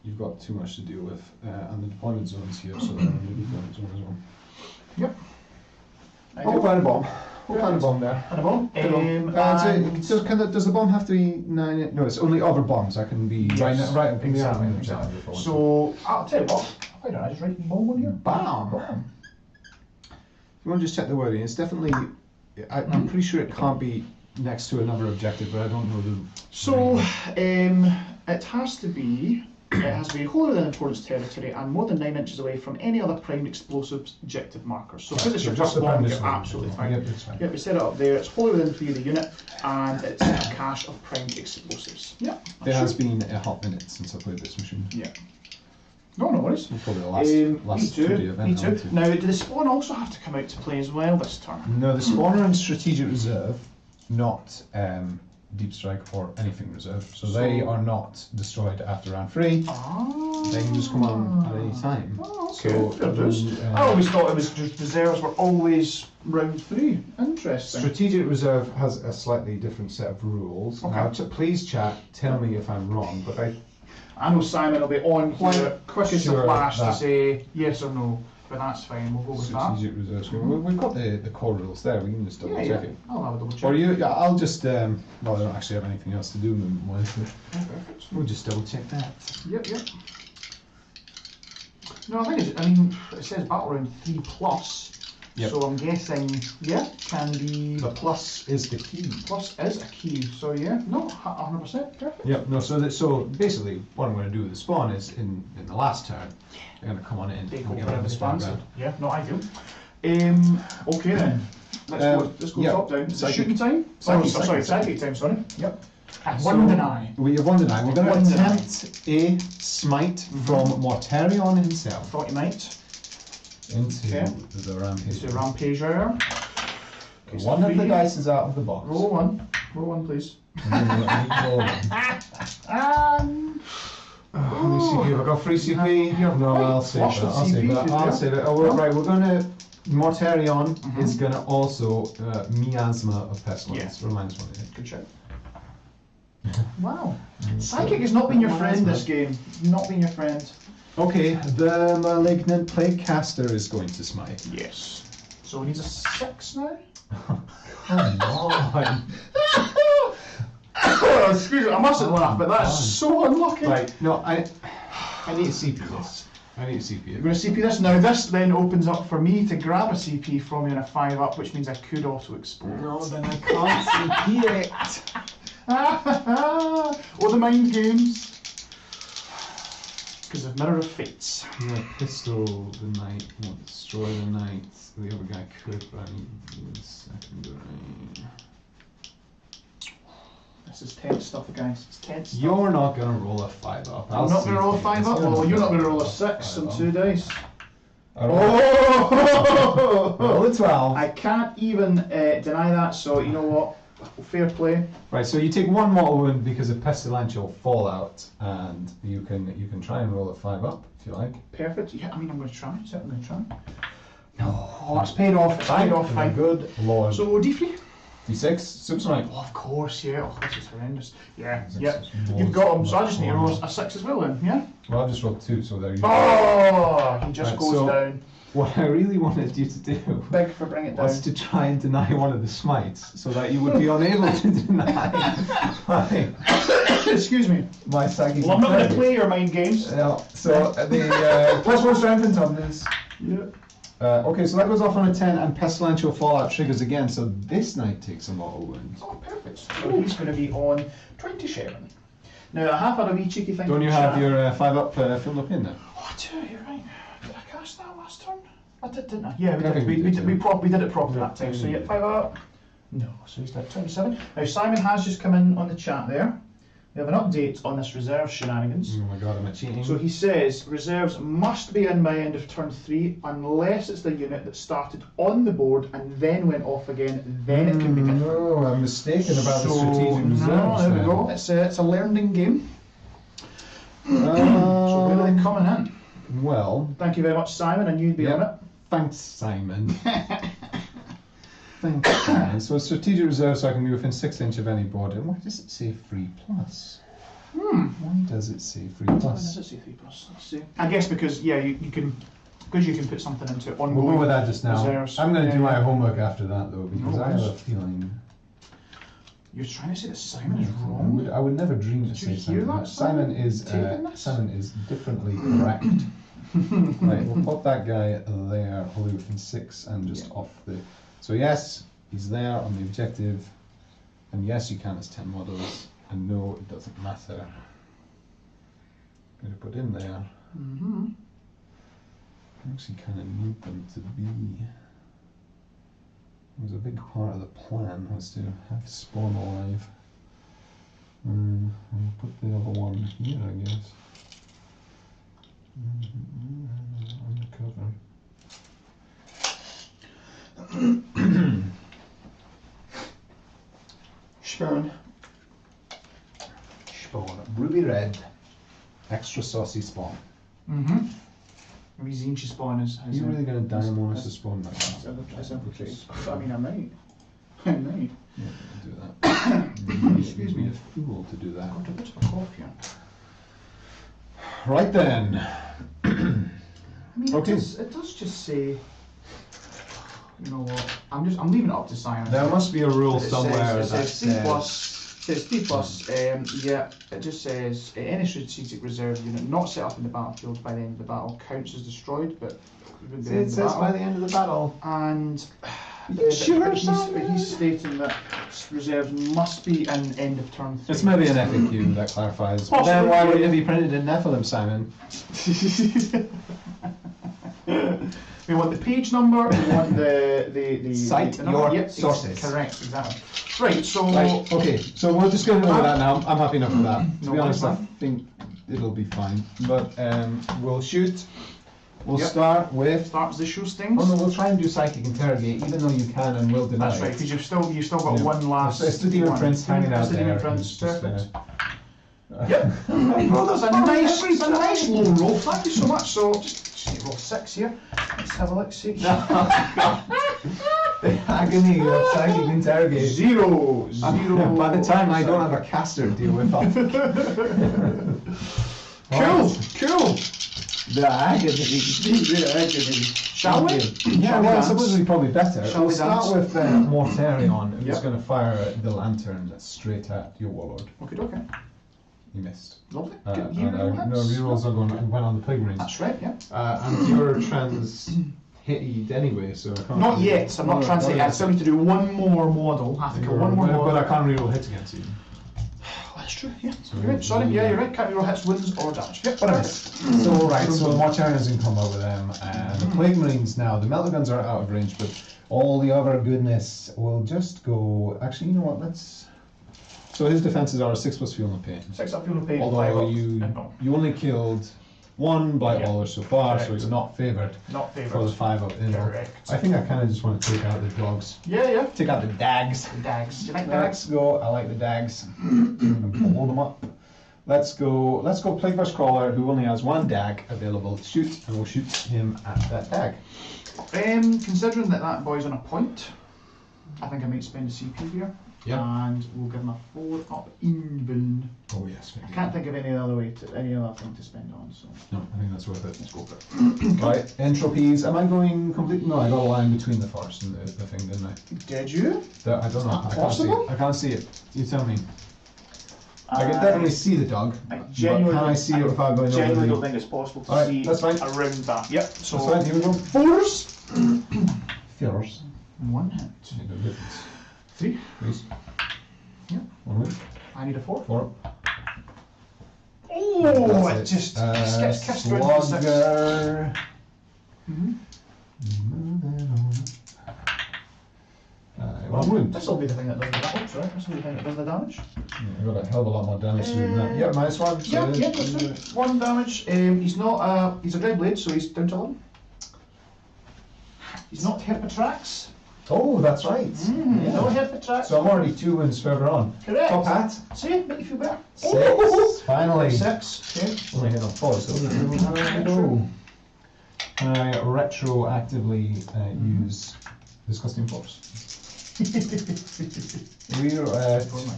you've got too much to deal with, and the deployment zones here, so they're going to be deployment zone as well. Yep. We'll plant a bomb. We'll plant a bomb there. And a bomb. Does the bomb have to be 9? No, it's only other bombs. I can be right. Exactly. So I'll tell you what. Why don't I just write bomb on here? Bam. You want to just check the wording? It's definitely. I'm pretty sure it can't be next to another objective, but I don't know the. So it has to be. It has to be wholly within opponent's territory and more than 9 inches away from any other primed explosive objective markers. So because it's your first bomb, you're absolutely fine. Yep, we set it up there. It's wholly within 3 of the unit, and it's a cache of primed explosives. Yeah. It has been a hot minute since I played this machine. Yeah. No worries. Probably the last event. Me too. Now, do the spawn also have to come out to play as well this turn? No, the spawner and strategic reserve, not deep strike or anything reserve. So they are not destroyed after round 3. They can just come on at any time. Oh, okay. So, I always thought it was just reserves were always round 3. Interesting. Strategic reserve has a slightly different set of rules. Okay. Now, please chat, tell me if I'm wrong, but I know Simon will be on here quick as a flash to say yes or no, but that's fine. We'll go with that. Strategic reserves. We've got the core rules there. We can just double check it. I'll have a double check. Or I'll just. Well, I don't actually have anything else to do. Perfect. We'll just double check that. Yep. No, I think it says battle round 3 plus. Yep. So I'm guessing, can be. The plus is the key. Plus is a key. So no, 100%. Perfect. Yep. No. So basically, what I'm going to do with the spawn is in the last turn, I'm going to come on in. Take and over get the spawn spawn. ground. Yeah. No, I do. Okay then. Let's go top down. Is it shooting time? Psychic time. Sorry. Yep. One deny. We have one deny. We're going to attempt a smite from Mortarion himself. Thought you might. Into the rampage. So rampage area. One of the dice is out of the box. Roll one, please. Let me see here. Have I got free CP? No, I'll save that. I'll save it. Oh, right. We're going to. Mortarion is going to also miasma of pestilence. Yeah. Reminds me. Good check. Wow. Psychic has not been your friend this game. Not been your friend. Okay, the Malignant Plague Caster is going to smite. Yes. So he needs a 6 now? Come on. Excuse me, I mustn't laugh, but that's so unlucky. Right, no, I need to CP this. I need to CP You're it. going to CP this. Now this then opens up for me to grab a CP from you in a 5 up, which means I could auto explode. No, then I can't CP it. Oh, the mind games. Because of Mirror of Fates. Yeah, pistol the knight, won't destroy the knight. The other guy could, but I need the secondary. This is tense stuff, guys. It's tense stuff. You're not going to roll a 5 up. I'm not going to roll a 5 up? Well, you're not going to roll a 6 and 2 dice. Oh! Roll a 12. I can't even deny that, so you know what? Fair play. Right, so you take 1 mortal wound because of pestilential fallout, and you can try and roll a 5 up if you like. Perfect. Yeah, I mean, I'm going to try. Certainly going to try. No. Oh, it's paid off. It's paid off. Fine. Good lord. So D3. D6, super strike. Oh, of course, yeah. Oh, this is horrendous. Yeah, Six yeah. is You've got him, so I just need to more. roll a 6 as well then, yeah? Well, I've just rolled 2, so there you go. Oh, he just Right, goes so- down. What I really wanted you to do Big for bring it down. was to try and deny one of the smites, so that you would be unable to deny Excuse me. my psychic. Well, I'm not going to integrity. play your mind games. No, so the +1 strength and toughness. Yeah. Okay, so that goes off on a 10, and pestilential fallout triggers again, so this knight takes a mortal wound. Oh, perfect. So he's going to be on 27. Now, I have had a wee cheeky thing. Don't in you the have chat. your 5 up filled up in there? Oh, I do, you're right. Did I cast that last turn? I did, didn't I? Yeah, we I did. think We we did, did, we, yeah. we did it properly that time. So, yeah, 5 up. No, so he's at 27. Now, Simon has just come in on the chat there. We have an update on this reserve shenanigans. Oh my god, am I cheating? So he says reserves must be in by end of turn 3 unless it's the unit that started on the board and then went off again. Then it can be different. No, I'm mistaken about the So, strategic reserves. no, there we then. go. It's a learning game. So where are they coming in? Well, Thank you very much, Simon. I knew you'd be Yep. on it. thanks, Simon. Thanks, Simon. So strategic reserve, so I can be within 6 inches of any border. Why does it say 3+? Why does it say 3+? Why does it say 3+? Let's see. I guess because you can put something into it. We'll Ongoing go with that just now. reserves. I'm going to do Yeah. my homework after that though, because No I have a worries. feeling. You're trying to say that Simon is wrong? I would never dream to Did say you hear Simon. that, Simon Simon? is Taking this? Simon is differently correct. Right, we'll pop that guy there, wholly within 6, and just off the. So yes, he's there on the objective, and yes, you count as 10 models, and no, it doesn't matter. I'm going to put in there. Mm-hmm. I actually kind of need them to be. It was a big part of the plan was to have Spawn alive. I'll put the other one here, I guess. Undercover. Spawn. Spawn. Ruby red. Extra saucy spawn. Mm-hmm. Maybe Zinchi spawn is. Are you really going to diamond us a spawn like that? That's implicated. I mean, I might. I might. Yeah, do that. Excuse me. Be a fool to do that. Got a bit of a cough here. Right then. I mean, Okay. it does just say. You know what? I'm leaving it up to Simon. There must be a rule It somewhere says, that it says C plus. It says C plus. Yeah, it just says any strategic reserve unit not set up in the battlefield by the end of the battle counts as destroyed, but could be the end It of the says battle. by the end of the battle. And you sure, but Simon? he's stating that reserves must be an end of turn 3. It's maybe an FAQ that clarifies. But Possibly, then why would yeah. it be printed in Nephilim, Simon? We want the page number. We want the Cite the number. your Yep, sources. Correct, exactly. Right. So. Right, okay, so we're just going to go with that now. I'm happy enough with that. To No be honest, I worries, think it'll be fine. But we'll shoot. We'll Yep. start with. Starts the shoe stings. Oh no, we'll try and do psychic interrogate, even though you can and will deny. That's right, because you've still got Yeah. one last. It's the Demon one. Prince hanging out It's the there. Demon Prince. He's just, Perfect. Yep. Well, that's a nice low roll. Thank you so much. So just roll 6 here. Let's have a look. See. The agony of trying to interrogate. Zero. By the time I don't have a caster to deal with, Cool. the agony. The agony. Shall we? Yeah, well, it's supposedly probably better. Shall We'll we start dance? with Mortarion, who's Yep. going to fire the lantern straight at your warlord. Okay. He missed. Lovely. And Good. You no rerolls are going went on the Plague Marines. That's right, yeah. And you're trans-hitted anyway, so I can't. Not yet. I'm not trying to say. I still need to do one more model. I have to kill one more model. But I can't reroll hits against you. That's true. Yeah. So You're right. Sorry. Yeah, you're right. Can't reroll hits, wins, or damage. Yep. Whatever. Perfect. So the Mortarions in combat with them, and the Plague Marines now. The Melta Guns are out of range, but all the other goodness will just go. Actually, you know what? Let's. So his defenses are 6+ fuel and pain. 6 up, fuel and pain. 5 Although up, you and no. only killed one Blight Yeah. Waller so far, so Correct. you're not favoured Not for the favourites. 5 up. You know. Correct. I think I kind of just want to take out the dogs. Yeah. Take out the dags. The dags. Do you like Let's dags? go. I like the dags. Hold them up. Let's go. Plague Burst Crawler, who only has one dag available to shoot, and we'll shoot him at that dag. Considering that boy's on a point, I think I might spend a CP here. Yeah. And we'll give him a 4 up even. Oh yes. I can't think of any other thing to spend on. So No, I think that's worth it. let's go for it. Right. Entropies. Am I going complete? No, I got a line between the forest and the thing, didn't I? Did you? I don't know. that I can't see it. possible? I can't see it. You tell me. I can definitely see the dog. I But genuinely, can I see it without going over genuinely the... don't think it's possible to Alright, see that's fine. around that. Yep. So That's fine, here we go. 4s. Fears. 1 hit. Make no difference. 3. Please. Yeah. 1 move. I need a 4. 4. Oh, That's it just it. gets kissed around the 6. Slugger. Mm-hmm. 1 wound. This will be the thing that does the damage, right? This will be the thing that does the damage. Yeah, got a hell of a lot more damage to do than that. Yeah, -1. So Yeah, it that's is- right. 1 damage. He's not. He's a Grey Blade, so he's down to 11. He's not Herpatrax. Oh, that's right. Yeah. No Herpatrax. So I'm already 2 wounds further on. Correct. Top hat. See, make you feel better. 6. Finally. 6. Okay. Only hit on 4, so there we go. Can I retroactively use Disgusting Force?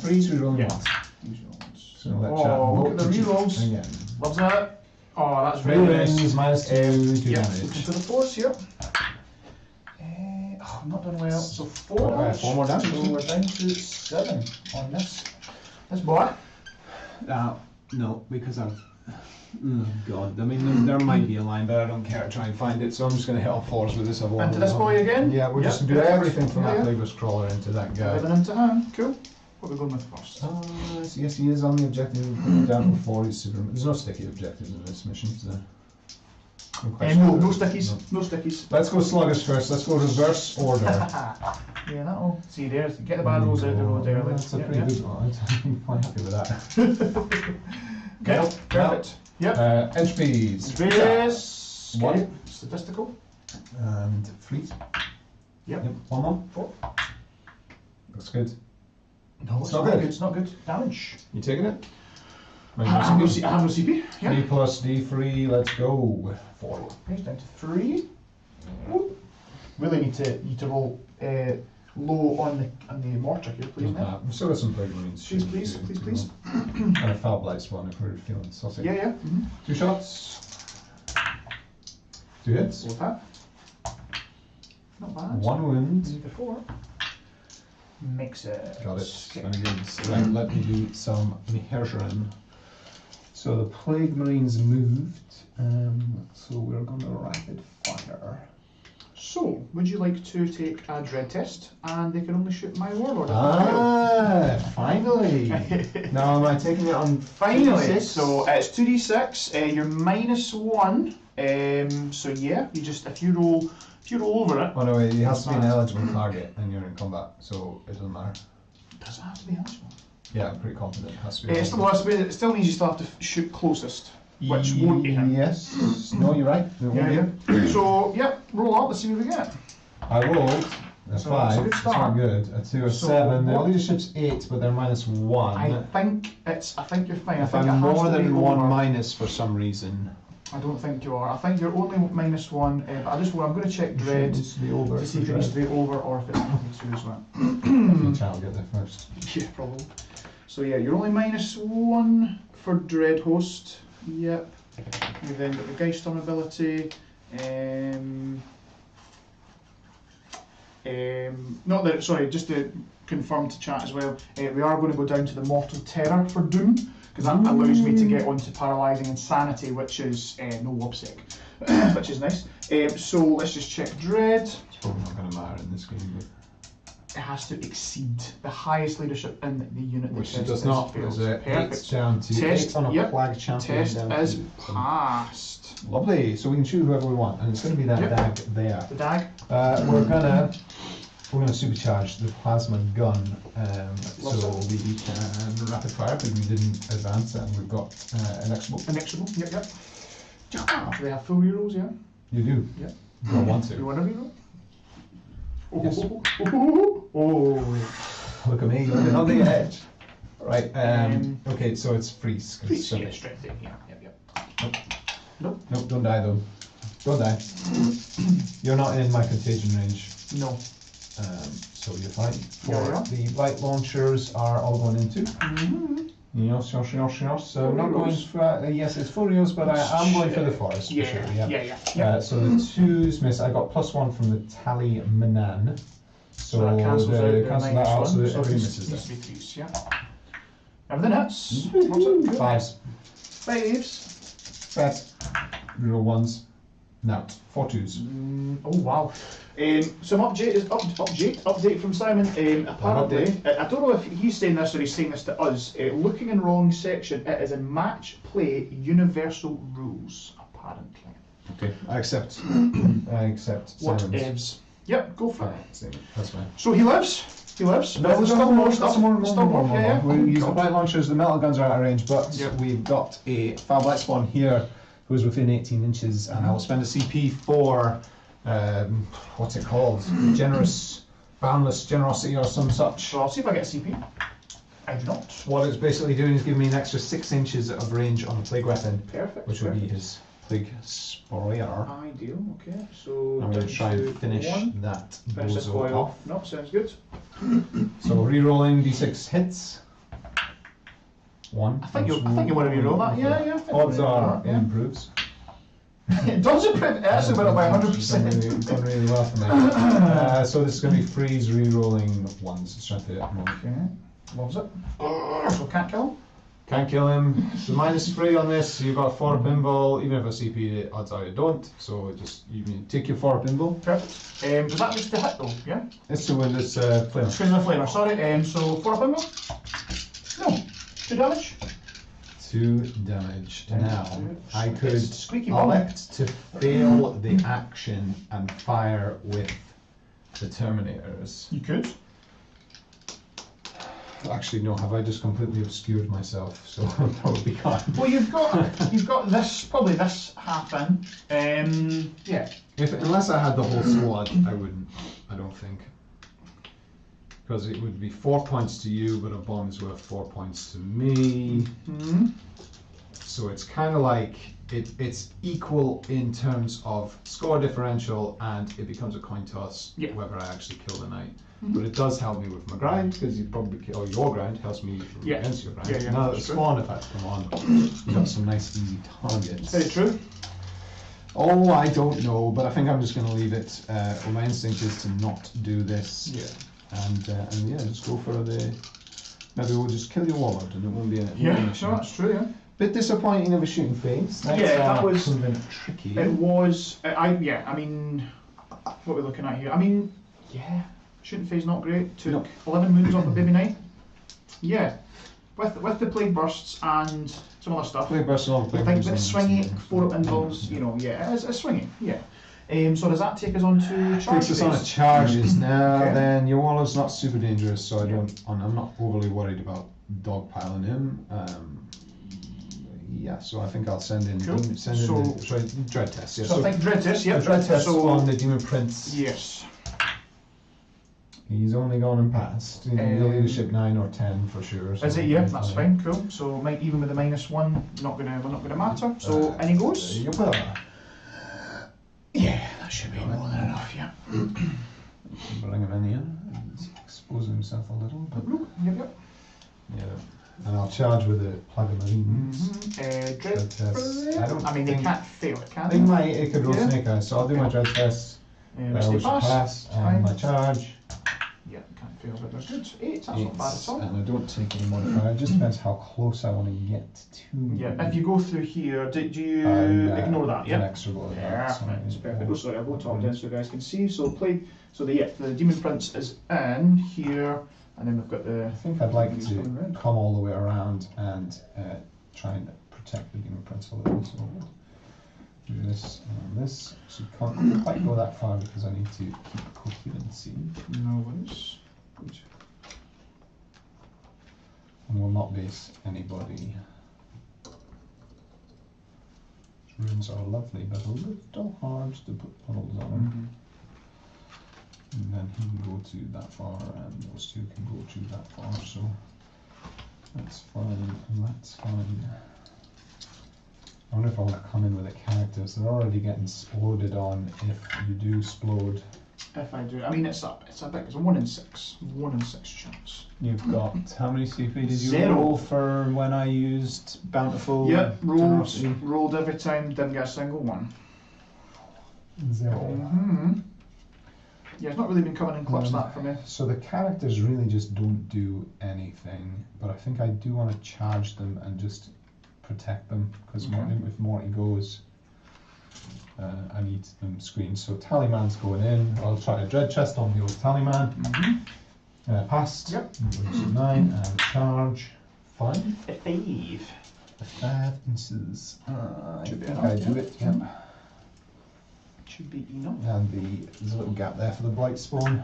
Freeze rerolling Yeah. once. Use your ones. So let Oh, chat look vote at the to cheat rerolls. again. Loves that. Oh, that's 3 really nice. wins, -2, 2 Yeah, damage. looking for the 4s here. I'm not done well. So 4 damage. 4 more damage. So we're down to 7 on this. This boy. No, because I've... Oh god, I mean there might be a line, but I don't care to try and find it, so I'm just going to hit on 4s with this. And to this boy again? Yeah, we're just Yep. going to do everything from Yeah, that yeah. Plague Burst Crawler into that guy. Living into hand. Cool. What are we going with first? So yes, he is on the objective. Put him down before he's super. There's no sticky objectives in this mission, is there? I'm quite No, sure. no stickies. No. No stickies. Let's go sluggers first. Let's go reverse order. Yeah, that'll. See, there's. Get the bad rolls out the road early. That's a Yeah, pretty yeah. good one. I'm quite happy with that. Okay, Nope, perfect. Yep. Entropies. Various. One. Okay. Statistical. And fleet. Yep. 1 more. 4. Looks good. No, it's not not good. good. It's not good. Damage. You taking it? I have no CP. Yeah. 3 plus D3. Let's go. 4. Okay, down to 3. Whoop. Really need to roll low on the mortar here, please, mate. We've still got some Plague Marines. Please. And a Foul Blight one if we're feeling saucy. Yeah, yeah. 2 shots. 2 hits. Roll that. Not bad. 1 wound. Need the 4. Makes it. Got it. Okay. Very good. Right, let me do some Mehershrin. So the Plague Marines moved. So we're going to rapid fire. So, would you like to take a dread test? And they can only shoot my warlord. Finally. Now am I taking it on Finally. 2d6? So it's 2d6. You're -1. So yeah, you just if you roll over it. Oh no, it has to be an eligible target and you're in combat, so it doesn't matter. Does it have to be eligible? Yeah, I'm pretty confident it has to be. It still has to be. It still means you still have to shoot closest, which won't be him. Yes. No, you're right. It won't be him. So yep, roll up. Let's see what we get. I rolled a So 5. it's a good It's start. not good. A 2, a So 7. The what- leadership's 8, but they're -1. I think you're fine. If I think I'm it has more to than be 1 over. minus for some reason, I don't think you are. I think you're only -1, but I'm going to check Dread Needs to be over to see if it needs to be over or if it's -2 as well. I'll get there first. Yeah, probably. So yeah, you're only -1 for Dread Host. Yep. You've then got the Geistorm ability. Not that, sorry, just to confirm to chat as well, we are going to go down to the Mortal Terror for Doom, because that allows me to get onto Paralysing Insanity, which is no obsec, which is nice. So let's just check Dread. It's probably not going to matter in this game, but It has to exceed the highest leadership in the unit. which it does not. Fails. There's a 8 Perfect. down to Test, 8 on a yep. flag champion. Test down is to passed. Lovely. So we can choose whoever we want, and it's going to be that Yep. dag there. The dag. We're gonna supercharge the plasma gun, so we can rapid fire because we didn't advance it, and we've got inexorable. Inexorable. Yep, yep. Do they have full rerolls? Yeah. You do. Yep. You want to. You want a reroll? Yes. Oh. Look at me, looking on the edge. Right. Okay, so it's freeze. 'cause Please, so- yeah, straight in. Yeah, yep, yep. Nope, don't die though. Don't die. You're not in my contagion range, No. so you're fine. Yeah, yeah. The light launchers are all going into. Yes. So Full not going rerows. for yes, it's full reels, but I am going for the forest Yeah, for sure. Yeah. yeah. So the 2s miss. I got +1 from the tally Manan. So that cancels out the cancel that out. So -1, everything it misses needs to there. be threes, yeah. Everything hits. What's it? 5s. Fives. Bet. Reroll 1s. Now 4 2s. Oh wow. Some update from Simon. Apparently, I don't know if he's saying this or he's saying this to us. Looking in wrong section, it is in match play universal rules. Apparently. Okay. I accept. I accept. What Simon's. evs? Yep, go for it. Same. That's fine. So he lives. He lives. No, There's there's still more stuff. more. Yeah. We use the light launchers, the metal guns are out of range, but Yep. we've got a Fab Light Spawn here who is within 18 inches, and I will spend a CP for, what's it called? Boundless generosity or some such. So I'll see if I get a CP. I do not. What it's basically doing is giving me an extra 6 inches of range on the plague weapon, Perfect. which would be his plague spoiler. Ideal. Okay. So I'm going to try and finish one. that Finish this bozo coil off. off. No, sounds good. So re-rolling d6 hits. 1. I think you want to reroll that. Yeah, yeah. I think Odds you wanna are reroll that, it improves. yeah. It does improve. It actually went up by 100%. It's done really well for me. So this is going to be freeze re-rolling 1s. Strength 8 at the moment. Okay. Loves it. So can't kill him. Can't kill him. So -3 on this. So you've got 4 pinball. Even if I CP it, odds are you don't. So just you can take your 4 pinball. Perfect. Does that reach the hit though? Yeah. It's to win this flame. Swing the flavor. Sorry. So 4 up in there. No. 2 damage. 2 damage. Now I could It's squeaky bum. elect to fail the action and fire with the Terminators. You could. Actually, no. Have I just completely obscured myself? So I probably can't. Well, you've got this probably this half in. Yeah. Unless I had the whole squad, I wouldn't. I don't think. Because it would be 4 points to you, but a bomb is worth 4 points to me. Hmm. So it's kind of like it's equal in terms of score differential, and it becomes a coin toss Yeah. whether I actually kill the knight. But it does help me with my grind, because you probably kill, or your grind helps me Yeah. against your grind. Yeah, yeah, Now that the that's true. spawn effect come on, we've got some nice easy targets. Very true. Oh, I don't know, but I think I'm just going to leave it. Well, my instinct is to not do this. Yeah. And yeah, just go for the. Maybe we'll just kill your warlord, and it won't be an Yeah. issue. No, that's true. Yeah. Bit disappointing of a shooting phase. That's, Yeah, that was- proven tricky. It was. I mean, what we're looking at here. I mean, yeah. Shooting phase not great. Took No. 11 moons off of Baby Knight. Yeah. With the plague bursts and some other stuff. Play personal. I think that swingy 4 up involves, you know, yeah, it's swingy, yeah. So does that take us on to charge Takes us on a phase? charges now. Okay. Then your warlord's not super dangerous, so Yeah. I'm not overly worried about dogpiling him. Yeah, so I think I'll send in Cool. send in So- the dread test. Yeah, So I think dread test, yeah, the dread test so on the demon prince. yes. He's only gone and passed. The leadership 9 or 10 for sure. So Is it? Yeah, that's fine. Cool. So even with the -1, we're not gonna matter. So and he goes. Yeah, that should be more than enough. Yeah. Bring him in here and expose himself a little. But Yep. yeah. And I'll charge with the plug of marines. Dread test. I mean, they can't fail it, can they? It could roll snake eyes, so I'll do my dread test. Which will pass, and my charge. Yeah, can't fail, but they're good. 8, that's not bad at all. And I don't take any modifier, it just depends how close I want to get to. Yeah, if you go through here, do you ignore that? Yeah. It's perfect. Oh, sorry, I'll go top down so you guys can see. So the Demon Prince is in here, and then we've got the. I think I'd like to come all the way around and try and protect the Demon Prince a little. So do this and this. So you can't quite go that far because I need to keep coherency. No worries. Good. And will not base anybody. Runes are lovely, but a little hard to put puddles on. And then he can go to that far, and those two can go to that far, so that's fine, and that's fine. I wonder if I want to come in with the characters. They're already getting exploded on if you do explode. If I do, I mean it's a 1 in 6. 1 in 6 chance. You've got, how many CP did you 0. roll for when I used Bountiful? Yep, rolled every time, didn't get a single one. 0. Yeah, it's not really been coming in clutch that for me. So the characters really just don't do anything, but I think I do want to charge them and just protect them, because if Morty goes, I need them screened. So Tallyman's going in. I'll try a dread chest on the old Tallyman. Passed. Yep. 9 and charge 5. 5. 5 inches. I Should be think enough, I do it. Yep. Should be enough. And there's a little gap there for the blight spawn.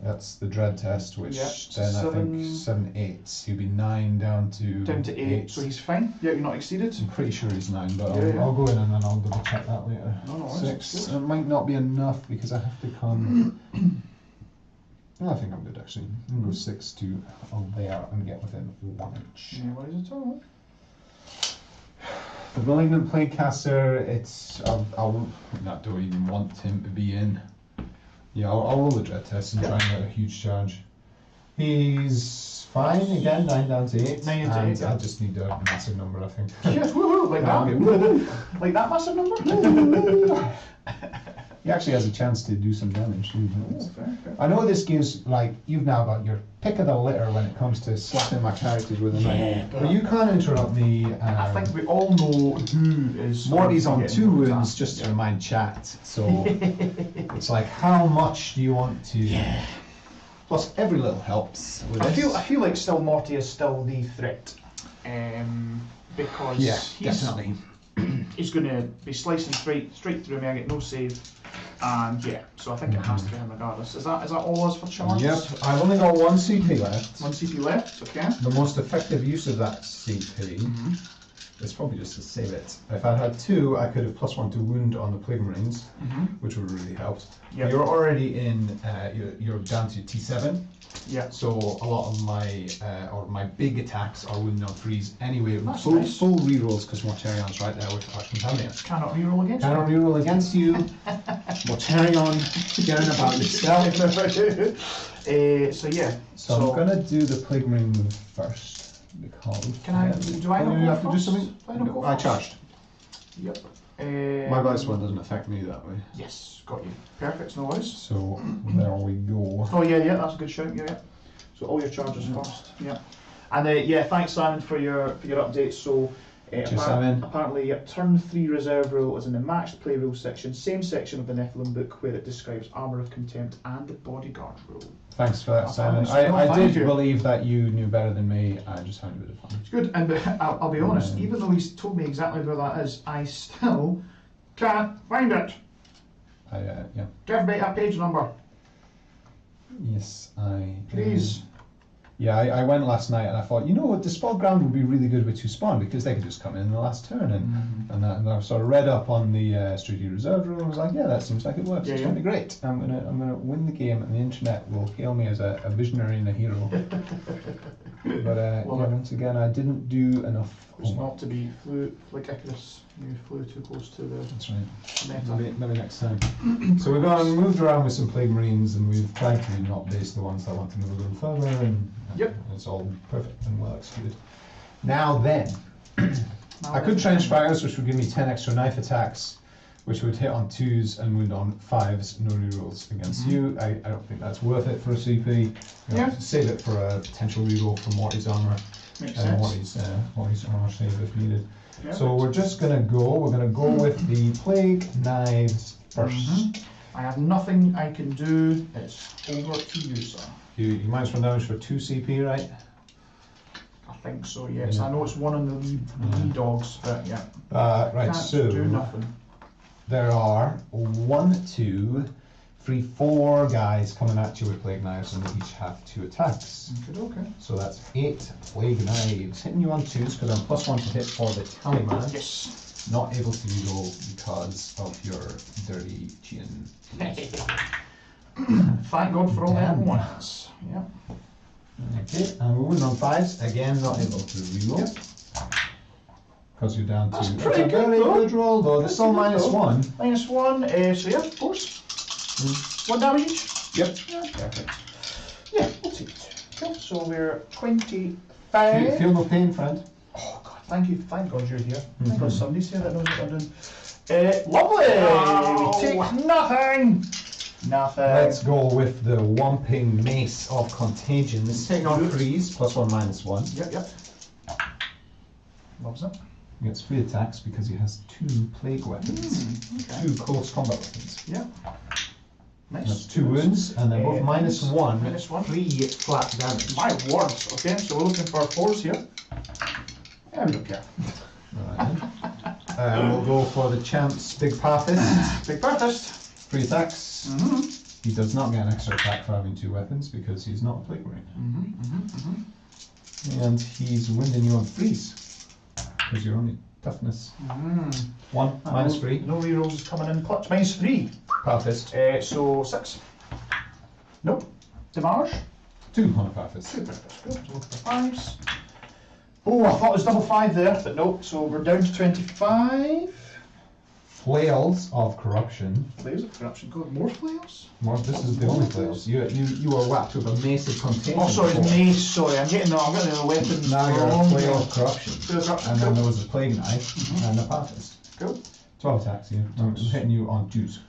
That's the dread test, which then I think 7, 8. He'll be 9 down to 8. So he's fine. Yeah, you're not exceeded. I'm pretty sure he's 9, but I'll go in and then I'll double check that later. No, 6. It might not be enough because I have to come. I think I'm good actually. I'm going to go 6 to there and get within 1 inch. No worries at all. The Malignant Plaguecaster, it's. I don't even want him to be in. Yeah, I'll roll the dread test and try and get a huge charge. He's fine again, 9 down to 8. 9 down to 8. I just need a massive number, I think. Yes, woohoo, like that. Like that massive number? He actually has a chance to do some damage too. Fair. I know this gives, like, you've now got your pick of the litter when it comes to slapping my characters with a knife. But you can't interrupt me. I think we all know who is. Morty's on 2 wounds, just to remind chat. So it's like, how much do you want to? Plus, every little helps. With this. I feel like still Morty is still the threat, because definitely. He's going to be slicing straight through me. I get no save, and so I think it has to be him regardless. Is that all us for charges? Yep. I've only got 1 CP left. 1 CP left. Okay. The most effective use of that CP is probably just to save it. If I had 2, I could have +1 to wound on the Plague Marines, which would really help. Yep. You're already in. You're down to T7. Yeah. So a lot of my big attacks are wounded on 3s anyway. That's full nice. full rerolls because Mortarion's right there with Arch Contaminate. Cannot reroll against you. Cannot reroll against you. Mortarion, caring about yourself. So I'm gonna do the Plague Marine move first because. Do I not have to do something? I charged. Yep. My Blight Spawn doesn't affect me that way. Yes, got you. Perfect, no worries. So there we go. Oh yeah, that's a good shout. Yeah. So all your charges first. Yeah. And thanks Simon for your updates. So apparently, turn 3 reserve rule is in the matched play rule section, same section of the Nephilim book where it describes armour of contempt and bodyguard rule. Thanks for that, Simon. I did believe that you knew better than me. I just found it a bit of fun. It's good, and I'll be honest, even though he's told me exactly where that is, I still can't find it. Give me a page number. Yes, Please. Yeah, I went last night and I thought, you know what, Dispel Ground would be really good with 2 spawn because they could just come in the last turn. And I sort of read up on the Strategic Reserve rule and was like, yeah, that seems like it works. It's going to be great. I'm gonna win the game and the internet will hail me as a visionary and a hero. But once again, I didn't do enough. It's not to be like Icarus. You flew too close to the. That's right. Meta. Maybe next time. So we've gone and moved around with some Plague Marines and we've tried to not base the ones that want to move a little further and it's all perfect and well executed. Now then, I could trench fires, which would give me 10 extra knife attacks, which would hit on 2s and wound on 5s, no rerolls against you. I don't think that's worth it for a CP. Save it for a potential reroll for Morty's armor. Makes sense. Morty's armor save if needed. So we're just going to go with the Plague Knives first. I have nothing I can do. It's over to you, sir. You -1 damage for 2 CP, right? I think so, yes. I know it's 1 on the wee dogs, but yeah. Right, Can't so do nothing. there are 1, 2, 3, 4 guys coming at you with Plague Knives and they each have 2 attacks. Okay. So that's 8 Plague Knives. Hitting you on 2s because I'm +1 to hit for the Taliban. Yes. Not able to reroll because of your dirty chin. Thank God for all them ones. Yeah. Okay, and we're winning on 5s. Again, not able to reroll. Because you're down to. That's pretty good, very though. good roll, though. It's still -1. -1, so yeah, of course. 1 damage each? Yep. Yeah, perfect. Yeah, we'll take it. Cool. So we're 25. Feel no pain, friend. Oh God, thank you. Thank God you're here. Thank God somebody's here that knows what I'm doing. Lovely! Oh. We take nothing! Nothing. Let's go with the Whomping Mace of Contagions. Taking on 3s, +1, -1. Yep. Loves it. He gets 3 attacks because he has 2 plague weapons. Okay. 2 close combat weapons. Yeah. Nice. That's 2 wounds, and they're both -1. -1. 3 flat damage. My word. Okay, so we're looking for 4s here. Yeah, we don't care. Alright then. We'll go for the Champ's Big Pathist. Big Pathist. 3 attacks. He does not get an extra attack for having 2 weapons because he's not a Plague Marine. And he's winding you on 3s. Because you're only toughness. 1, -3. No rerolls is coming in clutch. -3. Pathist. So 6. Nope. Damage. 2 on a Pathist. 2 Pathist. Good. So looking for 5s. Oh, I thought it was double 5 there, but nope. So we're down to 25. Flails of Corruption. Flails of Corruption. God, more flails? More, this is the only flails. You were whacked with a mace of contagion. Oh, sorry, before. Mace. Sorry, I'm getting the weapons Now you're a wrong. Flail of Corruption. Flail of Corruption. And then Cool. there was a Plague Knife and a Pathist. Cool. 12 attacks here. I'm hitting you on 2s.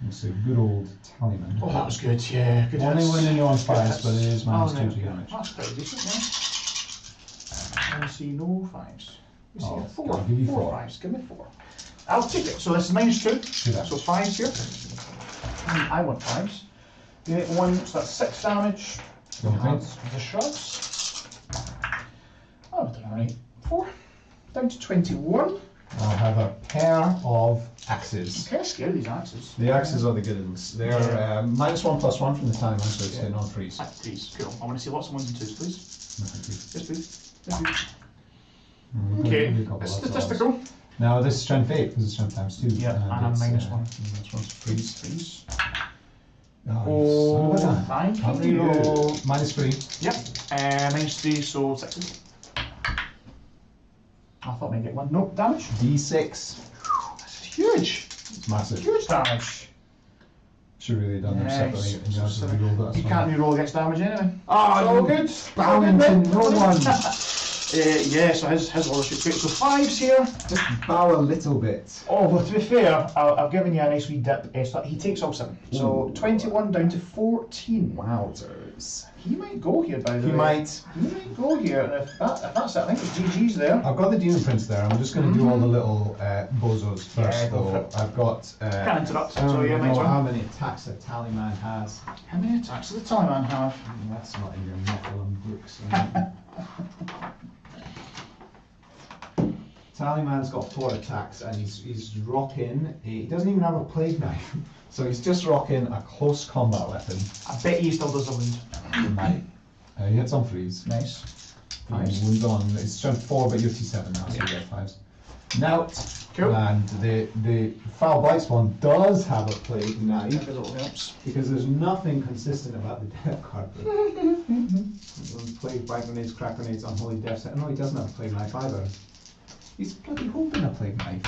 It's a good old Tallyman. Oh, that was good. Yeah, good. Only hits. winning you on Good 5s, hits. but it is -2 right, to okay. damage. That's pretty decent, yeah. I see no 5s. We see Oh, a 4. I'll give you 4. 5s. Give me 4. I'll take it. So this is -2. that. So 5s here. And I want 5s. You get 1, so that's 6 damage. Okay. The shrugs. Oh, alright. 4. Down to 21. I'll have a pair of axes. I'm kind of scared of these axes. The axes are the good ones. They're -1 +1 from the Tallyman, so it's hitting on 3s. At 3s. Cool. I want to see lots of 1s and 2s, please. Yes, please. Yes, please. Okay. It's statistical. Now this is strength 8 because it's strength times 2. Yeah, and I'm -1. -1's 3s. 3s. Oh, Thank you. you. -3. Yep. -3, so 6s. I thought maybe get 1. Nope, damage. D6. This is huge. It's massive. Huge damage. Should really done them Yes. separately and you have to reroll that. You can't reroll against damage anyway. Oh, It's all good. Bowing to no one. Yeah, so his order should great. So 5s here. Just bow a little bit. Oh, well, to be fair, I've given you a nice wee dip. So he takes all 7. So 21 down to 14. Wowzers. He might go here, by the He way. might. He might go here. And if that's it, I think it's GG's there. I've got the Demon Prince there. I'm just going to do all the little bozos first, Yeah, go for though. it. I've got. Can't interrupt. I don't So yeah, know next one. how many attacks a Tallyman has. How many attacks does the Tallyman have? That's not in your Nephilim books. Tallyman's got 4 attacks and he's rocking. He doesn't even have a Plague Knife, so he's just rocking a close combat weapon. I bet he still does a wound. He might. He hits on freeze. Nice. He Nice. wounds on. It's strength 4, but you're T7 now, so you get 5s. Nout. Cool. And the foul bites one does have a plague knife. Maybe a little helps. Because there's nothing consistent about the death card. Plague, bite grenades, crack grenades, unholy death set. No, he doesn't have a plague knife either. He's bloody holding a plague knife.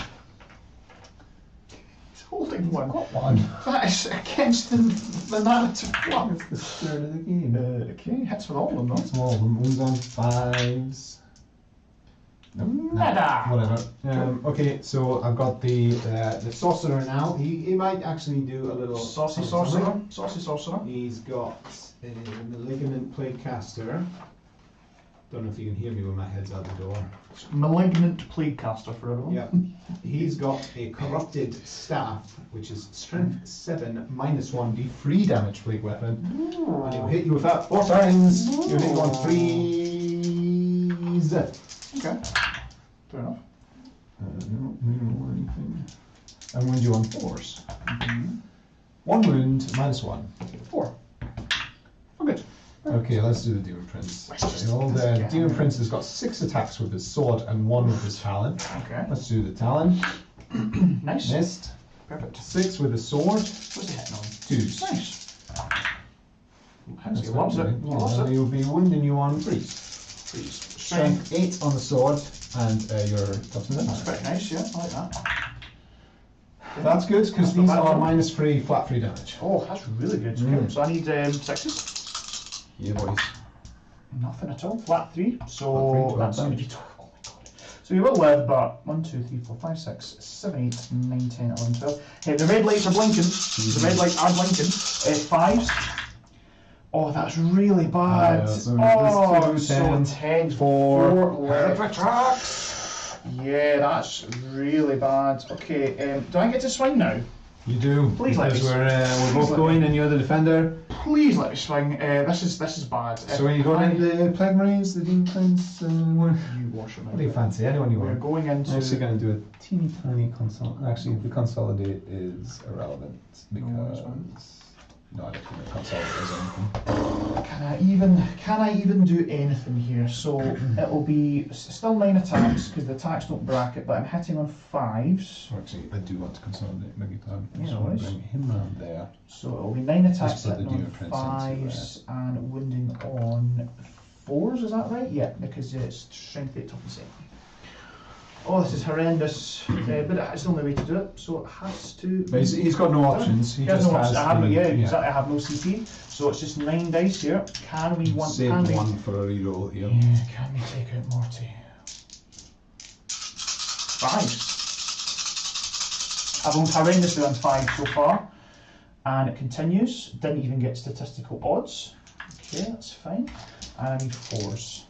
He's holding one. Got one. That is against the narrative one. It's the spirit of the game. Okay, hits with all of them, though. That's all of them. Wounds on 5s. Nada. Whatever. Okay, so I've got the sorcerer now. He might actually do a little Saucy something. sorcerer. Saucy sorcerer. He's got a malignant plague caster. Don't know if you can hear me when my head's out the door. Malignant plague caster for everyone. Yeah. He's got a corrupted staff, which is strength 7 -1d free damage plague weapon. And he'll hit you with that 4 times. You'll hit you on 3s. Okay. Fair enough. No anything. And wound you on 4s. 1 wound, -1. 4. Oh, good. Okay, let's do the Demon Prince. Let's just- The old let's get Demon him. Prince has got 6 attacks with his sword and 1 with his talon. Okay. Let's do the talon. Nice. Missed. Perfect. 6 with his sword. What's he hitting on? 2s. Nice. That's He loves it. fine. He loves it. He'll be wounding you on 3s. Please. Strength 8 on the sword, and your toughness. That's very nice, yeah. I like that. That's good, because That's not these bad at are all. -3 flat free damage. Oh, that's really good. Mm. So I need 6s. Yeah, boys. Nothing at all. Flat 3. Flat So 3, 12 that's going to damage. be 12. Oh my god. So we will live, but 1, 2, 3, 4, 5, 6, 7, 8, 9, 10, 11, 12. Hey, the red lights are blinking. The red lights are blinking. 5s. Oh, that's really bad. So Oh, there's so 2, 10, tense. 4 electric tracks. Yeah, that's really bad. Okay, do I get to swing now? You do. Please let because me- we're please both let going me- and you're the defender. Please let me swing. This is bad. So are you going into the Plague Marines, the Demon Prince? What You wash them do you fancy? Anyone you We're want? going I'm into. actually going to do a teeny tiny consolidate. Actually, the consolidate is irrelevant because no, I don't think the consolidate is anything. Can I even do anything here? So it'll be still 9 attacks because the attacks don't bracket, but I'm hitting on 5s. Actually, I do want to consolidate. Maybe plan. Yeah, So no worries. bring him round there. So it'll be 9 attacks put the hitting on Demon Prince into, 5s and wounding on 4s. Is that right? Yeah, because it's strength 8, toughness 8. Oh, this is horrendous, but it's the only way to do it. So it has to. But he's got no options. He He has just no has options. I have no, the- exactly. I have no CP, so it's just 9 dice here. Can we want? Save Can we? one for a reroll here. Yeah, can we take out Morty? 5. I've rolled horrendously on 5 so far, and it continues. Didn't even get statistical odds. Okay, that's fine. And I need 4s.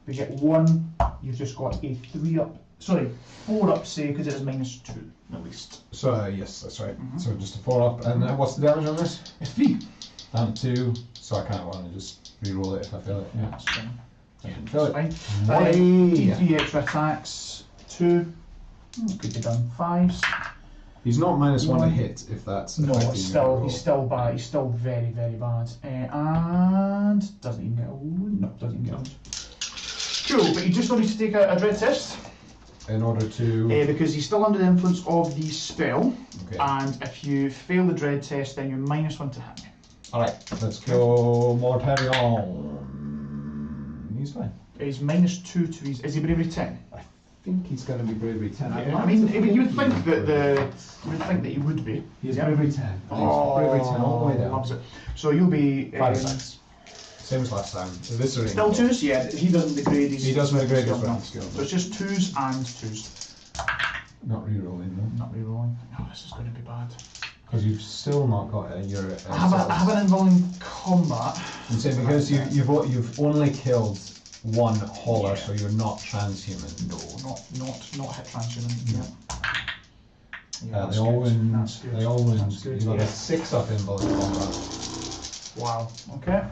We get 1. You've just got a 3 up. Sorry, 4 up save because it is -2 at least. So yes, that's right. Mhm. So just a 4 up, and what's the damage on this? It's 3. Down 2. So I kind of want to just reroll it if I fail it. Yeah, That's fine. I didn't fail That's it. fine. Way. 3 extra attacks. 2. Could be done. 5s. He's not -1 to One. hit if that's No, affecting it's your still roll. he's still bad. He's still very bad. And doesn't even get a wound. No, doesn't even get a wound. Cool, but you just don't need to take a dread test In order to. because he's still under the influence of the spell. Okay. And if you fail the dread test, then you're -1 to hit me. Alright, let's go Mortarion. He's fine. He's -2 to his. Is he bravery 10? I think he's going to be bravery 10. Yeah, I mean, you would think that he would be. He's Yeah. bravery 10. Oh, Bravery 10 all the way down. loves it. So you'll be 5 attacks. Same as last time. Eviscerating. still 2s. Yeah, he doesn't degrade. He doesn't degrade his skill. round skill. So it's just 2s and 2s. Not rerolling though. Not rerolling. Oh, this is going to be bad. Because you've still not got your. I have an involving combat. And so because you've only killed one hauler, Yeah. so you're not transhuman. No, not hit transhuman. Yeah. They that's all good. win. That's good. They all win. That's good. You got Yeah. a 6 up in bullet combat. Wow. Okay.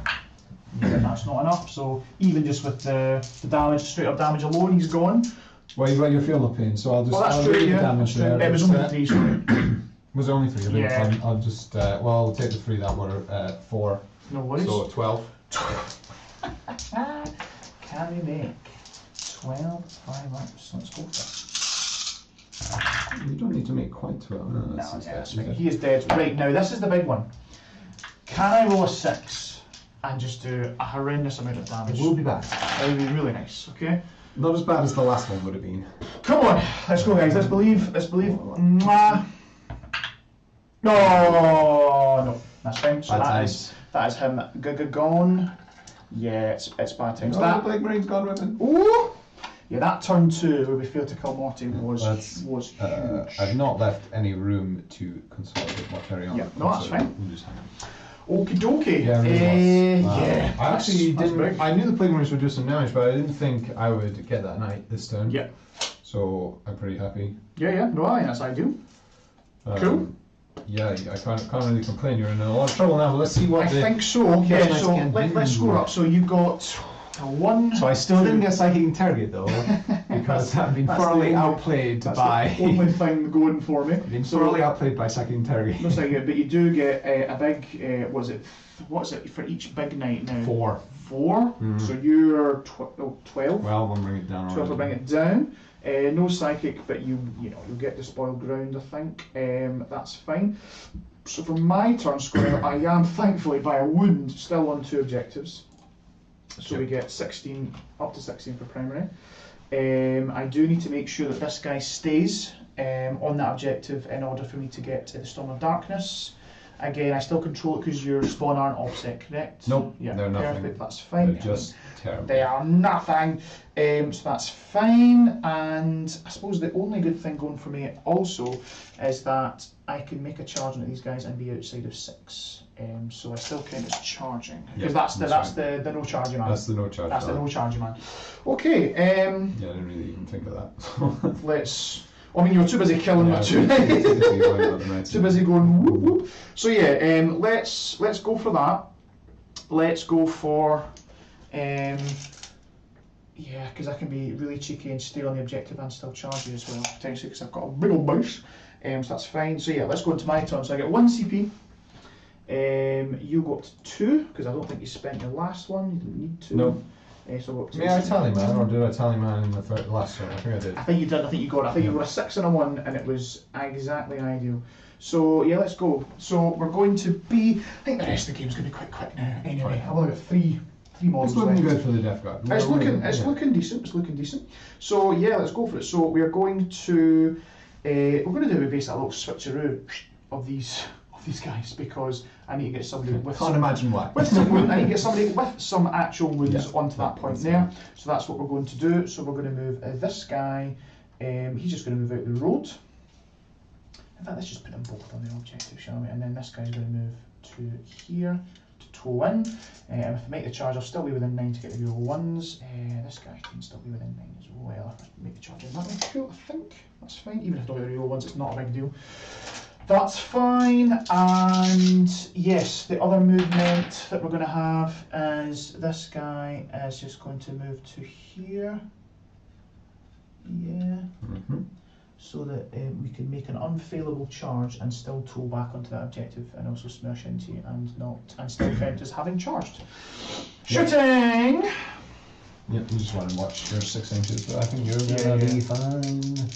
Yeah, that's not enough. So even just with the damage, straight up damage alone, he's gone. Well, you've got your field of pain, so I'll just. Well, that's I'll true. read Yeah. the damage That's true. there. It was It's, only 3. So was it only 3? I think Yeah. I'll just. Well, I'll take the 3 that were 4. no worries. So 12. can we make? 12, 5 ups. Let's go for it. You don't need to make quite 12. No, No, that's yeah, that's fine. He is dead. Right, now this is the big one. Can I roll a 6 and just do a horrendous amount of damage? It will be bad. That would be really nice, okay? Not as bad as the last one would have been. Come on, let's go guys, let's believe. Mwah. No, that's fine. So Bad that is him gone. Yeah, it's bad times. No, That, the Plague Marine's gone with him. ooh, yeah, that turn 2 where we failed to kill Morty was huge. I've not left any room to consolidate Mortarion. Yeah, no, that's fine. We'll just hang on. Okie dokie. Yeah, it really was. Yeah, I actually that's didn't. big. I knew the Plague Marines would do some damage, but I didn't think I would get that night this turn. Yeah. So I'm pretty happy. Yeah, no, I think that's ideal. Cool. Yeah, I can't really complain. You're in a lot of trouble now, but let's see what I think so. Chaos Yeah, Knights so can let's do. score up. So you got a 1. So I still didn't get Psychic Interrogate though, because I've been that's thoroughly the only- outplayed That's by. the only thing going for me. Been thoroughly outplayed by Psychic Interrogate. No second, but you do get a big. What is it for each big night now? 4. 4. Mhm. So you're 12. Well, we'll bring it down. 12 will bring it down. No psychic, but you'll get the spoiled ground. I think that's fine. So for my turn score, I am thankfully by a wound still on 2 objectives. So we get 16 up to 16 for primary. I do need to make sure that this guy stays on that objective in order for me to get to the Storm of Darkness. Again, I still control it because your spawn aren't offset, correct? Nope, Yeah, they're nothing. perfect. That's fine. They're just terrible. They are nothing. So that's fine. And I suppose the only good thing going for me also is that I can make a charge on these guys and be outside of 6. So I still count as charging because Yeah, that's the no charging man. That's the no charge. That's the no charging man. Okay. Yeah, I didn't really even think of that. Let's. I mean, you're too busy killing Yeah, my two. Too busy going whoop whoop. So yeah, let's go for that. Let's go for yeah, because I can be really cheeky and stay on the objective and still charge you as well potentially because I've got a big old bounce. So that's fine. So yeah, let's go into my turn. So I get 1 CP. You got 2 because I don't think you spent your last one. You didn't need to. No. So I got 2. May I tally man, or did I tally man in the last one? I think I did. I think you did. I think you got it. I think you got a 6 and a 1, and it was exactly ideal. So yeah, let's go. So we're going to be. I think the rest of the game's going to be quite quick now. Anyway, I've only got three models It's looking left. good for the Death Guard. It's looking decent. It's looking decent. So yeah, let's go for it. So we are going to we're going to do basically a little switcheroo of these guys because I need to get somebody with. Can't imagine why. With some wound, I need to get somebody with some actual wounds Yeah. onto that point there. So that's what we're going to do. So we're going to move this guy. He's just going to move out the road. In fact, let's just put them both on the objective, shall we? And then this guy's going to move to here to toe in. And if I make the charge, I'll still be within 9 to get the real ones. This guy can still be within 9 as well. Make the charge in that way. Cool, I think that's fine. Even if I don't get the real ones, it's not a big deal. That's fine, and yes, the other movement that we're going to have is this guy is just going to move to here, yeah, so that we can make an unfailable charge and still tool back onto that objective and also smash into you and still count as having charged. Shooting! Yeah, you just want to watch your 6 inches, but I think you're Yeah, gonna yeah. be fine.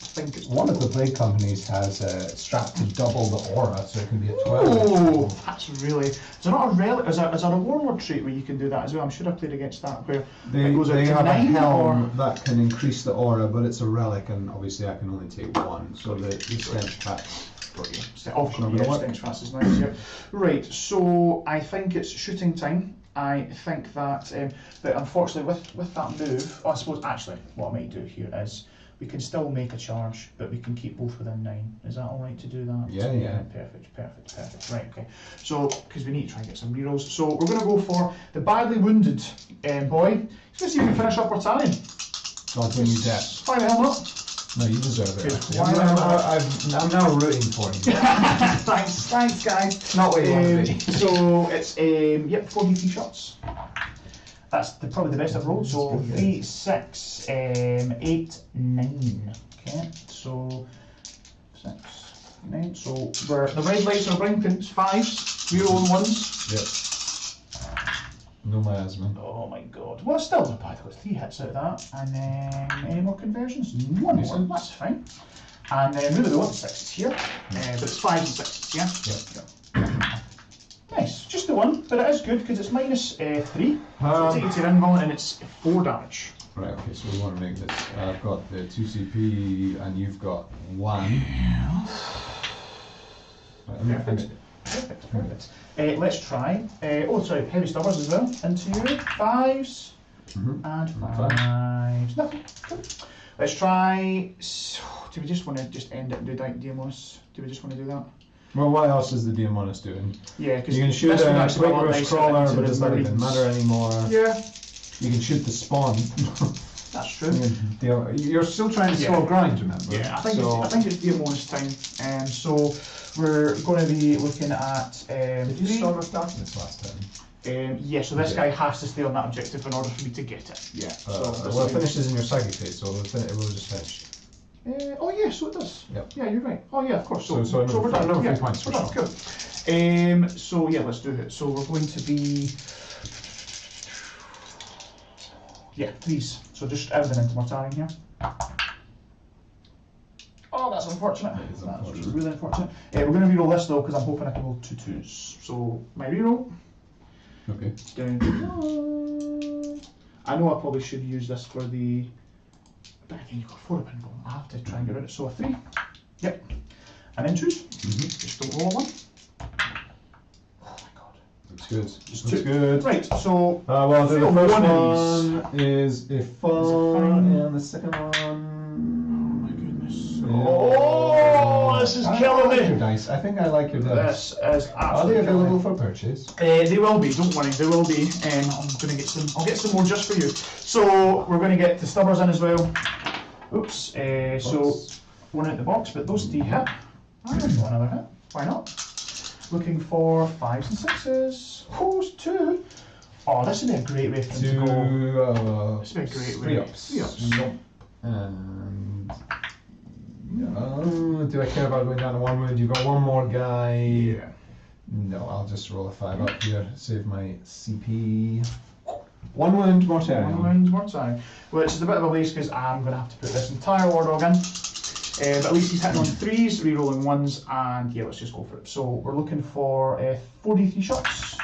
I think One of the blade companies has a strap to double the aura, so it can be a 12. oh, that's really. Is there not a relic? Is there a warlord trait where you can do that as well? I'm sure I played against that where it goes out They to have 9 a helm or. that can increase the aura, but it's a relic, and obviously I can only take 1, so the stench pack. Of course, yeah, stench pass is nice. Yeah. Right, so I think it's shooting time. I think that, but unfortunately with that move, I suppose actually what I might do here is we can still make a charge, but we can keep both within 9. Is that all right to do that? Yeah, yeah. Perfect. Right, okay. So, because we need to try and get some rerolls. So we're going to go for the badly wounded boy. Let's go see if we can finish up our tallying. Not when you dead. Fire the helmet up. No, you deserve it. Good. actually. Why I'm now rooting for you. Thanks guys. Not what you want to be. So it's 4 BP shots. That's probably the best I've rolled. So 3, 6, 8, 9. Okay, so 6, 9. So the red lights are blinking. 5s, reroll 1s. Yep. No miasma. Oh my god. Well, still not bad. I've got 3 hits out of that. And then any more conversions? One more. That's fine. And then really we want the 6s here. But it's 5s and 6s, yeah? Yeah. Nice. Just the one, but it is good because it's minus 3. So take it to your invul and it's 4 damage. Right, okay, so we want to make this. I've got the 2 CP and you've got 1. Right, Perfect. Let's try. Sorry, heavy stubbers as well. Into you. 5s. And 5s. Nothing. Good. Let's try. Do we just want to end it and do Diamonus? Do we just want to do that? Well, what else is the Diamonus doing? Yeah, because you can shoot a Quakerous Crawler, but does that even matter anymore? Yeah. You can shoot the Spawn. That's true. You're still trying to score grind, remember? Yeah, I think it's Diamonus time. So we're going to be looking at. Did you start our starting this last time? Yeah, so this guy has to stay on that objective in order for me to get it. Yeah. Well, it finishes in your Sagi phase, so it will just finish. Oh yeah, so it does. Yep. Yeah, you're right. Oh yeah, of course. So we're done. Another 3 points for sure. Cool. So yeah, let's do it. So we're going to be 3s. So just everything into Mortarion here. Oh, that's unfortunate. That's really unfortunate. We're going to reroll this though because I'm hoping I can roll 2 2s. So my reroll. Okay. I know I probably should use this for the. But again, you've got 4 pinball. I have to try and get rid of it. So a 3. Yep. And then 2s. Just don't roll 1. Oh my god. Looks good. Just Looks 2. Good. Right, so. Well, the first one is a 5, and the second one. Oh my goodness. Oh, this is killing me. Your dice. I think I like your dice. This is absolutely. Are they available for purchase? They will be. Don't worry. They will be. I'm gonna get some. I'll get some more just for you. So we're going to get the stubbers in as well. Oops. So one out the box, but those 3 hit. And another hit. Why not? Looking for 5s and 6s. Who's 2? Oh, this would be a great way for them to go. This would be a great way. 3 ups. Nope. And do I care about going down to 1 wound? You've got 1 more guy. Yeah. No, I'll just roll a 5 up here. Save my CP. 1 wound, Mortarion. 1 wound, Mortarion. Which is a bit of a waste because I'm going to have to put this entire war dog in. But at least he's hitting on 3s, re-rolling 1s, and yeah, let's just go for it. So we're looking for 43 shots.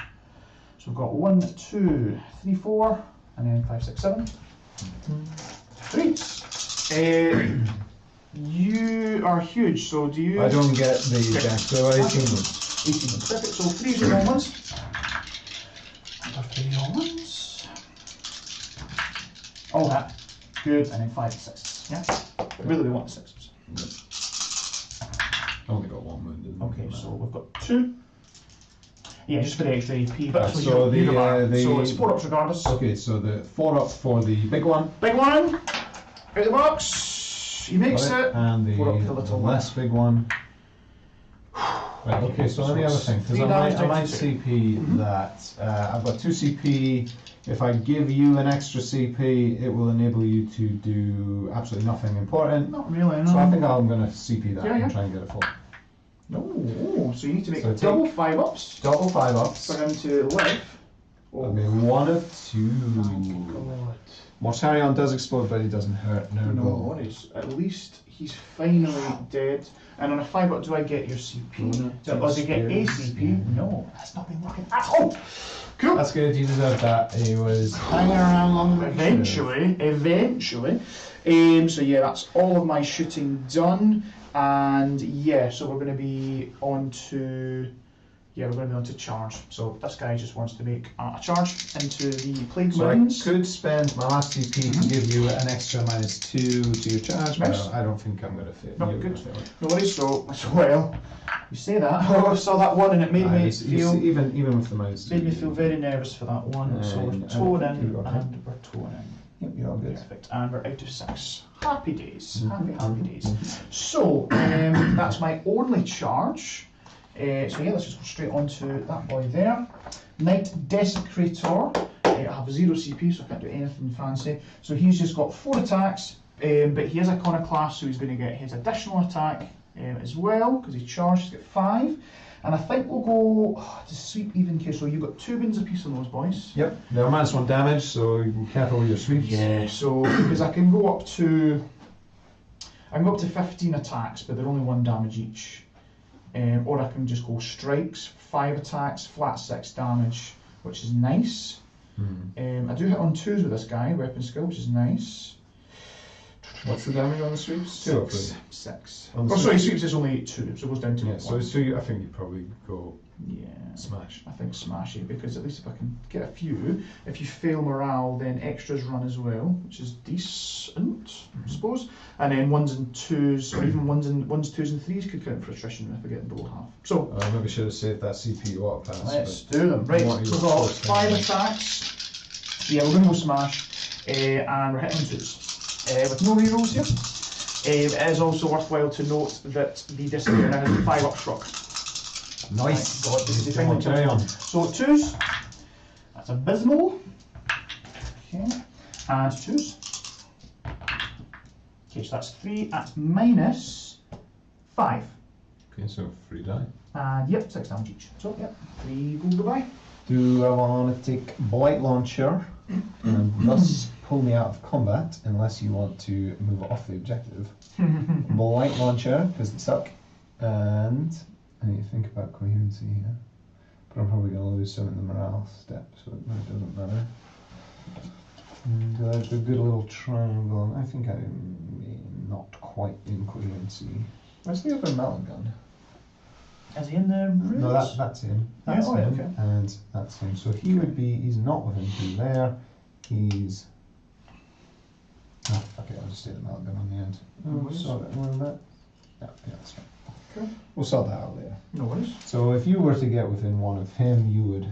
So we've got 1, 2, 3, 4, and then 5, 6, 7. 3. You are huge, so do you... I don't get the deck, so 18 wounds. 18 wounds, perfect. So 3 re-roll 1s. Another 3 re-roll 1s. All that. Good, and then 5 and 6s. Yeah? But really we want the 6s. I only got 1 wound. Okay, so we've got 2. Yeah, just for the extra AP. But So so the it's 4 ups regardless. Okay, so the 4 up for the big one. Big one! Out the box! He makes it. And the 4 up the little less big one. Right, okay, so any other thing, because I might CP that. I've got 2 CP. If I give you an extra CP, it will enable you to do absolutely nothing important. Not really, no. So I think I'm going to CP that Yeah. and try and get it full. No, so you need to make So double take 5 ups Double 5 ups. for him to live. I mean, 1 of 2. God. Mortarion does explode, but he doesn't hurt No Nurgle. worries. At least he's finally dead. And on a 5 up, do I get your CP? Does he get a CP? No, that's not been working at all. Cool. That's good, you deserve that. He was hanging around longer than he should. Eventually. So yeah, that's all of my shooting done. And yeah, so we're going to be on to charge. So this guy just wants to make a charge into the plague So mines. I could spend my last CP to give you an extra -2 to your charge, Nice. but I don't think I'm going to fit. No, good. No worries. So well, you say that. Oh, I saw that one and it made me feel. Even with the -2. Made me feel very nervous for that one. So we're towing in you're okay. and we're towing in. Yep, you're all good. Perfect. And we're out of 6. Happy days. Happy days. So that's my only charge. So yeah, let's just go straight on to that boy there. Knight Desecrator. I have 0 CP, so I can't do anything fancy. So he's just got 4 attacks, but he is Iconoclast, so he's going to get his additional attack as well, because he charged. He's got 5. And I think we'll go to sweep even case. So you've got 2 wounds apiece on those boys. Yep, they're -1 damage, so you be careful with your sweeps. Yeah, so because I can go up to 15 attacks, but they're only 1 damage each. Or I can just go strikes, 5 attacks, flat 6 damage, which is nice. I do hit on 2s with this guy, weapon skill, which is nice. What's the damage on the sweeps? 6. On the Oh, sorry, sweeps is only 2, so it goes down to Yeah, 1. so I think you probably go Yeah, smash. I think smash it, because at least if I can get a few, if you fail morale, then extras run as well, which is decent, I suppose. And then 1s and 2s, or even 1s, 2s and 3s could count for attrition if I get below half. So, Maybe should have saved that CPU up pass. let's do them. Right, What are we've your got first 5 damage? attacks. Yeah, we're going to go smash, and we're hitting on 2s. With no rerolls here. It is also worthwhile to note that the disappear now has 5 upstruck. Nice. God, they finally Carry on. So 2s, that's abysmal. Okay, and 2s. Okay, so that's 3, that's -5. Okay, so 3 die. And yep, 6 damage each. So yep, 3 go goodbye. Do I want to take Blight Launcher and thus pull me out of combat unless you want to move it off the objective? Blight Launcher, because they suck. And I need to think about coherency here. But I'm probably going to lose some in the morale step, so it really doesn't matter. And a good little triangle. I think I'm not quite in coherency. Where's the other melon gun? Is he in the rooms? No, that's him. That's Yeah, oh, him, okay. and that's him. So he would be. He's not within 2 there. He's. Oh, fuck it. I'll just say the melon gun on the end. No We'll worries. sort that one out. Yeah, that's right. Cool. We'll sort that out later. No worries. So if you were to get within 1 of him, you would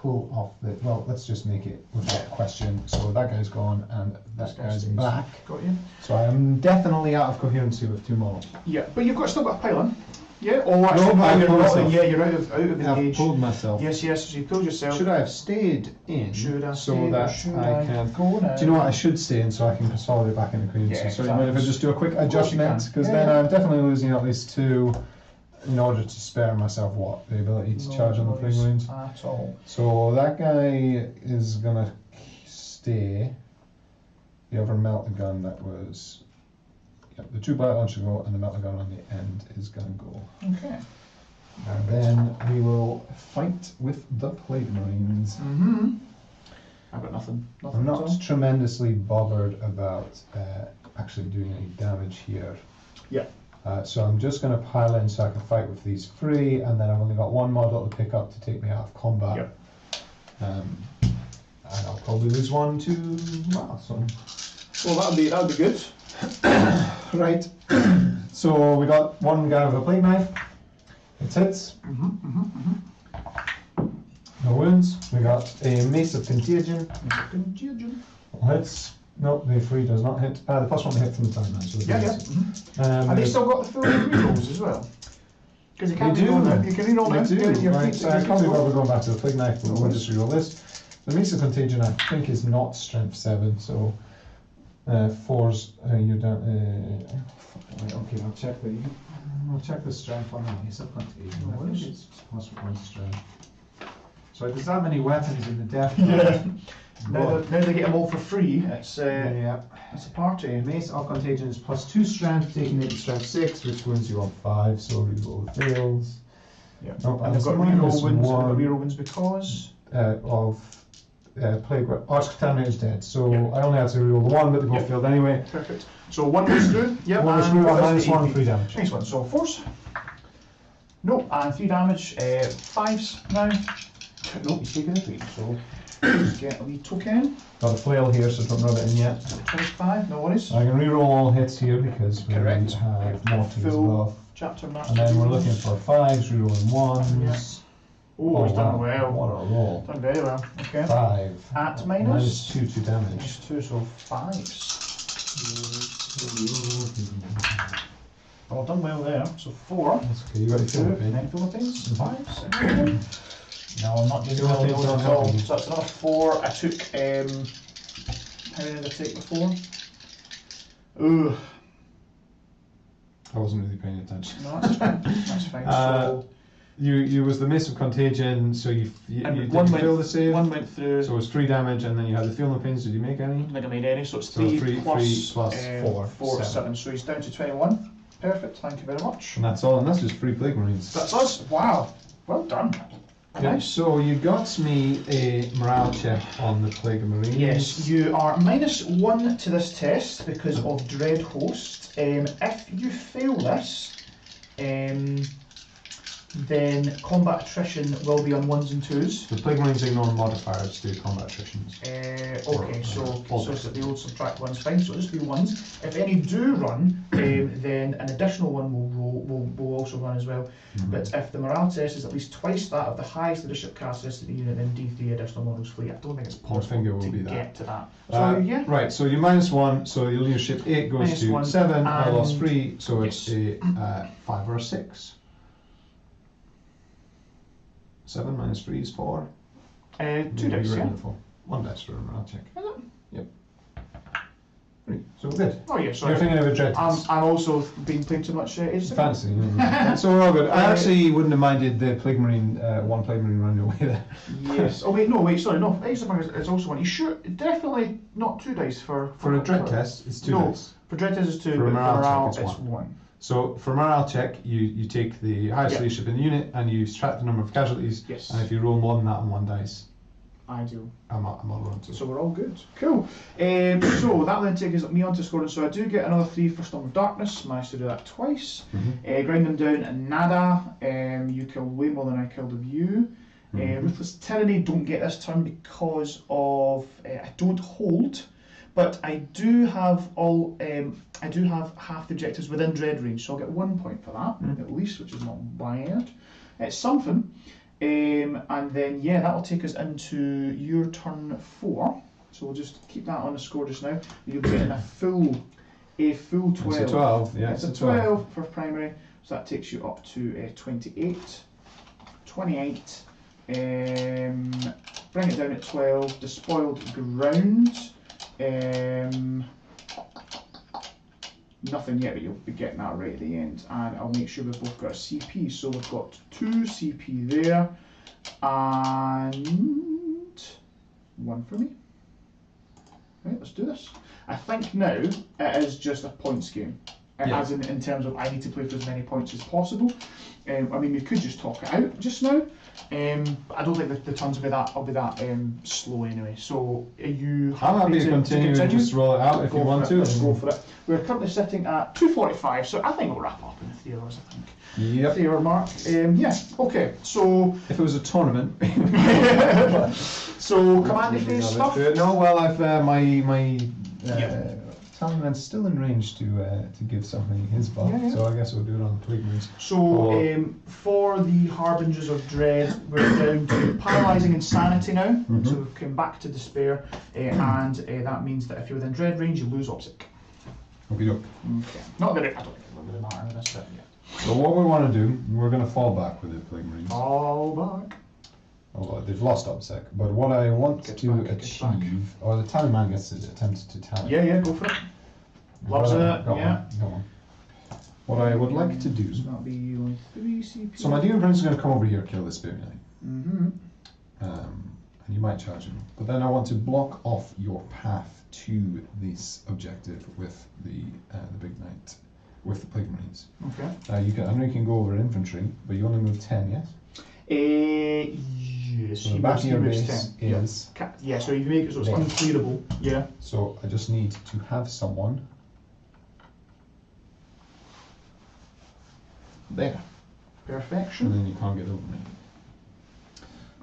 pull off the. Well, let's just make it without question. So that guy's gone, and This that guy guy's stays. back. Got you. So I am definitely out of coherency with 2 models. Yeah, but you've still got a pylon. Yeah. Oh, actually, No, you're I pulled not. myself. Yeah, you're out of the I've cage. pulled myself. Yes, yes. So you pulled yourself. Should I have stayed in Should I so stay or that should I I can? go now? Do you know what? I should stay in so I can consolidate back into coherency. Yeah, So you mind if I exactly. just do a quick course you adjustment? can. Because Yeah, then yeah. I'm definitely losing at least 2 in order to spare myself what? The ability to charge on the worries fling wounds. at all. So that guy is gonna stay. The other melter gun that was. Yep, the 2 blight launcher go and the melter gun on the end is gonna go. Okay. And then we will fight with the plate marines. Mm-hmm. I've got nothing. Nothing I'm at all. not tremendously bothered about actually doing any damage here. Yeah. So I'm just going to pile in so I can fight with these 3, and then I've only got 1 model to pick up to take me out of combat. Yep. And I'll probably lose 1 to marathon. Well, that'll be good. Right. So we got 1 guy with a plate knife. It hits. No wounds. We got a mace of contagion. Hits. No, the 3 does not hit. The +1 hit from the time man. So it Yeah, yeah. does. Have they still got the full rerolls as well? Because you can They do. reroll them. You can reroll them. They do. Your Right, feet- so I your can't feet believe go. we're going back to the plague knife, but No we'll worries. just reroll this. The mace of contagion, I think, is not strength 7, so 4's you're down. Right, okay, I'll check the strength on the mace of contagion. No I think worries. it's +1 strength. So there's that many weapons in the death. Yeah. But- Now they get them all for free. It's yeah. it's a party. Mace of contagion is +2 strength, taking it to strength 6, which wounds you on 5, so reroll fails. Yeah. Nope, And they've got minus reroll wins. They've got 1. reroll wins because. Of plague. Arch Contaminator's dead, so Yeah. I only had to reroll the 1, but the goal Yeah. failed anyway. Perfect. So 1 goes through. Yep. 1 was and through, what is the -1, AP? 3 damage. Nice one. So 4s. Nope. And 3 damage. 5s now. Nope. He's taking the 3. So just get a wee token. Got a flail here, so don't rub it in yet. 25. No worries. I can reroll all hits here because we Correct. have mortars as Full well. chapter master. And then we're looking for 5s, rerolling 1s. Yes. Oh, he's done well. What a roll. Done very well. Okay. 5. At minus? -2 to damage. Minus 2, so 5s. Well, done well there. So 4. That's okay, you got your 2. fill in. Next Philippines. 5s. No, I'm not doing well Philippines those don't at all. help you. So that's another 4. I took. How many did I take before? Ooh. I wasn't really paying attention. No, that's fine. That's fine. Uh, So you was the Mace of Contagion, so you And did one you went- fail the save. One went through. So it was 3 damage, and then you had the Feeling of Pains. Did you make any? I don't think I made any, so it's So 3 3 plus, plus 4, 4, 7. So he's down to 21. Perfect, thank you very much. And that's all, and that's just 3 Plague Marines. That's us. Wow, well done. Yeah, Nice. so you got me a morale check on the Plague Marines. Yes, you are -1 to this test because of Dread Host. If you fail this, then combat attrition will be on 1s and 2s. The Plague Marines ignore modifiers to combat attritions. Okay, so All it's the old subtract 1's fine, so it'll just be 1s. If any do run, then an additional 1 will also run as well. But if the morale test is at least twice that of the highest leadership characteristic in the unit, then D3 additional models fleet. I don't think it's possible finger will to be that. get to that. So yeah. Right, so you're -1, so your leadership 8 goes Minus to 1, 7, I and- lost 3, so it's yes. a 5 or a 6. 7 minus 3 is 4. 2 dice, yeah. 1 dice for a morale check. Is it? Yep. 3. So we're good. Oh yeah, sorry. You're thinking of a dread test. I'm also been playing too much Age of Sigmar. Fancy. So we're all good. I actually wouldn't have minded the Plague Marine, 1 Plague Marine running away there. Yes. Oh wait, sorry, no. Age of Sigmar is also 1. You sure? Definitely not 2 dice for For a dread test, it's 2 No. dice. For dread test is 2, For but a morale for morale check, it's it's 1. So for morale check, you take the highest Yeah. leadership in the unit and you subtract the number of casualties. Yes. And if you roll more than that on 1 dice, Ideal. I'm not rolling 2. So we're all good. Cool. So that then takes me on to scoring. So I do get another 3 for Storm of Darkness. Managed to do that twice. Grind them down and nada. You kill way more than I killed of you. Ruthless Tyranny don't get this turn because of I don't hold, but I do have I do have half the objectives within dread range, so I'll get 1 point for that at least, which is not bad. It's something. And then yeah, that'll take us into your turn 4. So we'll just keep that on the score just now. You'll be getting a full 12. It's a 12, yeah. It's a 12 for primary, so that takes you up to 28. 28. Bring it down at 12. Despoiled ground. Nothing yet, but you'll be getting that right at the end. And I'll make sure we've both got a CP. So we've got 2 CP there, and 1 for me. Right, let's do this. I think now it is just a points game. Yeah. As in terms of I need to play for as many points as possible. I mean, we could just talk it out just now. But I don't think the turns will be that slow anyway. So are you I'm happy to to continue and just roll it out if you Go want for it, to. Let's go for it. We're currently sitting at 2:45, so I think we'll wrap up in the 3 hours, I think. Yep. 3 hour mark. Yeah, okay, so If it was a tournament. so command phase stuff. No, well, I've my Yeah. Talonman's still in range to give something his buff, Yeah, yeah. so I guess we'll do it on the Plague Marines. So for the Harbingers of Dread, we're down to paralysing insanity now. So we've come back to despair, and that means that if you're within Dread range, you lose Opsic. Okay. Okay. Not that I don't think it will really matter in this bit yet. So what we want to do, we're going to fall back with the Plague Marines. Fall back. Although they've lost Obsec, but what I want Gets to back, gets back. achieve, or the Tallyman gets to attempt to tally. Yeah, go for it. Loves it, Go yeah. on. What I would like to do, So that'll be only 3 CP. so my Demon Prince is going to come over here, kill this Spear Knight, Mm-hmm. and you might charge him. But then I want to block off your path to this objective with the Big Knight, with the Plague Marines. Okay. I know you can go over infantry, but you only move 10, yes? Yes. So the back of your moves base 10. is... Yeah, so you make it so it's There. unclearable. Yeah. So I just need to have someone there, Perfection. and then you can't get over me.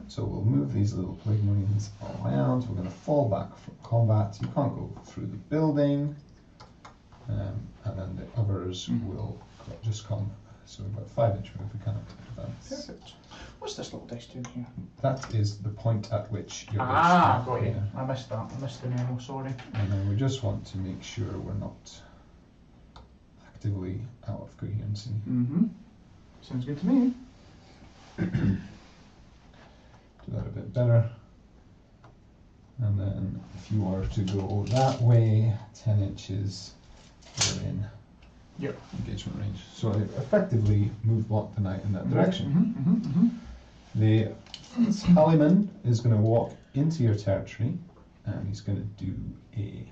So we'll move these little Plague Marines around. We're going to fall back from combat. You can't go through the building, and then the others will just come. So we've got 5 inch move. We cannot advance. Perfect. What's this little dice doing here? That is the point at which you're Got you. I missed that. I missed the memo, sorry. And then we just want to make sure we're not actively out of coherency. Mm-hmm. Sounds good to me. Do that a bit better. And then if you are to go that way, 10 inches, you're in Yep. engagement range. So I effectively move block the knight in that direction. The Halliman is going to walk into your territory and he's going to do a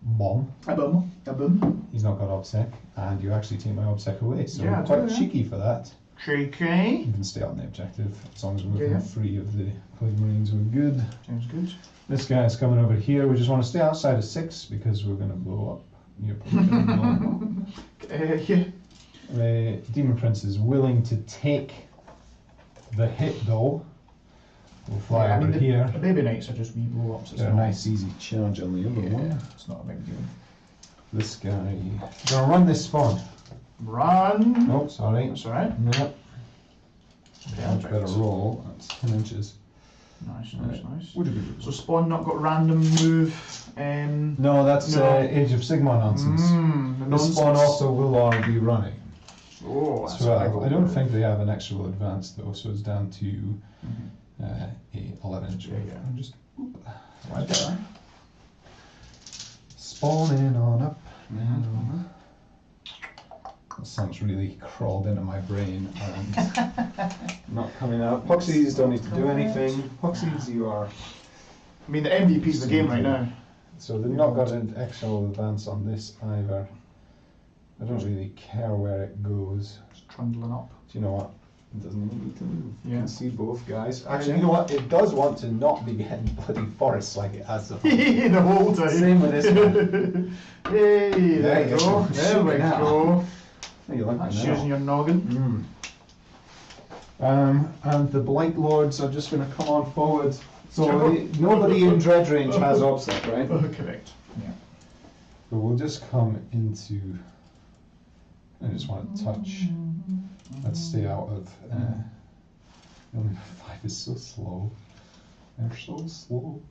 bomb. A boom. He's not got obsec, and you actually take my obsec away, so Yeah, I quite do, yeah. cheeky for that. Cheeky. You can stay on the objective as long as we're moving Yeah. free of the Plague Marines. We're good. Sounds good. This guy's coming over here. We just want to stay outside of 6 because we're going to blow up. You're probably gonna Yeah. The Demon Prince is willing to take the hit though. We'll fly Yeah, I over mean, here. The baby knights are just wee blow ups. Get a nice easy charge on the other one. It's not a big deal. This guy. Gonna run this spawn. Run. Oh, sorry. That's alright. No. Much better roll. That's 10 inches. Nice. So spawn not got random move. No, that's No. Age of Sigmar nonsense. The This spawn also will all be running. Oh, that's So a big I old don't move. think they have an actual advance though, so it's down to a 11-inch. Yeah, yeah. I'm just I get that. spawning on up. That sounds really crawled into my brain and not coming out. Poxies don't need to do anything. Poxies, you are. I mean, the MVP's the game right now. So they've not got an actual advance on this either. I don't really care where it goes. It's trundling up. Do you know what? It doesn't even need to move. You Yeah. can see both guys. Actually, you know what? It does want to not be getting bloody forests like it has the The whole time. Same with this one. Yay, there Yeah, you go. you're There we shooting now. go. Oh, you like That's me now. using your noggin. And the Blight Lords are just going to come on forward. So Sure. nobody in Dread range has offset, right? Oh, correct. Yeah. So we'll just come into. I just want to touch. Let's stay out of. Only 5 is so slow. They're so slow.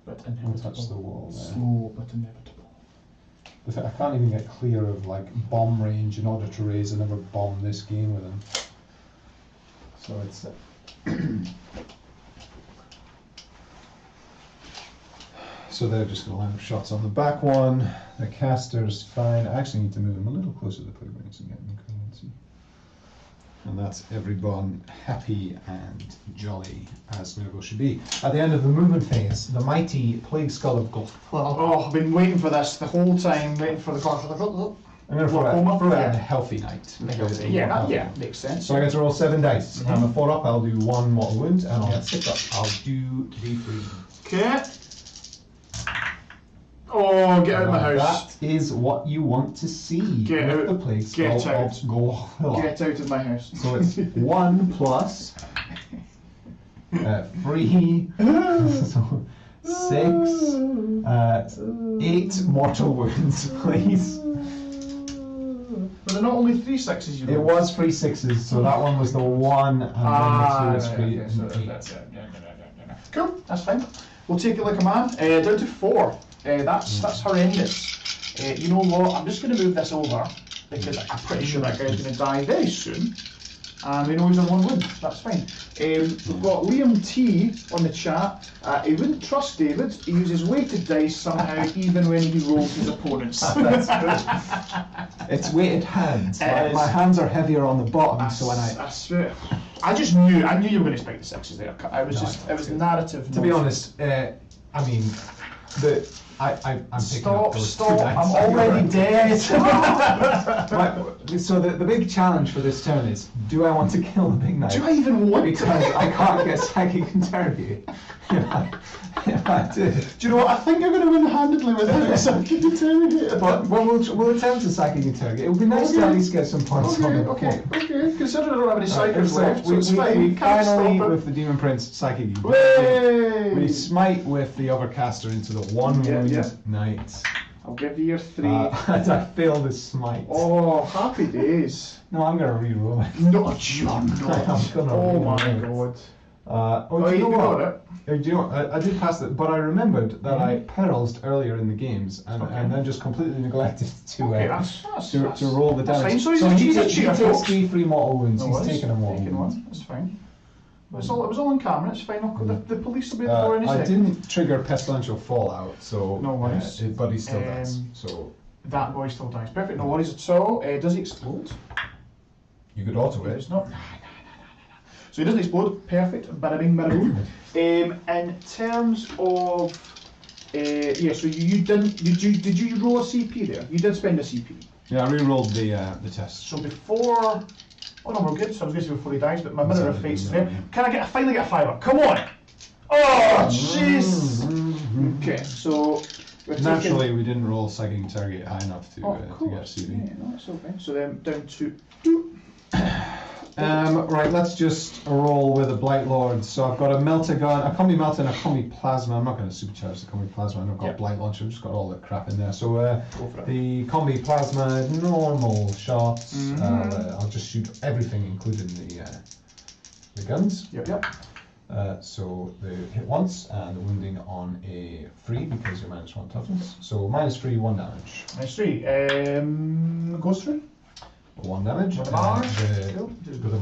But Don't inevitable. touch the wall there. Slow but inevitable. I can't even get clear of like bomb range in order to raise another bomb this game with them. So it's. So they're just going to line up shots on the back one. The caster's fine. I actually need to move them a little closer to the Plague Marines and get them clean. And that's everyone happy and jolly as Nurgle should be. At the end of the movement phase, the mighty Plague Skull of Gold. Oh, I've been waiting for this the whole time, waiting for the clock. I'm going to throw out a healthy knight. Yeah, makes sense. So I get to roll 7 dice. On the 4 up, I'll do 1 mortal wound, and on the 6 up, I'll do D3. Okay. Oh, get out of my house. That is what you want to see Get with out. the Plague Skull Get out. of Gold. Get out of my house. So it's 1 plus 3, so 6, 8 mortal wounds, please. But they're not only 3 6s, you know. It was 3 6s, so that one was the 1, and then the 2 is 3 okay, so and 8. that's it. Cool, that's fine. We'll take it like a man. Down to 4. That's horrendous. You know what? I'm just going to move this over because I'm pretty sure that guy's going to die very soon. And we know he's on 1 wound. That's fine. We've got Liam T on the chat. He wouldn't trust David. He uses weighted dice somehow, even when he rolls his opponents. That's good. It's weighted hands. My hands are heavier on the bottom, so when I swear. I just knew. I knew you were going to expect the 6s there. I was it was narrative. To be honest, I mean, I'm picking up those Stop! 2 dice. I'm already dead. Right, so the big challenge for this turn is: do I want to kill the big knight? Do I even want Because to? I can't get psychic interrogate. If I did. Do you know what? I think you're going to win handedly without psychic interrogate. But we'll attempt a psychic interrogate. It would be nice to at least get some points on it. Okay. Consider I don't have any psychics So left, so it's fine. we Can't finally, stop it. with the Demon Prince psychic, Way! we smite with the other caster into the 1 wound knight. I'll give you your 3. And I fail the smite. Oh, happy days. No, I'm gonna re-roll it. No, you're I'm not. gonna Oh re-roll my it. god. Do you know got what? it. Do you know, I did pass it, but I remembered that I perils earlier in the games, and then just completely neglected to roll the that's damage. fine. So he's a he cheater, takes folks. 3 free mortal wounds. No He's taken a mortal taken wound. 1. That's fine. It was all on camera. It's fine. The police will be there in a I second. didn't trigger pestilential fallout, so No worries. but he still does. So That boy still dies. Perfect, no worries at all. Does he explode? You could auto it. It's not. So he doesn't explode. Perfect. Bada bing, bada boom. In terms of, yeah. So you didn't. Did you roll a CP there? You did spend a CP. Yeah, I re-rolled the test. So before. Oh no, we're good. So I was going to say before he dies, but my mirror of fate's there. Can I finally get a 5 up? Come on! Oh, jeez! Okay, so we're naturally we didn't roll psychic target high enough to get a CV. Yeah, no, that's okay. So then down to 2. Right, let's just roll with a Blight Lord. So I've got a melter gun, a combi melter, and a combi plasma. I'm not going to supercharge the combi plasma. I've got Blight Launcher. I've just got all the crap in there. So the combi plasma, normal shots. I'll just shoot everything, including the guns. Yep. So the hit once, and the wounding on a free because you're -1 toughness. So -3, 1 damage. -3. Goes through. 1 damage. The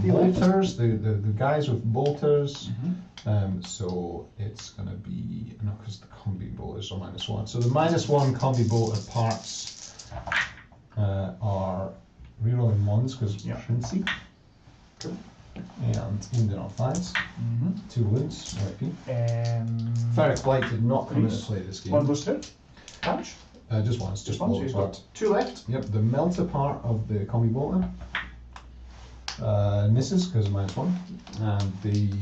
bolters, the guys with bolters. So it's going to be, no, because the combi bolters are -1. So the -1 combi bolter parts are rerolling 1s because Princy. Cool. And wounded on 5s. 2 wounds, RIP. Ferric Blight did not come into play this game. 1 goes through. Damage? Just once, just one. So he's got 2 left. Yep, the melter part of the combi bolter misses because of -1, and the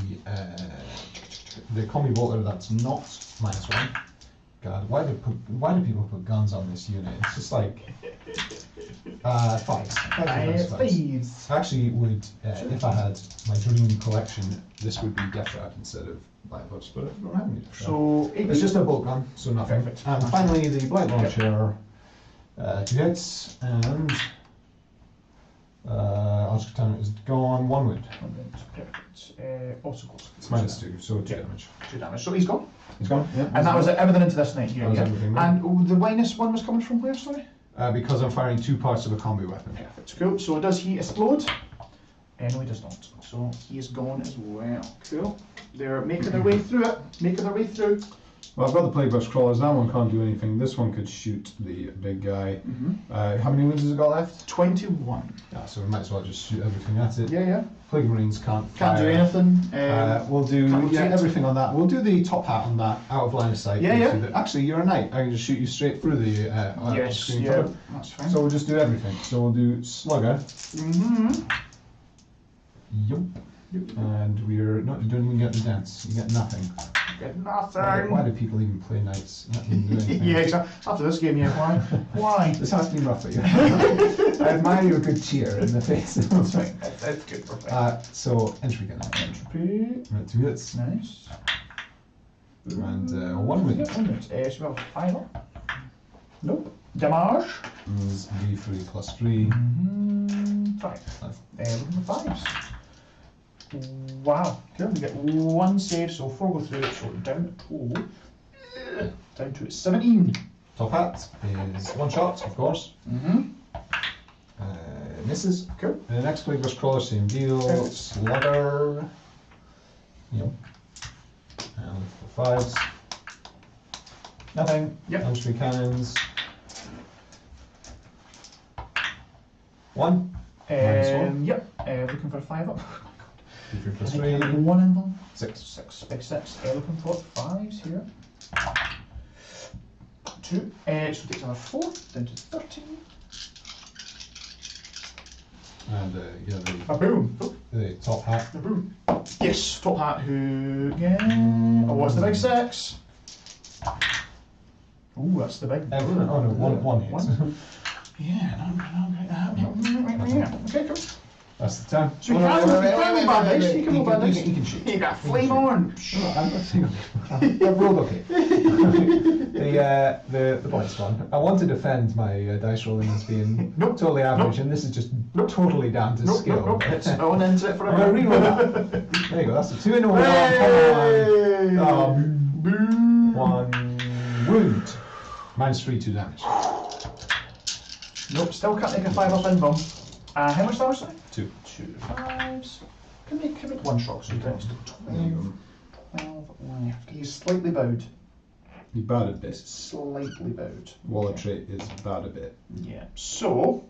combi bolter that's not -1. God, why do people put guns on this unit? It's just like 5s. Actually, would if I had my dream collection, this would be Death Trap instead of Blight Lords, but I don't have any. So it's just a bolt gun, so nothing. Perfect. And finally, the Blight Launcher, 2 hits, and Oscar Town is gone, 1 wound. Perfect. Also goes. It's -2, so 2 damage. 2 damage. So he's gone. He's gone. Yeah. And that was everything into this night here. That was everything, right? And the -1 was coming from where? Sorry. Because I'm firing 2 parts of a combi weapon. Perfect. Cool. So does he explode? No, he does not. So he is gone as well. Cool. They're making their way through it. Well, I've got the Plague Burst Crawlers. That one can't do anything. This one could shoot the big guy. How many wounds has it got left? 21. Yeah, so we might as well just shoot everything at it. Yeah. Plague Marines can't do fire. anything. We'll do everything on that. We'll do the top hat on that out of line of sight. Yeah. Actually, you're a knight. I can just shoot you straight through the screen cover. That's fine. So we'll just do everything. So we'll do Slugger. Yup. And we're not doing even get the dance. You get nothing. Get nothing. Why do people even play knights? Not even do anything. Yeah, exactly. After this game, why? Why? This has been rough for you. I admire your good cheer in the face. That's fine. That's good. Perfect. So entry gun. Entropy. 2 hits. Nice. And 1 wound. So we have 5 up. Nope. Damage. Is D3 + 3. 5. Looking for 5s. Wow. Cool. We get 1 save, so 4 go through. So down to 17. Top hat is 1 shot, of course. Misses. Cool. The next Plague Burst Crawler, same deal. Slugger. Yep. And for 5s. Nothing. Yep. Entry cannons. 1. -1. Yep. Looking for a 5 up. D3 + 3. 3. 1 in them. 6. 6. Big 6. Looking for 5s here. 2. So it takes another 4. Down to 13. And A boom. the top hat. A boom. Yes. Top hat who again? Oh, what's the big 6? Oh, that's the big. Oh no, one hit. Yeah, okay, cool. That's the time. So you can roll bad dice. You can roll bad dice. You can shoot. You got flame on. I've rolled okay. The Blitz one. I want to defend my dice rolling as being totally average, and this is just totally down to skill. It's on into it for I'm gonna reroll that. There you go. That's a 2 in a row. Come on. 1 wound. -3, 2 damage. Nope, still can't make a 5 up in bomb. How much damage? 2. 2 5s. Can make 1 shot, so you don't 12 left. He's slightly bowed. He's bad a bit. Slightly bowed. Waller trait is bad a bit. Yeah. So,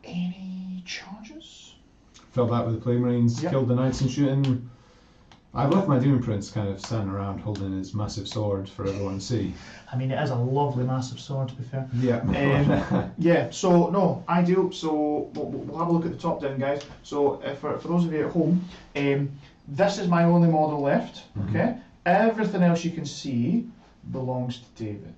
any charges? Fell back with the Plague Marines, Yep. killed the Knights and shooting. I've left my Doom Prince kind of standing around holding his massive sword for everyone to see. I mean, it is a lovely, massive sword, to be fair. Yeah. Yeah, so, no, ideal. So, we'll have a look at the top down, guys. So, for those of you at home, this is my only model left, okay? Everything else you can see belongs to David,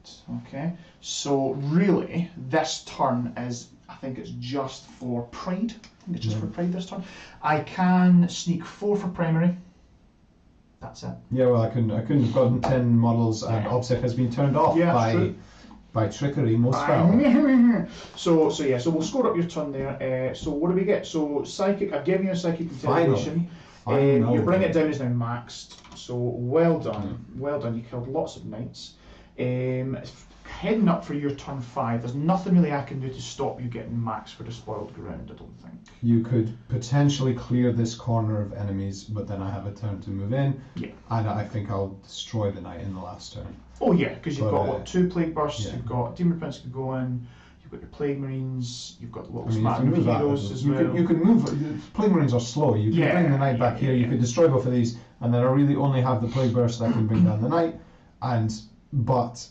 okay? So, really, this turn is, I think it's just for Pride. I think it's just for Pride this turn. I can sneak 4 for primary. That's it. Yeah, well, I couldn't have gotten 10 models, and Yeah. OBSEC has been turned off Yeah, true. by trickery most foul. So we'll score up your turn there. So what do we get? So psychic. I've given you a psychic intimidation. Finally. You bring it down is now maxed. So well done, well done. You killed lots of knights. Heading up for your turn 5. There's nothing really I can do to stop you getting maxed for the spoiled ground. I don't think. You could potentially clear this corner of enemies, but then I have a turn to move in. Yeah. And I think I'll destroy the knight in the last turn. Oh yeah, because you've But, got 2 plague bursts. yeah. You've got Demon Prince could go in. You've got your Plague Marines. You've got the little I mean, smattering you of can move heroes that. as You well. could move. Plague Marines are slow. You can Yeah, bring the knight back here. You yeah. could destroy both of these, and then I really only have the plague burst that can bring down the knight. But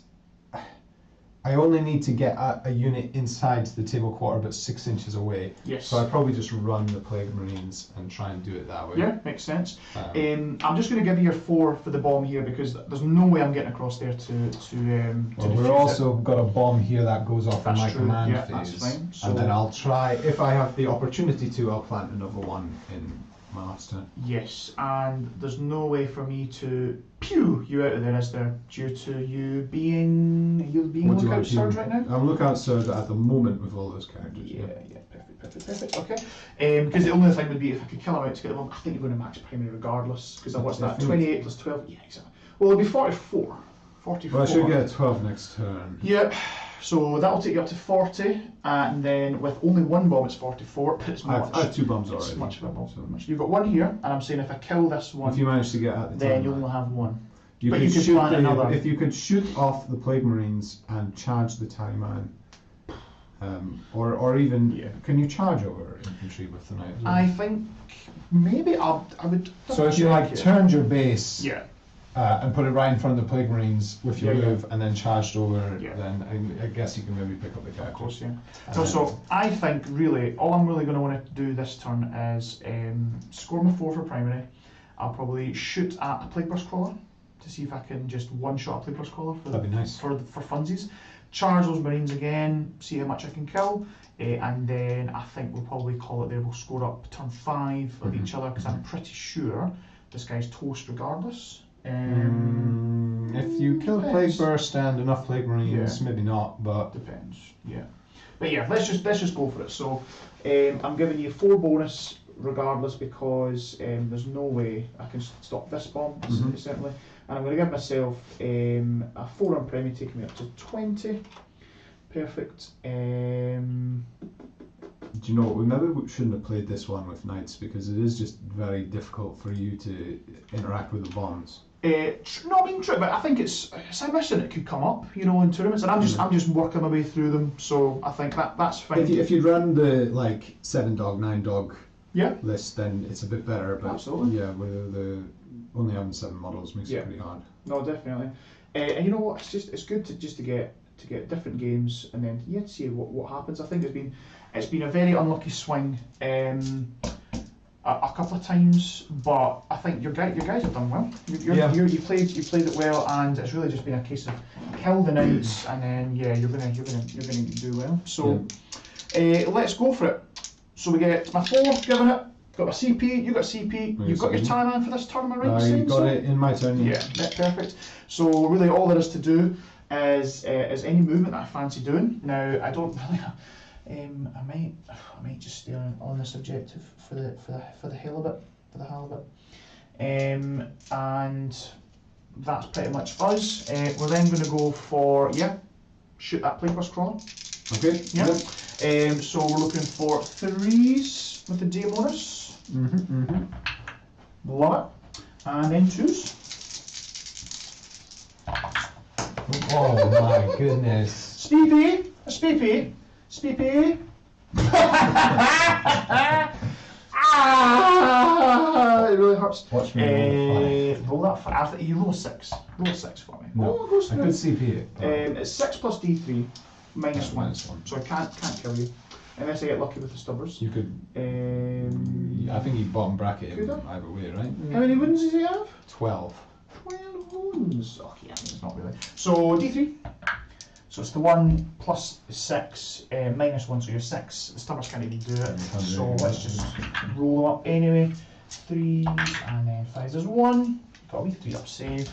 I only need to get a unit inside the table quarter, but 6 inches away. Yes. So I probably just run the Plague Marines and try and do it that way. Yeah, makes sense. Um, I'm just going to give you your 4 for the bomb here because there's no way I'm getting across there to well, defuse we've also got a bomb here that goes off in That's my true, command yeah, phase. that's fine. So- And then I'll try, if I have the opportunity to, I'll plant another one in my last turn. it. Yes, and there's no way for me to pew you out of there, is there? Due to you being What do you lookout want to surge do? right now? I'm lookout surge at the moment with all those characters. Yeah, perfect. Okay. Because the only thing would be if I could kill him out to get them. I think you're going to max primary regardless. Because what's that? Definitely. 28 plus 12. Yeah, exactly. Well, it'll be 44. 44. Well, I should get a 12 next turn. Yep. So that'll take you up to 40, and then with only 1 bomb, it's 44. But it's much. I have 2 bombs It's already. much of a bomb. So Much. You've got 1 here, and I'm saying if I kill this one, if you manage to get at the then time, you'll only have 1. you but could you could shoot plant another. if you could shoot off the Plague Marines and charge the Tallyman, or even Yeah. can you charge over infantry with the knight? as well? I think maybe I would. So if you like check it. turned your base Yeah. and put it right in front of the Plague Marines with your Yeah, move and then charged over, Yeah. then I guess you can maybe pick up the Of characters. course, yeah. And So I think really all I'm really going to want to do this turn is score my 4 for primary. I'll probably shoot at a Plague Burst Crawler to see if I can just one-shot a Plague Burst Crawler for That'd be nice. for funsies. Charge those Marines again, see how much I can kill, and then I think we'll probably call it there. We'll score up turn 5 of each other because I'm pretty sure this guy's toast regardless. If you kill a depends. Plague Burst and enough Plague Marines, maybe not, but Depends, yeah. But yeah, let's just go for it. So I'm giving you 4 bonus regardless because there's no way I can stop this bomb, certainly. And I'm going to give myself a 4 on primary, taking me up to 20. Perfect. do you know what? Maybe we shouldn't have played this one with knights because it is just very difficult for you to interact with the bombs. Not being true, but I think it's a mission that could come up, you know, in tournaments, and I'm just working my way through them. So I think that's fine. If you run the like 7 dog, 9 dog Yeah. list, then it's a bit better. But Absolutely. yeah, with the only having 7 models makes Yeah. it pretty hard. No, definitely. And you know what? It's good to get different games and then to see what happens. I think it's been a very unlucky swing a couple of times, but I think your guys have done well. You played it well, and it's really just been a case of kill the knights, and then you're gonna do well. So let's go for it. So we get my 4 given it. Got my CP, you got CP, you've got your Thailand for this turn, am I right? You got it in my turn. Yeah, perfect. So really all there is to do is any movement that I fancy doing. Now I don't really. I might just stay on this objective for the halibut, and that's pretty much us. We're then going to go for shoot that Plague Burst Crawler. Okay. Yeah. So we're looking for 3s with the Daemonus. Love it. And then 2s. Oh my goodness. Speepy! Speepy! Speepy! Ah, it really hurts. Watch me roll roll that 5. You roll a 6. Roll a 6 for me. No, Oh, it goes I through. could CP it. It's 6 plus D3 minus Yeah, 1. minus 1. So I can't kill you. Unless I get lucky with the stubbers. You could. I think you bottom bracket him Could I? either way, right? How many wounds does he have? 12. 12 wounds. Okay, I think it's not really. So D3. So it's the 1 plus 6 minus 1, so you're 6. The stubbers can't even do it. So let's just roll them up anyway. 3s and then 5s. There's 1. Got a wee 3 up save.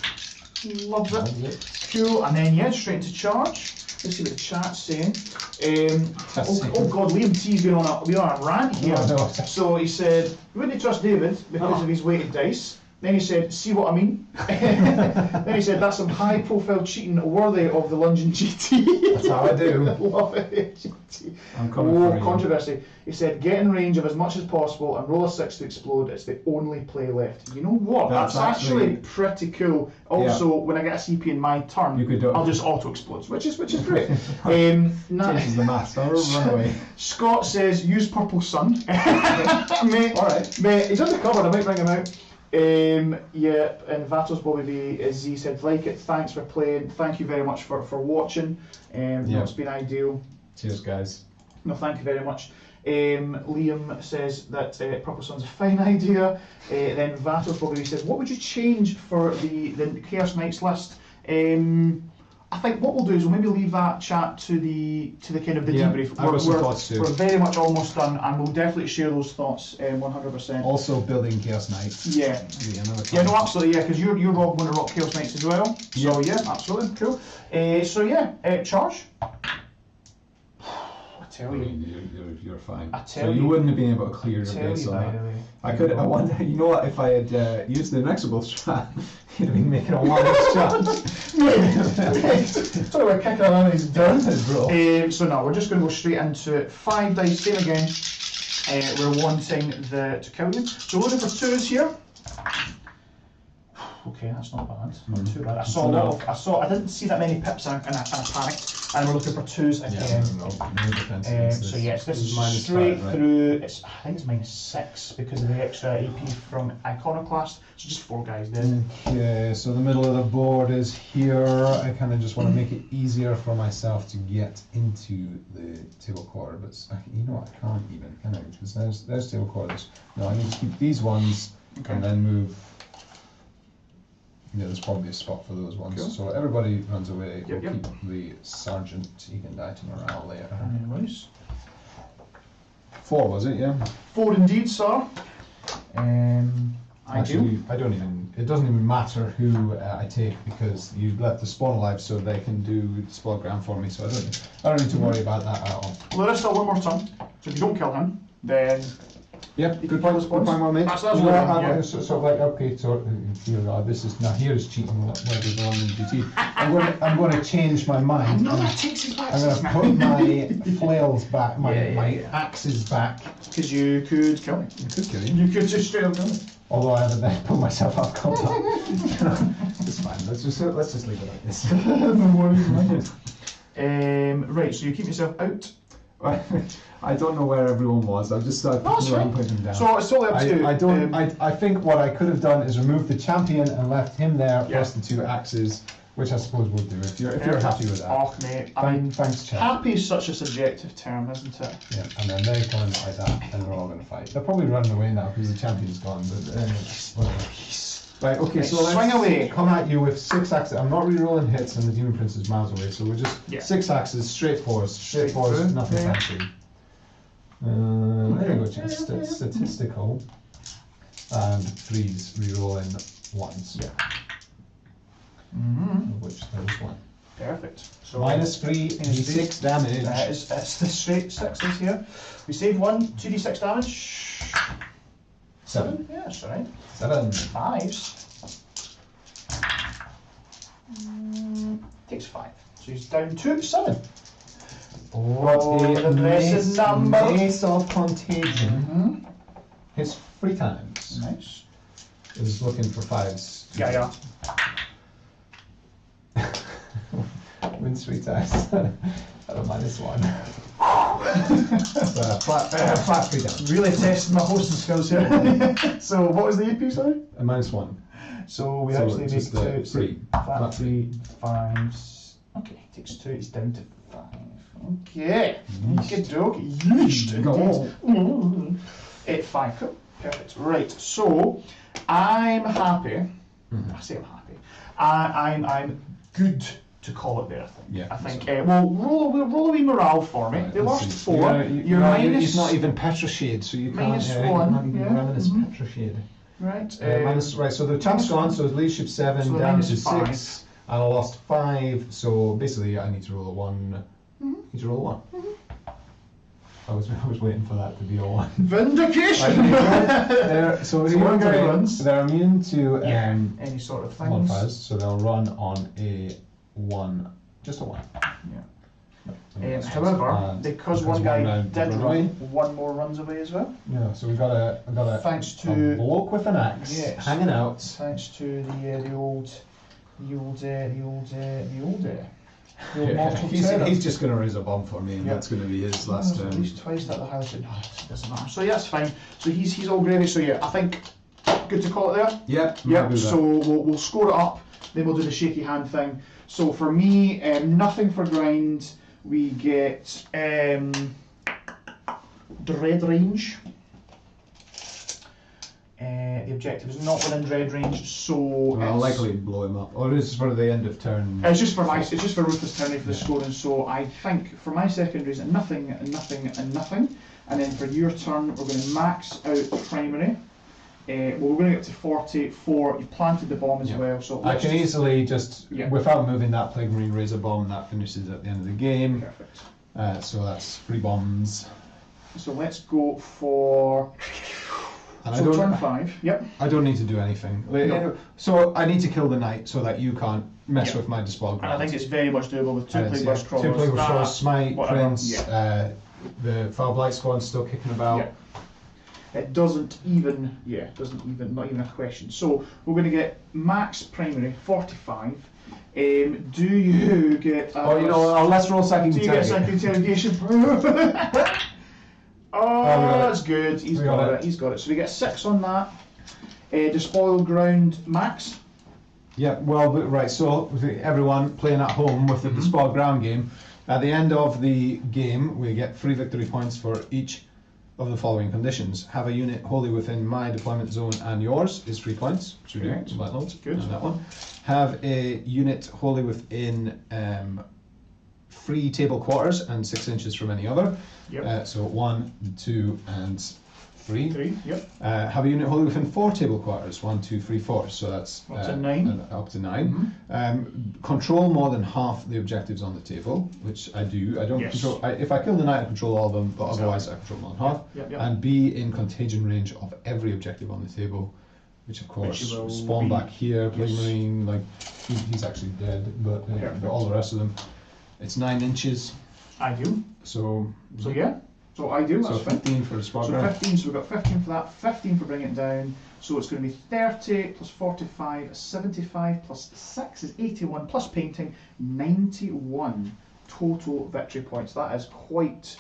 Loves it. Cool. And then yeah, straight into charge. Let's see what the chat's saying. Oh God, Liam T's going on a rant here. Oh, no. So he said, you wouldn't trust David because of his weighted dice. Then he said, see what I mean? Then he said, that's some high profile cheating worthy of the London GT. That's how I do. I love it. GT. I'm coming for you. Controversy. He said, get in range of as much as possible and roll a 6 to explode. It's the only play left. You know what? That's actually pretty cool. Also, when I get a CP in my turn, You could I'll just auto explode, which is great. Changes the maths. I'll run away. Scott says, use Purple Sun. Mate, Alright. mate, he's undercover. I might bring him out. Yeah, and Vatos Bobby V Z said, like it, thanks for playing, thank you very much for watching. No, it's been ideal. Cheers, guys. No, thank you very much. Liam says that Purple Sun's a fine idea. Then Vatos Bobby V says, what would you change for the Chaos Knights list? I think what we'll do is we'll maybe leave that chat to the kind of the debrief. I've got some thoughts too. We're very much almost done, and we'll definitely share those thoughts 100%. Also building Chaos Knights. Yeah. Yeah, No, absolutely, yeah, because you're going to rock Chaos Knights as well. So yeah, absolutely, cool. So yeah, charge. I tell you. You're fine. I tell so you. you wouldn't have been able to clear your base on that. I wonder, you know what, if I had used the Inexorable strat, you'd have been making a 1x chance. Sorry, we're kicking around his done. Bro. So now we're just going to go straight into 5 dice, same again. We're wanting to kill you. So we're looking for 2s here. Okay, that's not bad. Not too bad. I didn't see that many pips and I panicked. And we're looking for 2s again. So yes, this is minus straight 5, right? through. I think it's -6 because of the extra AP from Iconoclast. So just 4 guys then. Okay, so the middle of the board is here. I kind of just want to make it easier for myself to get into the table quarter, but you know what, I can't even, can I? Because there's table quarters. No, I need to keep these ones and then move. Yeah, there's probably a spot for those ones. Cool. So everybody runs away. Yep, We'll keep the sergeant. He can die to morale later. Anyways. 4 was it? Yeah. 4 indeed, sir. Actually, I don't even. It doesn't even matter who I take because you left the spawn alive, so they can do spawn for me. So I don't need to worry about that at all. Larissa, one more time. So if you don't kill him, then Yep, You good can point. find Good point, well made. That's Yeah, yeah. so like okay, so here this is now here is cheating. What is on in GT? I'm going to change my mind. No, that takes his back. I'm going to put my flails back, my axes back. Because you could kill me. You could kill you. You could just straight up kill me. Although I haven't then put myself out of combat. It's fine. Let's just leave it like this. No worries, man. Right, so you keep yourself out. I don't know where everyone was. I just started putting them down. So it's totally up to you. I don't. I think what I could have done is remove the champion and left him there Yeah. plus the 2 axes, which I suppose we'll do if you're happy with that. Oh, mate. I mean, Thanks, chat. happy is such a subjective term, isn't it? Yeah, and then they come in like that, and we're all going to fight. They're probably running away now because the champion's gone. But whatever. Right. Okay. So let's swing away. come at you with 6 axes. I'm not re-rolling hits, and the demon prince is miles away. So we're just 6 axes, straight forwards, through, nothing yeah. fancy. There you go, chat. Statistical. And 3s re-rolling 1s. Yeah. Mm-hmm. Of which there is 1. Perfect. So -3 d6 damage. It's the straight 6s here. We save 1, 2d6 damage. 7? Yeah, that's right. 7. 5s. Takes 5. So he's down to 7. What the blessed number. Mace of Contagion. Mm-hmm. His 3 times. Nice. Is looking for 5s. Yeah. 3 times at a -1. Flat 3 damage. Really testing my hosting skills here. So what was the AP, sorry? A -1. So we So actually make just the 3. flat 3, 5. Okay, takes 2, it's down to 5. Okay. Good dog. Yeesh. Go. 5. Cool. Perfect. Right. So I'm happy. I say I'm happy. I'm good to call it there. I think. Yeah, I think. Well, roll a wee morale for me. Right, The let's last see. 4. You're minus. It's not even Petroshade, so you can't. -1, You're not even yeah. reminisce Petroshade. Right. Right. So the champ's gone. So leadership 7 So down to minus 5. 6, and I lost 5. So basically, I need to roll a 1. Need to roll a 1. I was waiting for that to be a 1. Vindication. So So one guy runs. They're immune to Any sort of things. modifiers, so they'll run on a 1, just a 1. However, because one guy did run run, away. one more runs away as well. Yeah, so we got a Thanks a to bloke with an axe Yes. hanging out. thanks to the old Yeah, mortal he's terror. just going to raise a bomb for me, and Yeah. that's going to be his last At turn. least twice that the house. No, it doesn't matter. So yeah, that's fine. So he's all gravy. So yeah, I think good to call it there. Yep. Yep. So we'll score it up. Then we'll do the shaky hand thing. So for me, nothing for grind. We get dread range. The objective is not within dread range, so I'll it's, likely blow him up. Or this is for the end of turn. it's just for Ruthless Tyranny for the Yeah. scoring. So I think for my secondaries, nothing, and then for your turn, we're going to max out primary. Well, we're going to get to 44. You've planted the bomb as Yeah. well, so I can easily just, Yeah. without moving that Plague Marine, raise a bomb, and that finishes at the end of the game. Perfect. So that's 3 bombs. So let's go for. And So turn 5. Yep. I don't need to do anything. No. So I need to kill the knight so that you can't mess Yeah. with my despoiled And ground. I think it's very much doable with 2 Plague Burst Crawlers. 2 Plague Burst that, Crawlers, Smite, whatever, Prince, yeah. the Foul Blight Squad's still kicking about. Yeah. It doesn't even, not even a question. So we're going to get max primary 45. Do you get? Let's roll second Do you get second interrogation? That's good. He's We got got it. He's got it. So we get 6 on that. Despoiled ground max. Yeah, well, right, so with everyone playing at home with the Despoiled Ground game, at the end of the game, we get 3 victory points for each of the following conditions. Have a unit wholly within my deployment zone and yours is 3 points, which we do, Correct. Black Lords, Good. and that one. Have a unit wholly within 3 table quarters and 6 inches from any other. Yep. So 1, 2, and 3. 3. Yep. Have a unit wholly within 4 table quarters, 1, 2, 3, 4. So that's Up to 9. Up to 9. Control more than half the objectives on the table, which I do. I don't Yes. control. If I kill the knight, I control all of them, but Exactly. otherwise I control more than half. Yep. And be in contagion range of every objective on the table, which of course Which you will spawn be. back here. Plague Yes. Marine, like he's actually dead, but Perfect. all the rest of them, it's 9 inches. I do. So Yeah. So I do. so That's fine. 15 for the spot So ground. 15, so we've got 15 for that, 15 for bringing it down, so it's going to be 30 plus 45, 75 plus 6 is 81, plus painting, 91 total victory points. That is quite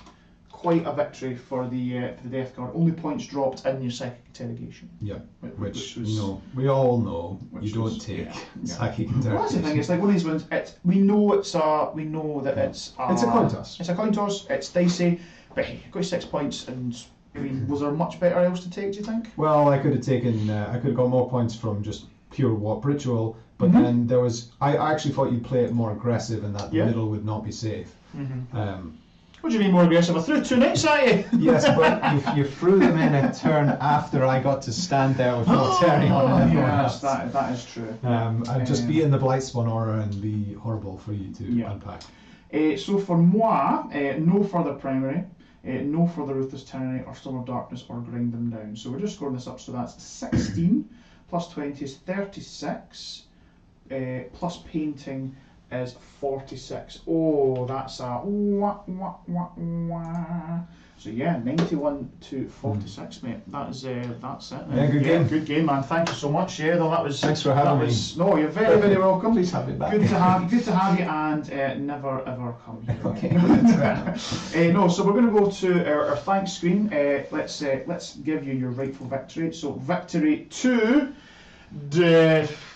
a victory for the Death Guard. Only points dropped in your psychic interrogation. Yeah, Which was, we all know which you don't was- take yeah. psychic Well, that's the interrogation. thing. It's like one of these ones. We know that it's It's a coin toss. It's a coin toss. It's dicey, but hey, got 6 points, and I mean, was there much better else to take? Do you think? Well, I could have taken. I could have got more points from just pure warp ritual, but Mhm. then there was. I actually thought you'd play it more aggressive, and that the Yeah. middle would not be safe. What do you mean more aggressive? I threw 2 knights at you. Yes, but you threw them in a turn after I got to stand there with Mortarion and everyone else. that is true. I'd just be in the Blightspawn aura and be horrible for you to Yeah. unpack. So for moi, no further primary, no further Ruthless Tyranny or Storm of Darkness or grind them down. So we're just scoring this up, so that's 16 plus 20 is 36, plus painting is 46. Oh, that's a wah, wah, wah, wah. So yeah, 91 to 46, mate. That's it. Yeah, good game. Good game, man. Thank you so much. Yeah, no, that was. Thanks for having me. No, you're very, very welcome. Please have me back. Good to have you, and never ever come here. Okay. No, so we're going to go to our thanks screen. Let's give you your rightful victory. So victory to Death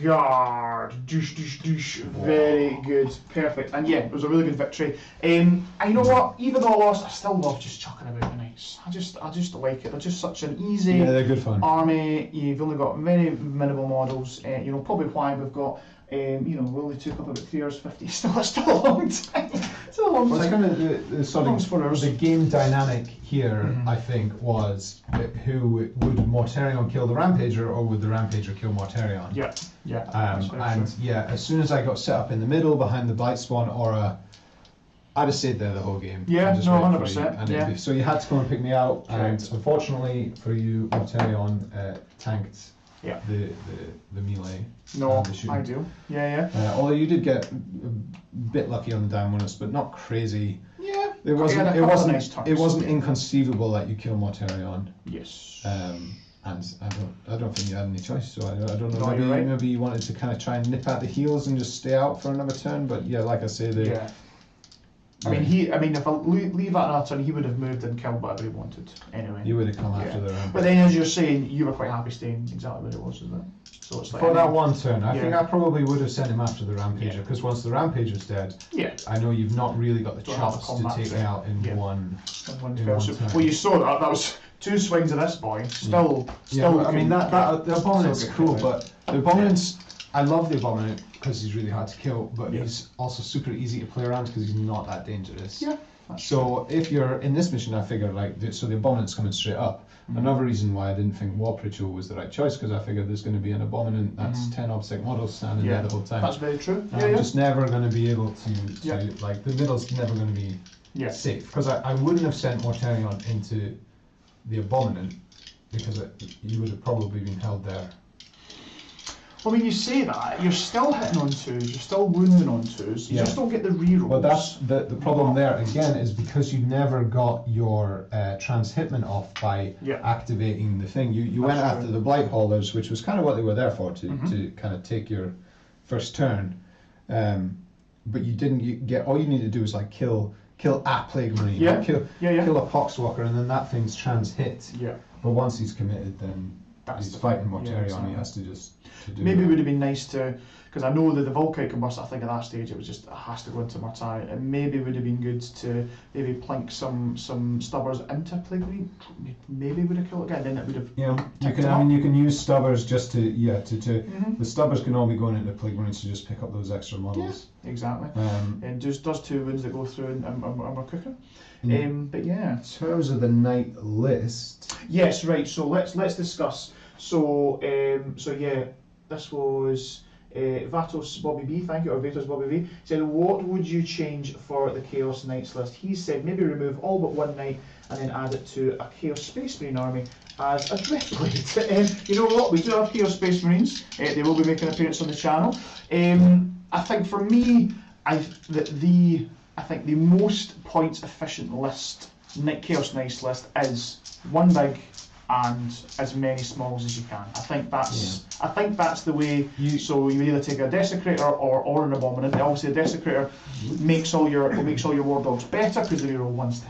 Guard. Douche, douche, douche. Very good, perfect, and yeah, it was a really good victory. And you know what? Even though I lost, I still love just chucking about the knights. I just like it. They're just such an easy they're good fun. army. You've only got very minimal models. You know, probably why we've got. We only took up about 3 hours 50. It's still a long time. It's a long time. It's kind of the sort of the game dynamic here. I think was who would Mortarion kill the Rampager, or would the Rampager kill Mortarion? Yeah. And yeah, as soon as I got set up in the middle behind the Blightspawn Aura, I'd have stayed there the whole game. Yeah, just no, waited for 100%. you. And so you had to come and pick me out, Correct. and unfortunately for you, Mortarion tanked the melee. No, and the shooting. ideal. Yeah. Although you did get a bit lucky on the down bonus, but not crazy. Yeah. It wasn't. Yeah, It wasn't. nice turns. It wasn't inconceivable that you kill Mortarion. Yes. And I don't think you had any choice. So I don't know. No, maybe you're right. maybe you wanted to kind of try and nip at the heels and just stay out for another turn. But yeah, like I say, Yeah. I mean, if I leave that another turn, he would have moved and killed whatever he wanted. Anyway. you would have come after Yeah. the round. But then, as you're saying, you were quite happy staying exactly where it was, isn't it? So it's like For that one turn, I Yeah. think I probably would have sent him after the Rampager, Yeah. because once the Rampager's dead, Yeah. I know you've not really got the Don't have the chops to combat take me threat. out in Yeah. one. in one in fell one swoop. turn. Well, you saw that. That was 2 swings of this boy. Still. Yeah, but I mean looking- the Abominant's still cool, good. but the Abominant's, I love the Abominant because he's really hard to kill, but Yeah. he's also super easy to play around because he's not that dangerous. Yeah. So if you're in this mission, I figure so the Abominant's coming straight up. Another reason why I didn't think Warp Ritual was the right choice, because I figured there's going to be an Abominant that's 10 obsec models standing there the whole time. That's very true. And Yeah. I'm just never going to be able to Yeah. like the middle's never going to be Yeah. safe, because I wouldn't have sent Mortarion into the Abominant because you would have probably been held there. Well, when you say that, you're still hitting on 2s, you're still wounding on 2s, you Yeah. just don't get the rerolls. But that's the problem there again is because you never got your trans-hitment off by Yeah. activating the thing. You went That's after true. the Blight Haulers, which was kind of what they were there for, to kind of take your first turn. But you didn't get. All you need to do is like kill a Plague Marine, Yeah. kill Yeah. a Poxwalker, and then that thing's trans-hit. Yeah. But once he's committed, then That's he's the fighting thing. Mortarion. Yeah, exactly. He has to just to do Maybe it that. would have been nice to, because I know that the Volkite combust, I think at that stage it was just, it has to go into Mortarion, and maybe it would have been good to maybe plink some Stubbers into Plague Marine, maybe would have killed it again, then it would have. Yeah, you Ticked can. it I mean, up. you can use Stubbers just to Mhm. the Stubbers can all be going into Plague Marines to just pick up those extra models. Exactly. And just does 2 wounds that go through and we're cooking. But yeah. In terms of the knight list, Yes, right. So let's discuss. So yeah, this was Vatos Bobby B. Thank you, or Vatos Bobby B. Said, what would you change for the Chaos Knights list? He said maybe remove all but 1 knight and then add it to a Chaos Space Marine army as a Driftblade. You know what? We do have Chaos Space Marines. They will be making an appearance on the channel. I think for me, I think the most points efficient list, Chaos Knights list, is 1 big and as many smalls as you can. I think that's the way. So you either take a Desecrator or an Abominant. Obviously, the Desecrator makes all your War Dogs better because they reroll 1s to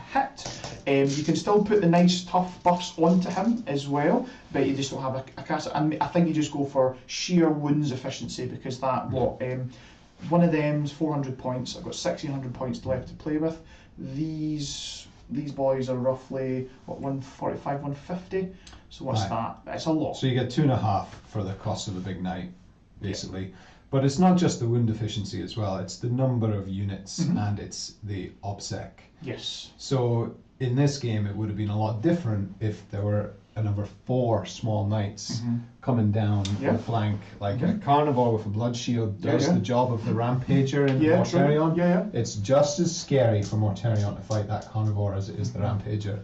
hit. You can still put the nice tough buffs onto him as well, but you just don't have a cast. And I think you just go for sheer wounds efficiency because that one of them's 400 points. I've got 1600 points left to play with. These boys are roughly, 145, 150. So what's that? It's a lot. so you get 2.5 for the cost of a big knight, basically. But it's not just the wound efficiency as well. It's the number of units and it's the obsec. Yes. So in this game, it would have been a lot different if there were another 4 small knights coming down the flank. Like a carnivore with a blood shield does the job of the Rampager in Mortarion. Yeah. It's just as scary for Mortarion to fight that carnivore as it is the Rampager.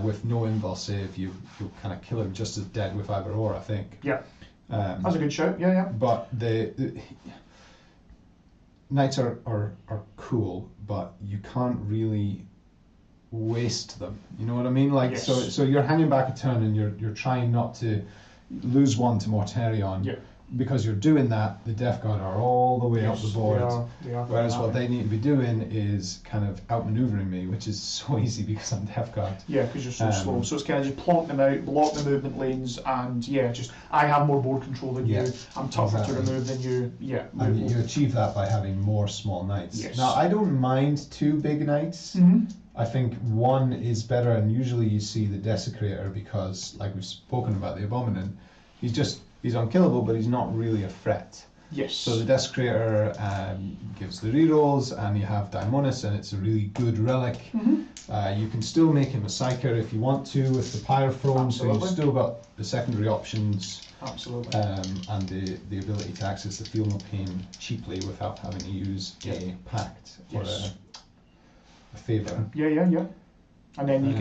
With no invul save, you'll kind of kill him just as dead with either or, I think. Yeah. That's a good shout. Yeah. But knights are cool, but you can't really waste them. You know what I mean? Like Yes. so you're hanging back a turn and you're trying not to lose one to Mortarion. Yeah. Because you're doing that, the Death Guard are all the way up the board. They are Whereas what they need to be doing is kind of outmaneuvering me, which is so easy because I'm Death Guard. Yeah, because you're so slow. So it's kind of just plonk them out, block the movement lanes, and yeah, just I have more board control than you. I'm tougher to remove than you. Yeah. And you achieve that by having more small knights. Yes. Now, I don't mind 2 big knights. Mm-hmm. I think 1 is better, and usually you see the Desecrator because, like we've spoken about, the Abominant, he's unkillable, but he's not really a threat. Yes. So the Desecrator gives the rerolls, and you have Daimonis, and it's a really good relic. Mm-hmm. You can still make him a Psyker if you want to with the Pyrophone, so you've still got the secondary options. Absolutely. And the ability to access the Feel No Pain cheaply without having to use a pact or a favour. Yeah. And then you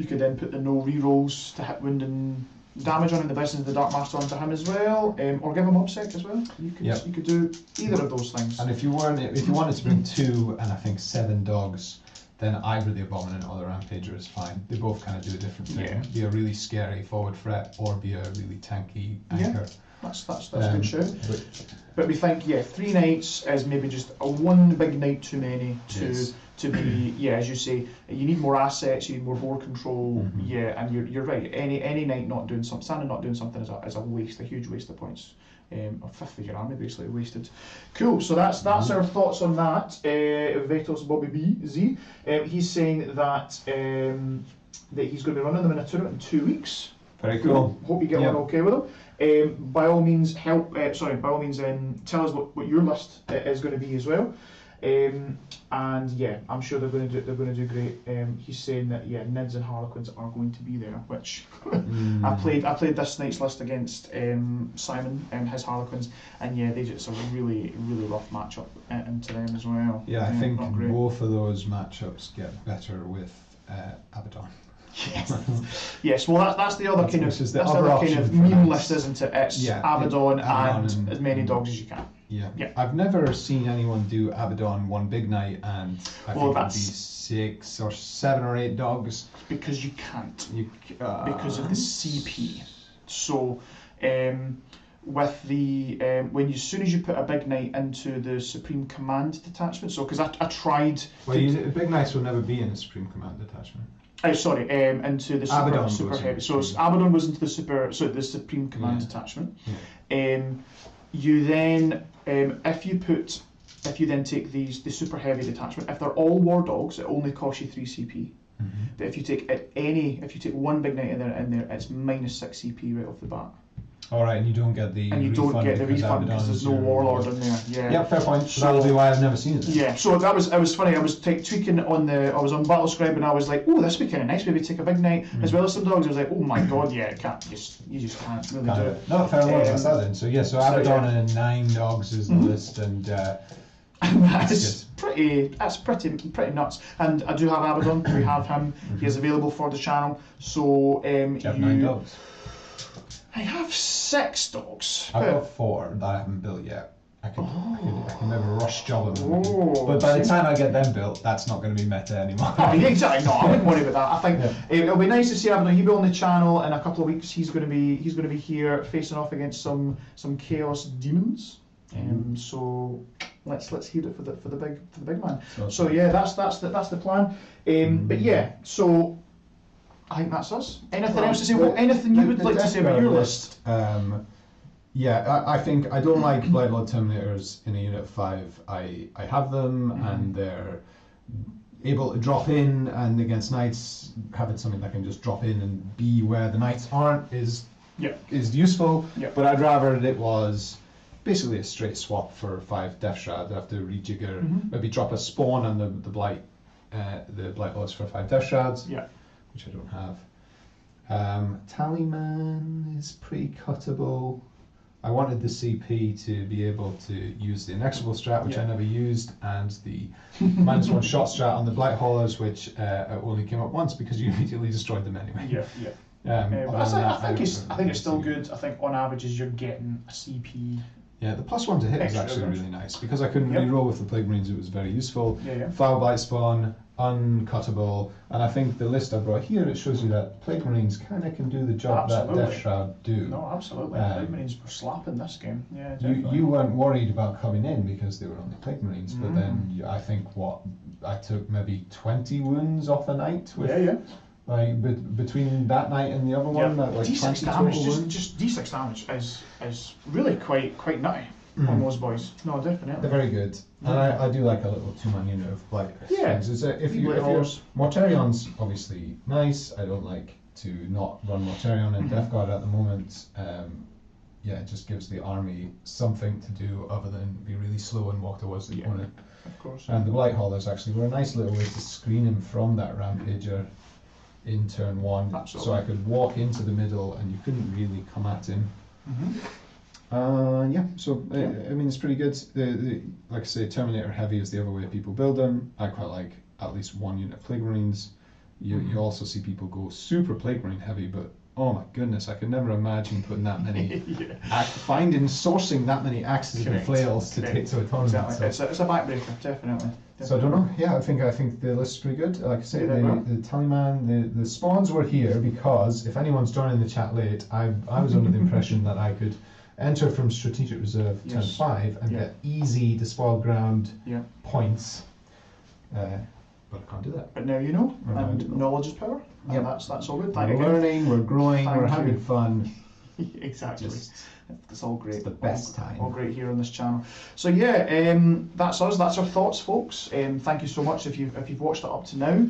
could then put the no rerolls to hit wound and damage on in the business of the Dark Master onto him as well, or give him obsec as well. You could do either of those things. And if you wanted to bring 2 and I think 7 dogs, then either the Abominant or the Rampager is fine. They both kind of do a different thing. Yeah. Be a really scary forward threat or be a really tanky anchor. That's a good show. But we think 3 knights is maybe just a 1 big knight too many to be as you say, you need more assets, you need more board control, and you're right. Any knight not doing something is a waste, a huge waste of points. A fifth of your army basically wasted. Cool. So that's our thoughts on that. Vetos Bobby B Z. He's saying that he's going to be running them in a tournament in 2 weeks. Very cool. Hope you get on okay with them. By all means, tell us what your list is going to be as well. And yeah, I'm sure they're going to do great. He's saying that Nids and Harlequins are going to be there, which I played this night's list against Simon and his Harlequins, and they just a really rough matchup into them as well. Yeah, I think both of those matchups get better with Abaddon. Yes. Well, that's the other kind of meme list, isn't it? It's Abaddon and as many dogs as you can. Yeah. I've never seen anyone do Abaddon 1 big night and I think it'd be 6 or 7 or 8 dogs. Because you can't. Because of the CP. So with the as soon as you put a big knight into the Supreme Command detachment, so because I tried. Well, big knights will never be in the Supreme Command detachment. Into the super heavy. So Abaddon was into the Supreme Command detachment. Yeah. You then, if you then take the super heavy detachment, if they're all war dogs, it only costs you 3 CP. But if you take 1 big knight in there, it's minus 6 CP right off the bat. All right, and you don't get the refund because there's no warlord in there. Yeah. Yep, fair point. So that'll be why I've never seen it. Yeah. So it was funny. I was tweaking on I was on Battlescribe and I was like, oh, this would be kind of nice. Maybe take a big knight as well as some dogs. I was like, oh my god, you just can't really do it. No, fair enough. That's that then. So Abaddon and 9 dogs is the list, and that's pretty nuts. And I do have Abaddon. We have him. He is available for the channel. So you have 9 dogs. I have 6 dogs. I've got 4 that I haven't built yet. I can maybe rush job them. But by the time I get them built, that's not going to be meta anymore. Exactly. No, I wouldn't worry about that. I think it'll be nice to see Abaddon. He'll be on the channel in a couple of weeks. He's going to be here facing off against some chaos demons. So let's hear it for the big man. So that's the plan. But so. I think that's us. Anything else to say? Anything you would like to say about your list? I think I don't like Blightlord Terminators in a unit of 5. I have them and they're able to drop in, and against knights having something that can just drop in and be where the knights aren't is useful. But I'd rather it was basically a straight swap for 5 Death Shroud. I'd have to rejigger, maybe drop a spawn and the Blightlords for 5 Death Shrouds. Which I don't have. Tallyman is pretty cuttable. I wanted the CP to be able to use the Inexorable strat, which I never used, and the -1 shot strat on the Blight Haulers, which only came up once because you immediately destroyed them anyway. I think it's still good. I think on average you're getting a CP Yeah, the +1 to hit was Extra actually damage. really nice because I couldn't Yep. re-roll with the Plague Marines. It was very useful. Yeah. Flower Blight Spawn, uncuttable, and I think the list I brought here, it shows you that Plague Marines kind of can do the job Absolutely. that Death Shroud do. No, absolutely. Plague Marines were slapping this game. Yeah, You, definitely. you weren't worried about coming in because they were only Plague Marines, but then I think I took maybe 20 wounds off a night with Yeah. like between that night and the other one, Yeah. like D6 20 damage, total wounds. just D6 damage is really quite nutty on those boys. No, definitely. They're very good, and I do like a little 2-man unit of like Yeah. things. It's if Blight you're Horse. Mortarion's obviously nice. I don't like to not run Mortarion in Death Guard at the moment. Yeah, it just gives the army something to do other than be really slow and walk towards the opponent. Of course. And the Blight Haulers actually were a nice little way to screen him from that Rampager in turn 1. Absolutely. So I could walk into the middle and you couldn't really come at him. Yeah, so I mean it's pretty good. Like I say, Terminator heavy is the other way people build them. I quite like at least one unit of Plague Marines. You also see people go super Plague Marine heavy, but oh my goodness, I could never imagine putting that many, sourcing that many axes and Correct. flails to take to a tournament. Exactly. So, It's a backbreaker, definitely. so I don't know. Yeah, I think the list is pretty good. Like I say, Yeah, the Tallyman, the spawns were here because if anyone's joining the chat late, I was under the impression that I could enter from strategic reserve turn Yes. 5 and Yeah. get easy despoiled ground Yeah. points. But I can't do that. But now you know, Well, now I and do know. knowledge is power. And Yep. that's all good. We're Thank you. learning, we're growing, Thank we're you. having fun. Exactly. Just It's all great. It's the best all, time. All great here on this channel. So yeah, that's us. That's our thoughts, folks. Thank you so much if you've watched it up to now.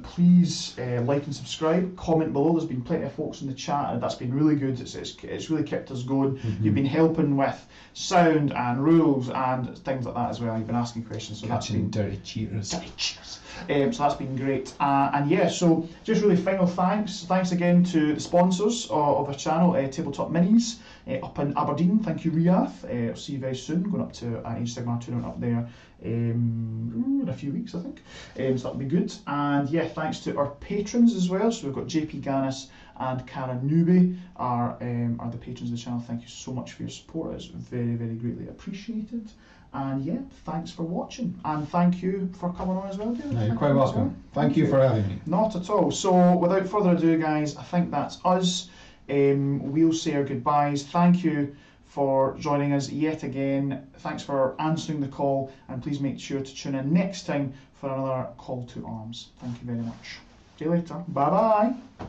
Please like and subscribe. Comment below. There's been plenty of folks in the chat, and that's been really good. It's really kept us going. You've been helping with sound and rules and things like that as well. You've been asking questions, so that's catching been dirty cheaters. cheers. So that's been great. And yeah, so just really final thanks. Thanks again to the sponsors of our channel, Tabletop Minis up in Aberdeen. Thank you, Riath. I'll see you very soon. Going up to an Age of Sigmar tournament up there in a few weeks, I think. So that'll be good. And yeah, thanks to our patrons as well. So we've got JP Gannis and Karen Newby are the patrons of the channel. Thank you so much for your support. It's very, very greatly appreciated. And yeah, thanks for watching. And thank you for coming on as well, David. No, you're Thank quite you as welcome. well. Thank you for having me. Not at all. So without further ado, guys, I think that's us. We'll say our goodbyes. Thank you for joining us yet again. Thanks for answering the call, and please make sure to tune in next time for another call to arms. Thank you very much. See you later. Bye bye.